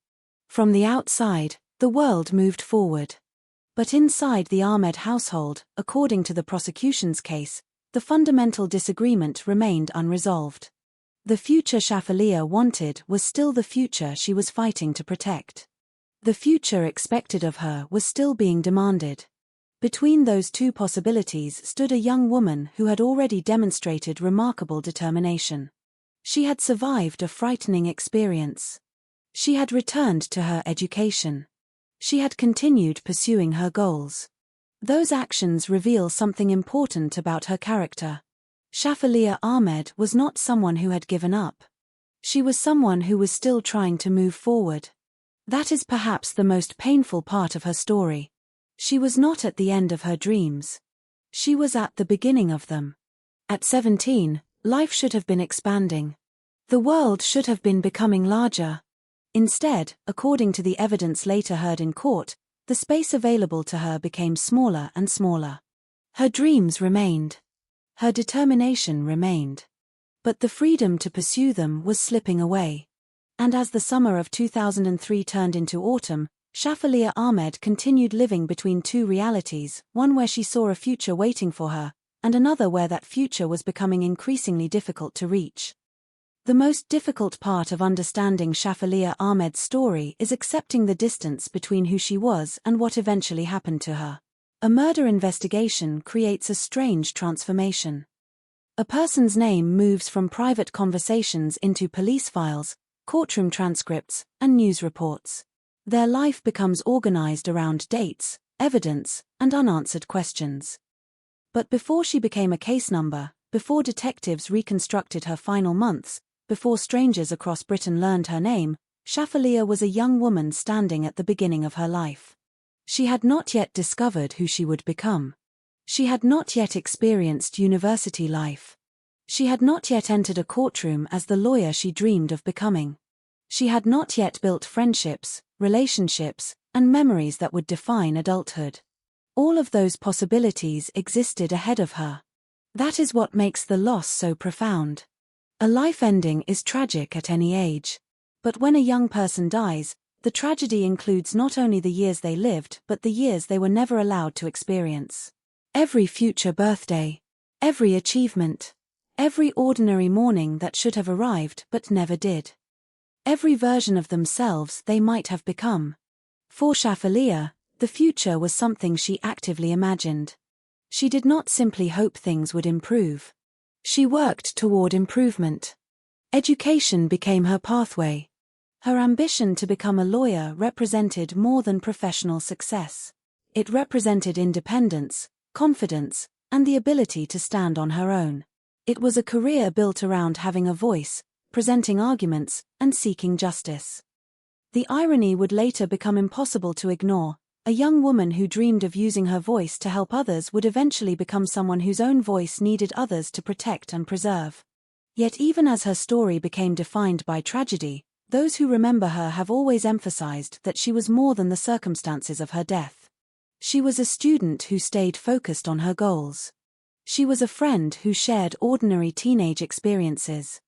From the outside, the world moved forward. But inside the Ahmed household, according to the prosecution's case, the fundamental disagreement remained unresolved. The future Shafaleah wanted was still the future she was fighting to protect. The future expected of her was still being demanded. Between those two possibilities stood a young woman who had already demonstrated remarkable determination. She had survived a frightening experience. She had returned to her education. She had continued pursuing her goals. Those actions reveal something important about her character. Shafaleah Ahmed was not someone who had given up. She was someone who was still trying to move forward. That is perhaps the most painful part of her story. She was not at the end of her dreams. She was at the beginning of them. At 17, life should have been expanding. The world should have been becoming larger. Instead, according to the evidence later heard in court, the space available to her became smaller and smaller. Her dreams remained. Her determination remained. But the freedom to pursue them was slipping away. And as the summer of 2003 turned into autumn, Shafaleah Ahmed continued living between two realities, one where she saw a future waiting for her, and another where that future was becoming increasingly difficult to reach. The most difficult part of understanding Shafaleah Ahmed's story is accepting the distance between who she was and what eventually happened to her. A murder investigation creates a strange transformation. A person's name moves from private conversations into police files, courtroom transcripts, and news reports. Their life becomes organized around dates, evidence, and unanswered questions. But before she became a case number, before detectives reconstructed her final months, before strangers across Britain learned her name, Shafaliya was a young woman standing at the beginning of her life. She had not yet discovered who she would become. She had not yet experienced university life. She had not yet entered a courtroom as the lawyer she dreamed of becoming. She had not yet built friendships, relationships, and memories that would define adulthood. All of those possibilities existed ahead of her. That is what makes the loss so profound. A life ending is tragic at any age. But when a young person dies, the tragedy includes not only the years they lived but the years they were never allowed to experience. Every future birthday, every achievement, every ordinary morning that should have arrived but never did. Every version of themselves they might have become. For Shafaliya, the future was something she actively imagined. She did not simply hope things would improve. She worked toward improvement. Education became her pathway. Her ambition to become a lawyer represented more than professional success. It represented independence, confidence, and the ability to stand on her own. It was a career built around having a voice, presenting arguments, and seeking justice. The irony would later become impossible to ignore. A young woman who dreamed of using her voice to help others would eventually become someone whose own voice needed others to protect and preserve. Yet even as her story became defined by tragedy, those who remember her have always emphasized that she was more than the circumstances of her death. She was a student who stayed focused on her goals. She was a friend who shared ordinary teenage experiences.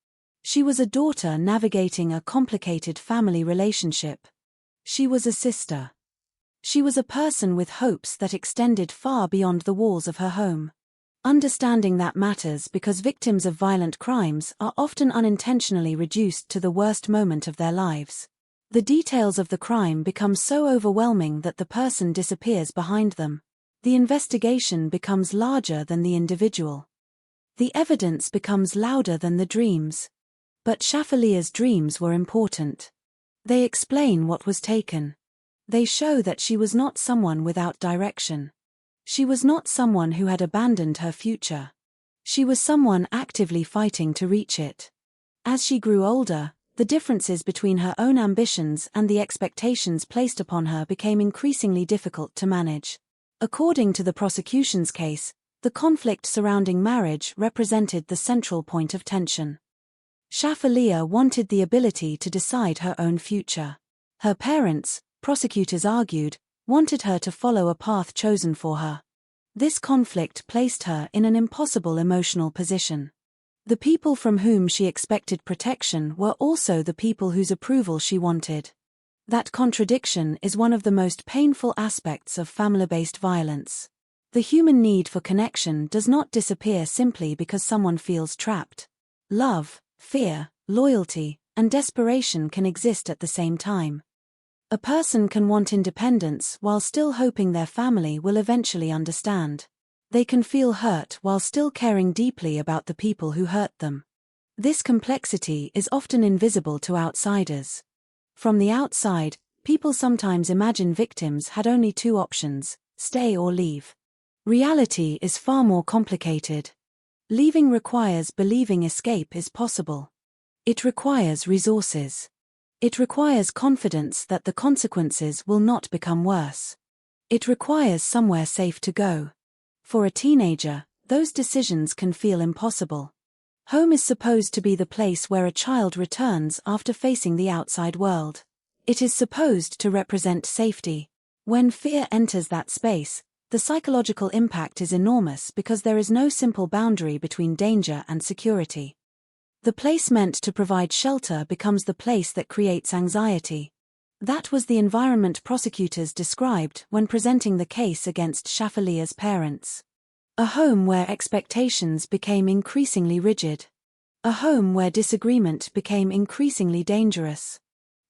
She was a daughter navigating a complicated family relationship. She was a sister. She was a person with hopes that extended far beyond the walls of her home. Understanding that matters because victims of violent crimes are often unintentionally reduced to the worst moment of their lives. The details of the crime become so overwhelming that the person disappears behind them. The investigation becomes larger than the individual. The evidence becomes louder than the dreams. But Shafaliya's dreams were important. They explain what was taken. They show that she was not someone without direction. She was not someone who had abandoned her future. She was someone actively fighting to reach it. As she grew older, the differences between her own ambitions and the expectations placed upon her became increasingly difficult to manage. According to the prosecution's case, the conflict surrounding marriage represented the central point of tension. Shafaliya wanted the ability to decide her own future. Her parents, prosecutors argued, wanted her to follow a path chosen for her. This conflict placed her in an impossible emotional position. The people from whom she expected protection were also the people whose approval she wanted. That contradiction is one of the most painful aspects of family-based violence. The human need for connection does not disappear simply because someone feels trapped. Love, fear, loyalty, and desperation can exist at the same time. A person can want independence while still hoping their family will eventually understand. They can feel hurt while still caring deeply about the people who hurt them. This complexity is often invisible to outsiders. From the outside, people sometimes imagine victims had only two options: stay or leave. Reality is far more complicated. Leaving requires believing escape is possible. It requires resources. It requires confidence that the consequences will not become worse. It requires somewhere safe to go. For a teenager, those decisions can feel impossible. Home is supposed to be the place where a child returns after facing the outside world. It is supposed to represent safety. When fear enters that space, the psychological impact is enormous because there is no simple boundary between danger and security. The place meant to provide shelter becomes the place that creates anxiety. That was the environment prosecutors described when presenting the case against Shafaliya's parents. A home where expectations became increasingly rigid. A home where disagreement became increasingly dangerous.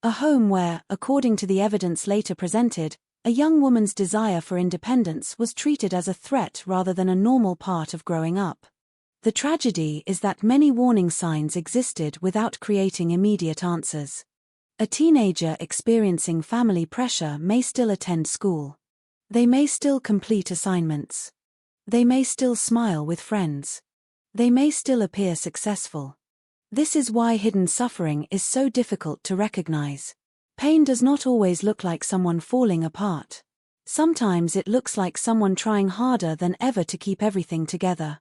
A home where, according to the evidence later presented, A young woman's desire for independence was treated as a threat rather than a normal part of growing up. The tragedy is that many warning signs existed without creating immediate answers. A teenager experiencing family pressure may still attend school. They may still complete assignments. They may still smile with friends. They may still appear successful. This is why hidden suffering is so difficult to recognize. Pain does not always look like someone falling apart. Sometimes it looks like someone trying harder than ever to keep everything together.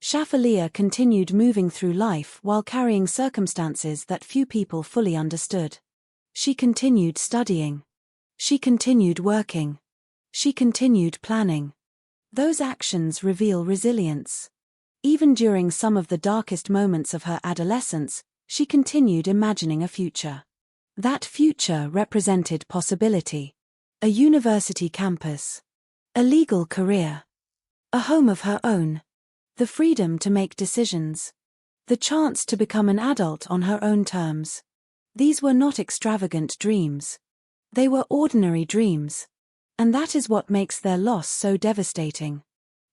Shafaliya continued moving through life while carrying circumstances that few people fully understood. She continued studying. She continued working. She continued planning. Those actions reveal resilience. Even during some of the darkest moments of her adolescence, she continued imagining a future. That future represented possibility. A university campus. A legal career. A home of her own. The freedom to make decisions. The chance to become an adult on her own terms. These were not extravagant dreams. They were ordinary dreams. And that is what makes their loss so devastating.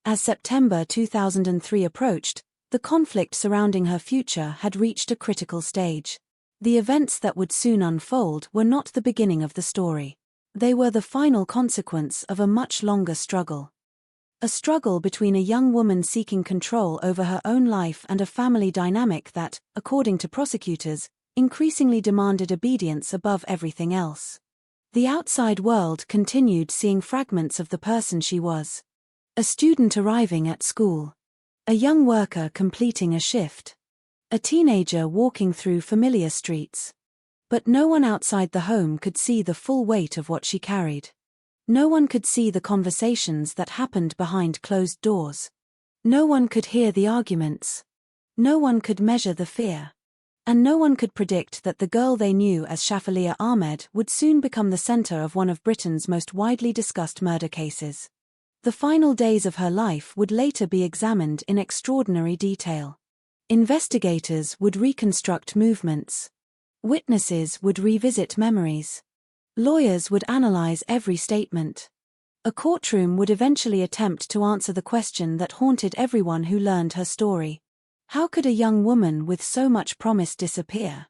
As September 2003 approached, the conflict surrounding her future had reached a critical stage. The events that would soon unfold were not the beginning of the story. They were the final consequence of a much longer struggle. A struggle between a young woman seeking control over her own life and a family dynamic that, according to prosecutors, increasingly demanded obedience above everything else. The outside world continued seeing fragments of the person she was. A student arriving at school. A young worker completing a shift. A teenager walking through familiar streets. But no one outside the home could see the full weight of what she carried. No one could see the conversations that happened behind closed doors. No one could hear the arguments. No one could measure the fear. And no one could predict that the girl they knew as Shafaliya Ahmed would soon become the center of one of Britain's most widely discussed murder cases. The final days of her life would later be examined in extraordinary detail. Investigators would reconstruct movements. Witnesses would revisit memories. Lawyers would analyze every statement. A courtroom would eventually attempt to answer the question that haunted everyone who learned her story. How could a young woman with so much promise disappear?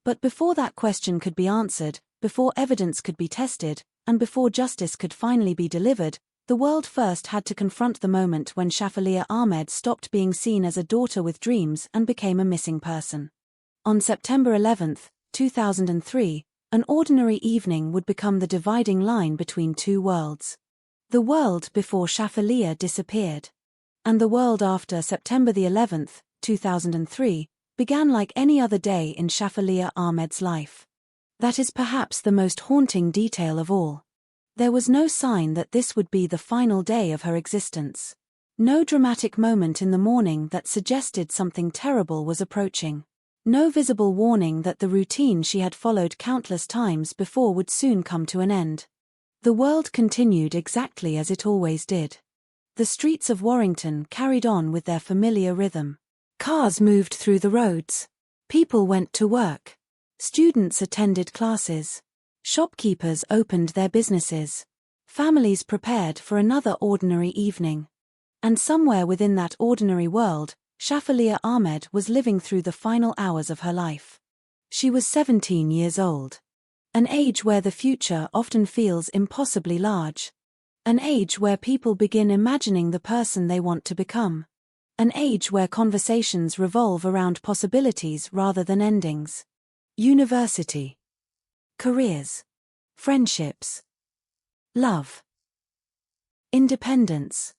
But before that question could be answered, before evidence could be tested, and before justice could finally be delivered, the world first had to confront the moment when Shafaliya Ahmed stopped being seen as a daughter with dreams and became a missing person. On September 11, 2003, an ordinary evening would become the dividing line between two worlds. The world before Shafaliya disappeared. And the world after September 11, 2003, began like any other day in Shafaliya Ahmed's life. That is perhaps the most haunting detail of all. There was no sign that this would be the final day of her existence. No dramatic moment in the morning that suggested something terrible was approaching. No visible warning that the routine she had followed countless times before would soon come to an end. The world continued exactly as it always did. The streets of Warrington carried on with their familiar rhythm. Cars moved through the roads. People went to work. Students attended classes. Shopkeepers opened their businesses. Families prepared for another ordinary evening. And somewhere within that ordinary world, Shafaliya Ahmed was living through the final hours of her life. She was 17 years old. An age where the future often feels impossibly large. An age where people begin imagining the person they want to become. An age where conversations revolve around possibilities rather than endings. University. Careers. Friendships. Love. Independence.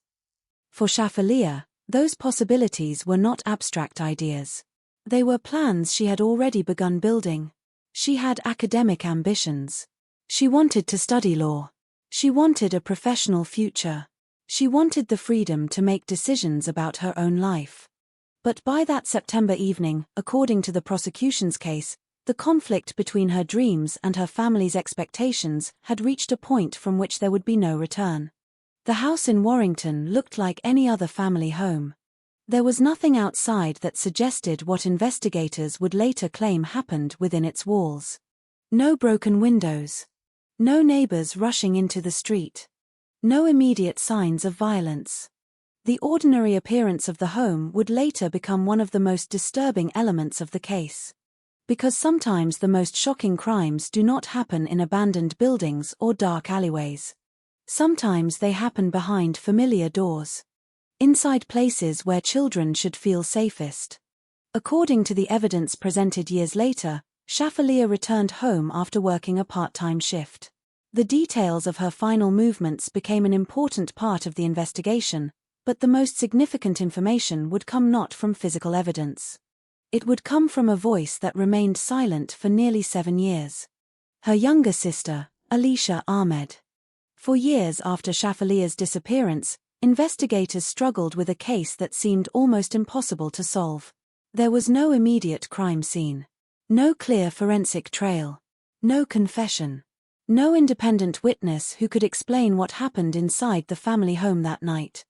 For Shafaliya, those possibilities were not abstract ideas. They were plans she had already begun building. She had academic ambitions. She wanted to study law. She wanted a professional future. She wanted the freedom to make decisions about her own life. But by that September evening, according to the prosecution's case, the conflict between her dreams and her family's expectations had reached a point from which there would be no return. The house in Warrington looked like any other family home. There was nothing outside that suggested what investigators would later claim happened within its walls. No broken windows. No neighbors rushing into the street. No immediate signs of violence. The ordinary appearance of the home would later become one of the most disturbing elements of the case. Because sometimes the most shocking crimes do not happen in abandoned buildings or dark alleyways. Sometimes they happen behind familiar doors. Inside places where children should feel safest. According to the evidence presented years later, Shafaliya returned home after working a part-time shift. The details of her final movements became an important part of the investigation, but the most significant information would come not from physical evidence. It would come from a voice that remained silent for nearly 7 years. Her younger sister, Alisha Ahmed. For years after Shafaliya's disappearance, investigators struggled with a case that seemed almost impossible to solve. There was no immediate crime scene. No clear forensic trail. No confession. No independent witness who could explain what happened inside the family home that night.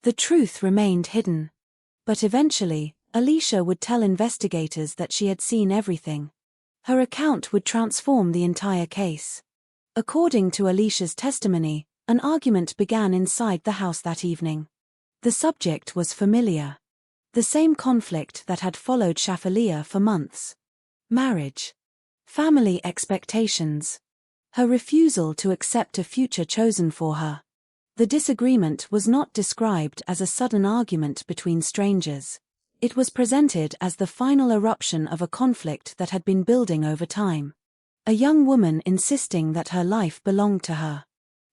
The truth remained hidden. But eventually, Alisha would tell investigators that she had seen everything. Her account would transform the entire case. According to Alisha's testimony, an argument began inside the house that evening. The subject was familiar. The same conflict that had followed Shafaliya for months. Marriage. Family expectations. Her refusal to accept a future chosen for her. The disagreement was not described as a sudden argument between strangers. It was presented as the final eruption of a conflict that had been building over time. A young woman insisting that her life belonged to her.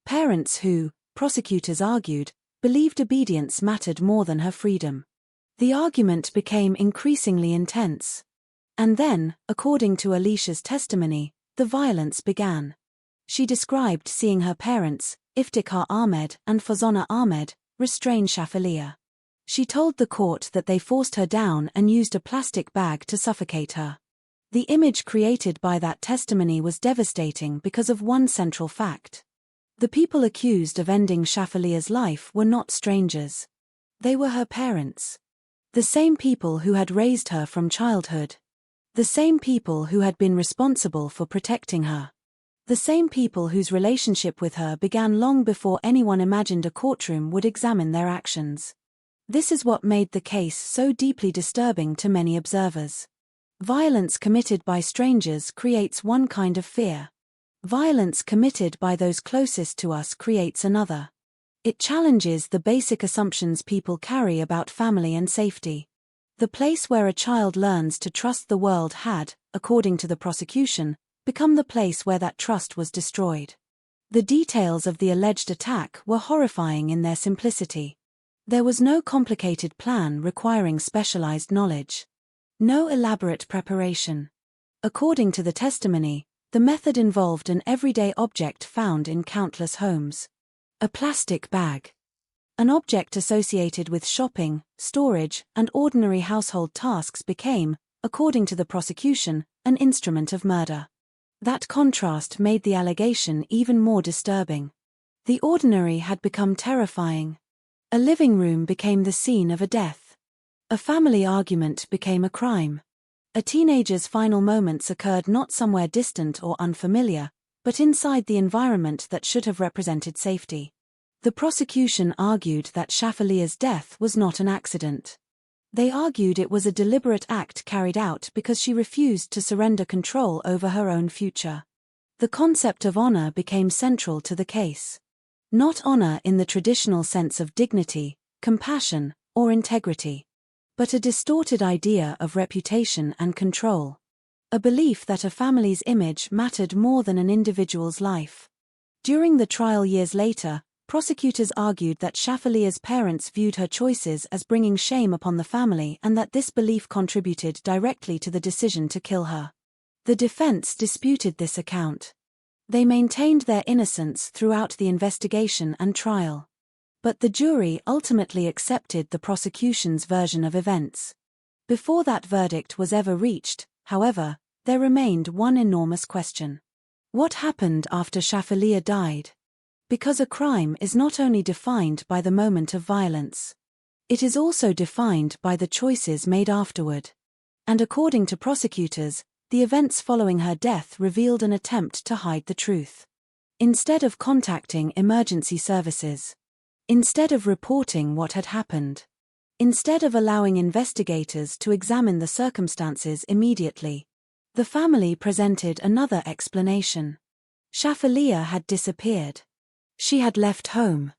Parents who, prosecutors argued, believed obedience mattered more than her freedom. The argument became increasingly intense. And then, according to Alisha's testimony, the violence began. She described seeing her parents, Iftikhar Ahmed and Fazana Ahmed, restrain Shafaliya. She told the court that they forced her down and used a plastic bag to suffocate her. The image created by that testimony was devastating because of one central fact. The people accused of ending Shafaliya's life were not strangers. They were her parents. The same people who had raised her from childhood. The same people who had been responsible for protecting her. The same people whose relationship with her began long before anyone imagined a courtroom would examine their actions. This is what made the case so deeply disturbing to many observers. Violence committed by strangers creates one kind of fear. Violence committed by those closest to us creates another. It challenges the basic assumptions people carry about family and safety. The place where a child learns to trust the world had, according to the prosecution, become the place where that trust was destroyed. The details of the alleged attack were horrifying in their simplicity. There was no complicated plan requiring specialized knowledge. No elaborate preparation. According to the testimony, the method involved an everyday object found in countless homes. A plastic bag. An object associated with shopping, storage, and ordinary household tasks became, according to the prosecution, an instrument of murder. That contrast made the allegation even more disturbing. The ordinary had become terrifying. A living room became the scene of a death. A family argument became a crime. A teenager's final moments occurred not somewhere distant or unfamiliar, but inside the environment that should have represented safety. The prosecution argued that Shafaliya's death was not an accident. They argued it was a deliberate act carried out because she refused to surrender control over her own future. The concept of honor became central to the case. Not honor in the traditional sense of dignity, compassion, or integrity, but a distorted idea of reputation and control. A belief that a family's image mattered more than an individual's life. During the trial years later, prosecutors argued that Shafaliya's parents viewed her choices as bringing shame upon the family and that this belief contributed directly to the decision to kill her. The defense disputed this account. They maintained their innocence throughout the investigation and trial. But the jury ultimately accepted the prosecution's version of events. Before that verdict was ever reached, however, there remained one enormous question. What happened after Shafaliya died? Because a crime is not only defined by the moment of violence. It is also defined by the choices made afterward. And according to prosecutors, the events following her death revealed an attempt to hide the truth. Instead of contacting emergency services. Instead of reporting what had happened. Instead of allowing investigators to examine the circumstances immediately. The family presented another explanation. Shafaliya had disappeared. She had left home.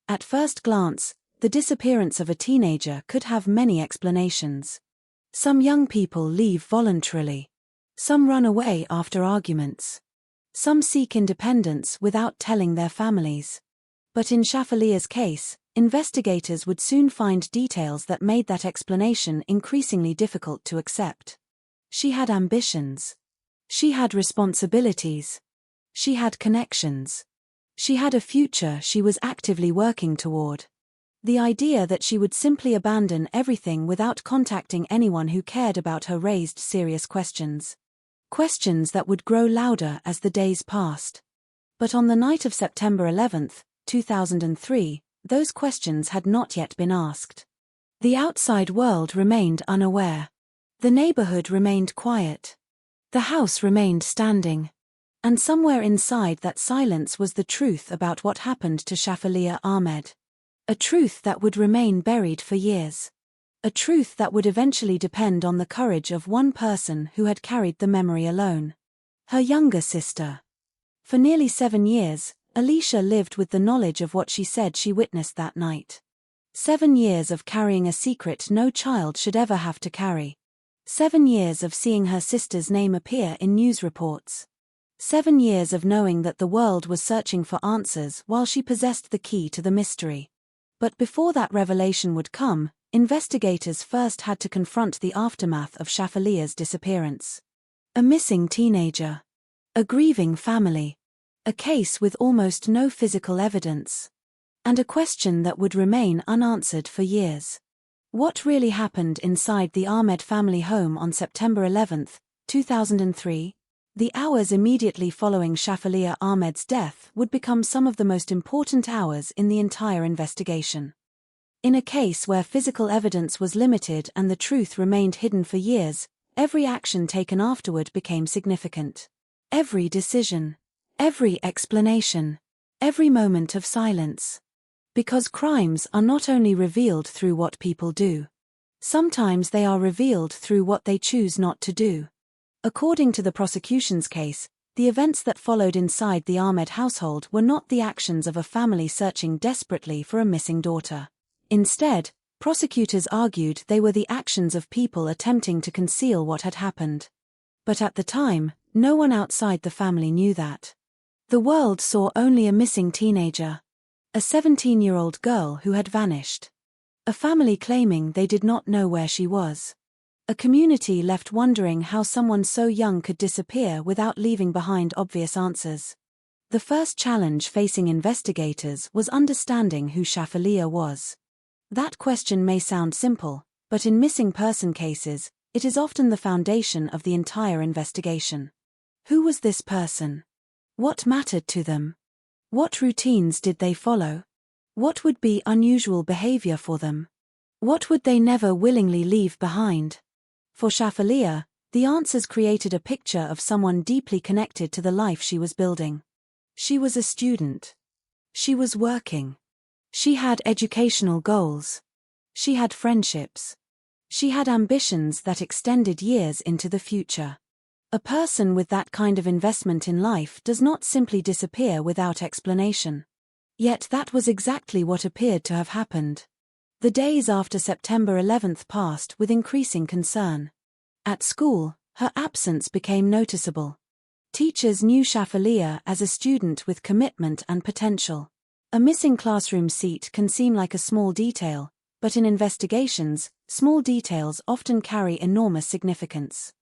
At first glance, the disappearance of a teenager could have many explanations. Some young people leave voluntarily. Some run away after arguments. Some seek independence without telling their families. But in Shafaliya's case, investigators would soon find details that made that explanation increasingly difficult to accept. She had ambitions. She had responsibilities. She had connections. She had a future she was actively working toward. The idea that she would simply abandon everything without contacting anyone who cared about her raised serious questions. Questions that would grow louder as the days passed. But on the night of September 11, 2003, those questions had not yet been asked. The outside world remained unaware. The neighborhood remained quiet. The house remained standing. And somewhere inside that silence was the truth about what happened to Shafaliya Ahmed. A truth that would remain buried for years. A truth that would eventually depend on the courage of one person who had carried the memory alone. Her younger sister. For nearly 7 years, Alicia lived with the knowledge of what she said she witnessed that night. 7 years of carrying a secret no child should ever have to carry. 7 years of seeing her sister's name appear in news reports. 7 years of knowing that the world was searching for answers while she possessed the key to the mystery. But before that revelation would come, investigators first had to confront the aftermath of Shafaliya's disappearance. A missing teenager. A grieving family. A case with almost no physical evidence. And a question that would remain unanswered for years. What really happened inside the Ahmed family home on September 11, 2003? The hours immediately following Shafaliya Ahmed's death would become some of the most important hours in the entire investigation. In a case where physical evidence was limited and the truth remained hidden for years, every action taken afterward became significant. Every decision. Every explanation. Every moment of silence. Because crimes are not only revealed through what people do. Sometimes they are revealed through what they choose not to do. According to the prosecution's case, the events that followed inside the Ahmed household were not the actions of a family searching desperately for a missing daughter. Instead, prosecutors argued they were the actions of people attempting to conceal what had happened. But at the time, no one outside the family knew that. The world saw only a missing teenager. A 17-year-old girl who had vanished. A family claiming they did not know where she was. A community left wondering how someone so young could disappear without leaving behind obvious answers. The first challenge facing investigators was understanding who Shafaliya was. That question may sound simple, but in missing person cases, it is often the foundation of the entire investigation. Who was this person? What mattered to them? What routines did they follow? What would be unusual behavior for them? What would they never willingly leave behind? For Shafaliya, the answers created a picture of someone deeply connected to the life she was building. She was a student. She was working. She had educational goals. She had friendships. She had ambitions that extended years into the future. A person with that kind of investment in life does not simply disappear without explanation. Yet that was exactly what appeared to have happened. The days after September 11th passed with increasing concern. At school, her absence became noticeable. Teachers knew Shafaliya as a student with commitment and potential. A missing classroom seat can seem like a small detail, but in investigations, small details often carry enormous significance.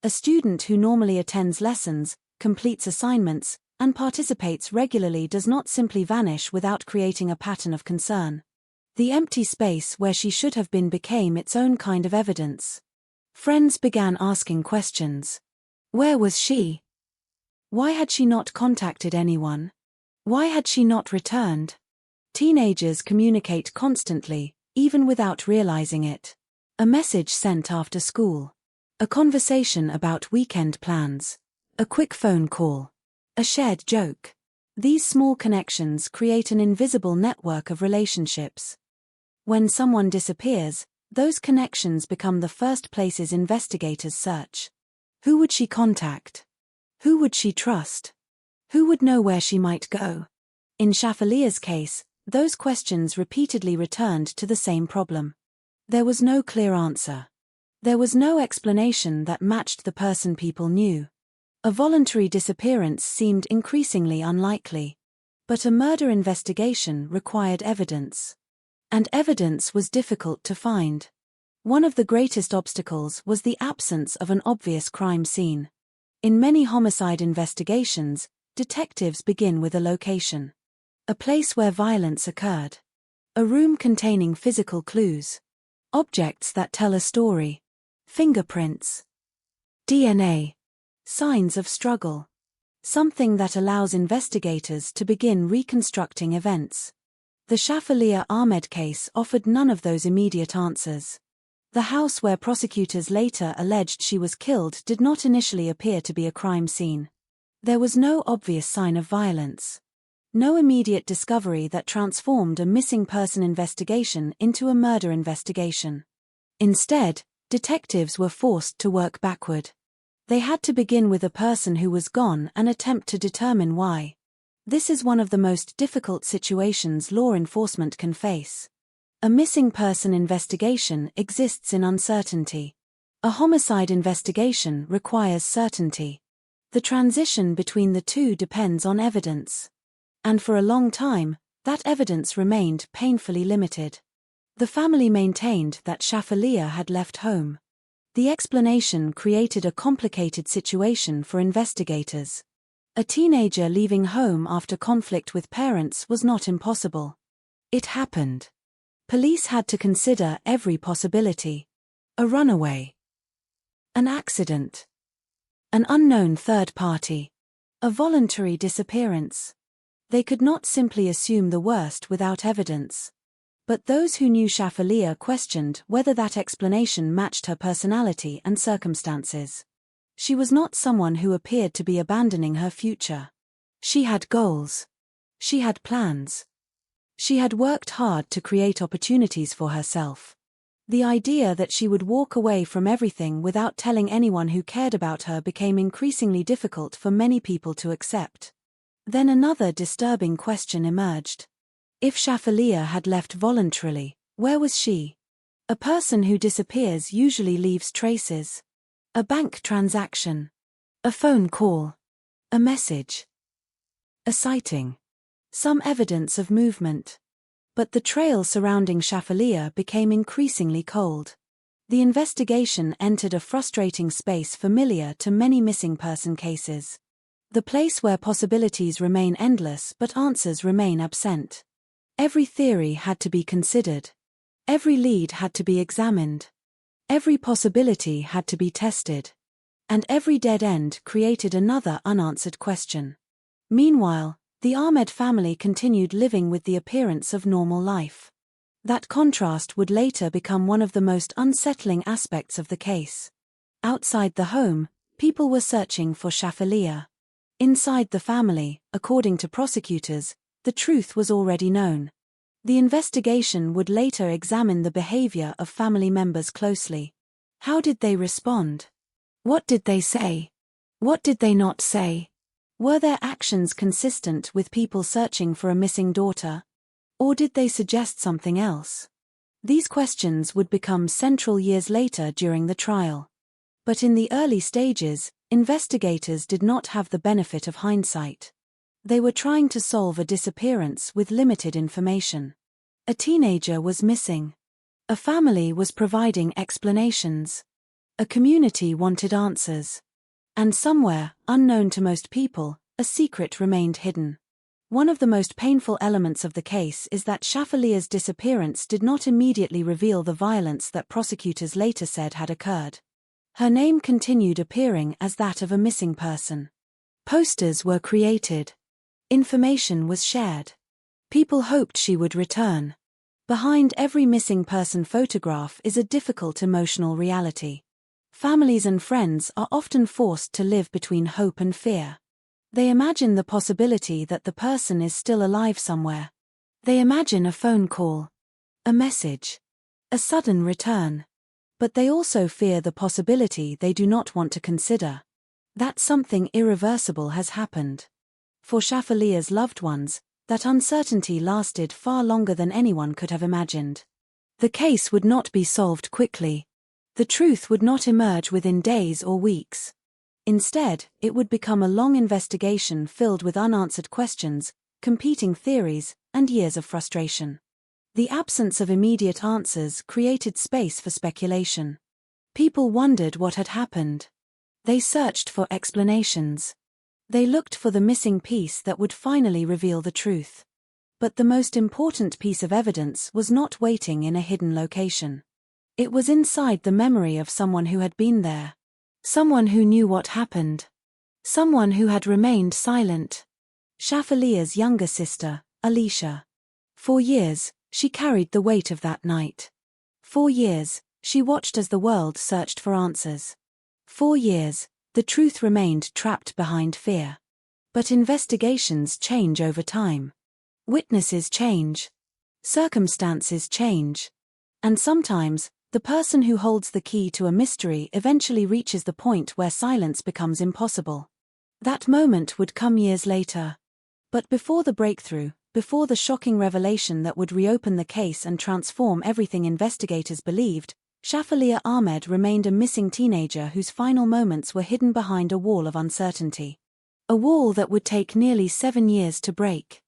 A student who normally attends lessons, completes assignments, and participates regularly does not simply vanish without creating a pattern of concern. The empty space where she should have been became its own kind of evidence. Friends began asking questions. Where was she? Why had she not contacted anyone? Why had she not returned? Teenagers communicate constantly, even without realizing it. A message sent after school. A conversation about weekend plans. A quick phone call. A shared joke. These small connections create an invisible network of relationships. When someone disappears, those connections become the first places investigators search. Who would she contact? Who would she trust? Who would know where she might go? In Shafalia's case, those questions repeatedly returned to the same problem. There was no clear answer. There was no explanation that matched the person people knew. A voluntary disappearance seemed increasingly unlikely. But a murder investigation required evidence. And evidence was difficult to find. One of the greatest obstacles was the absence of an obvious crime scene. In many homicide investigations, detectives begin with a location. A place where violence occurred. A room containing physical clues. Objects that tell a story. Fingerprints. DNA. Signs of struggle. Something that allows investigators to begin reconstructing events. The Shafalia Ahmed case offered none of those immediate answers. The house where prosecutors later alleged she was killed did not initially appear to be a crime scene. There was no obvious sign of violence. No immediate discovery that transformed a missing person investigation into a murder investigation. Instead, detectives were forced to work backward. They had to begin with a person who was gone and attempt to determine why. This is one of the most difficult situations law enforcement can face. A missing person investigation exists in uncertainty. A homicide investigation requires certainty. The transition between the two depends on evidence. And for a long time, that evidence remained painfully limited. The family maintained that Shafalia had left home. The explanation created a complicated situation for investigators. A teenager leaving home after conflict with parents was not impossible. It happened. Police had to consider every possibility. A runaway. An accident. An unknown third party. A voluntary disappearance. They could not simply assume the worst without evidence. But those who knew Shafalia questioned whether that explanation matched her personality and circumstances. She was not someone who appeared to be abandoning her future. She had goals. She had plans. She had worked hard to create opportunities for herself. The idea that she would walk away from everything without telling anyone who cared about her became increasingly difficult for many people to accept. Then another disturbing question emerged. If Shafalia had left voluntarily, where was she? A person who disappears usually leaves traces. A bank transaction. A phone call. A message. A sighting. Some evidence of movement. But the trail surrounding Shafalia became increasingly cold. The investigation entered a frustrating space familiar to many missing person cases. The place where possibilities remain endless but answers remain absent. Every theory had to be considered. Every lead had to be examined. Every possibility had to be tested. And every dead end created another unanswered question. Meanwhile, the Ahmed family continued living with the appearance of normal life. That contrast would later become one of the most unsettling aspects of the case. Outside the home, people were searching for Shafalia. Inside the family, according to prosecutors, the truth was already known. The investigation would later examine the behavior of family members closely. How did they respond? What did they say? What did they not say? Were their actions consistent with people searching for a missing daughter? Or did they suggest something else? These questions would become central years later during the trial. But in the early stages, investigators did not have the benefit of hindsight. They were trying to solve a disappearance with limited information. A teenager was missing. A family was providing explanations. A community wanted answers. And somewhere, unknown to most people, a secret remained hidden. One of the most painful elements of the case is that Shafalia's disappearance did not immediately reveal the violence that prosecutors later said had occurred. Her name continued appearing as that of a missing person. Posters were created. Information was shared. People hoped she would return. Behind every missing person photograph is a difficult emotional reality. Families and friends are often forced to live between hope and fear. They imagine the possibility that the person is still alive somewhere. They imagine a phone call, a message, a sudden return. But they also fear the possibility they do not want to consider, that something irreversible has happened. For Shafalia's loved ones, that uncertainty lasted far longer than anyone could have imagined. The case would not be solved quickly. The truth would not emerge within days or weeks. Instead, it would become a long investigation filled with unanswered questions, competing theories, and years of frustration. The absence of immediate answers created space for speculation. People wondered what had happened. They searched for explanations. They looked for the missing piece that would finally reveal the truth. But the most important piece of evidence was not waiting in a hidden location. It was inside the memory of someone who had been there. Someone who knew what happened. Someone who had remained silent. Shafalia's younger sister, Alicia. For years, she carried the weight of that night. 4 years, she watched as the world searched for answers. 4 years, the truth remained trapped behind fear. But investigations change over time. Witnesses change. Circumstances change. And sometimes, the person who holds the key to a mystery eventually reaches the point where silence becomes impossible. That moment would come years later. But before the breakthrough, before the shocking revelation that would reopen the case and transform everything investigators believed, Shafalia Ahmed remained a missing teenager whose final moments were hidden behind a wall of uncertainty. A wall that would take nearly 7 years to break.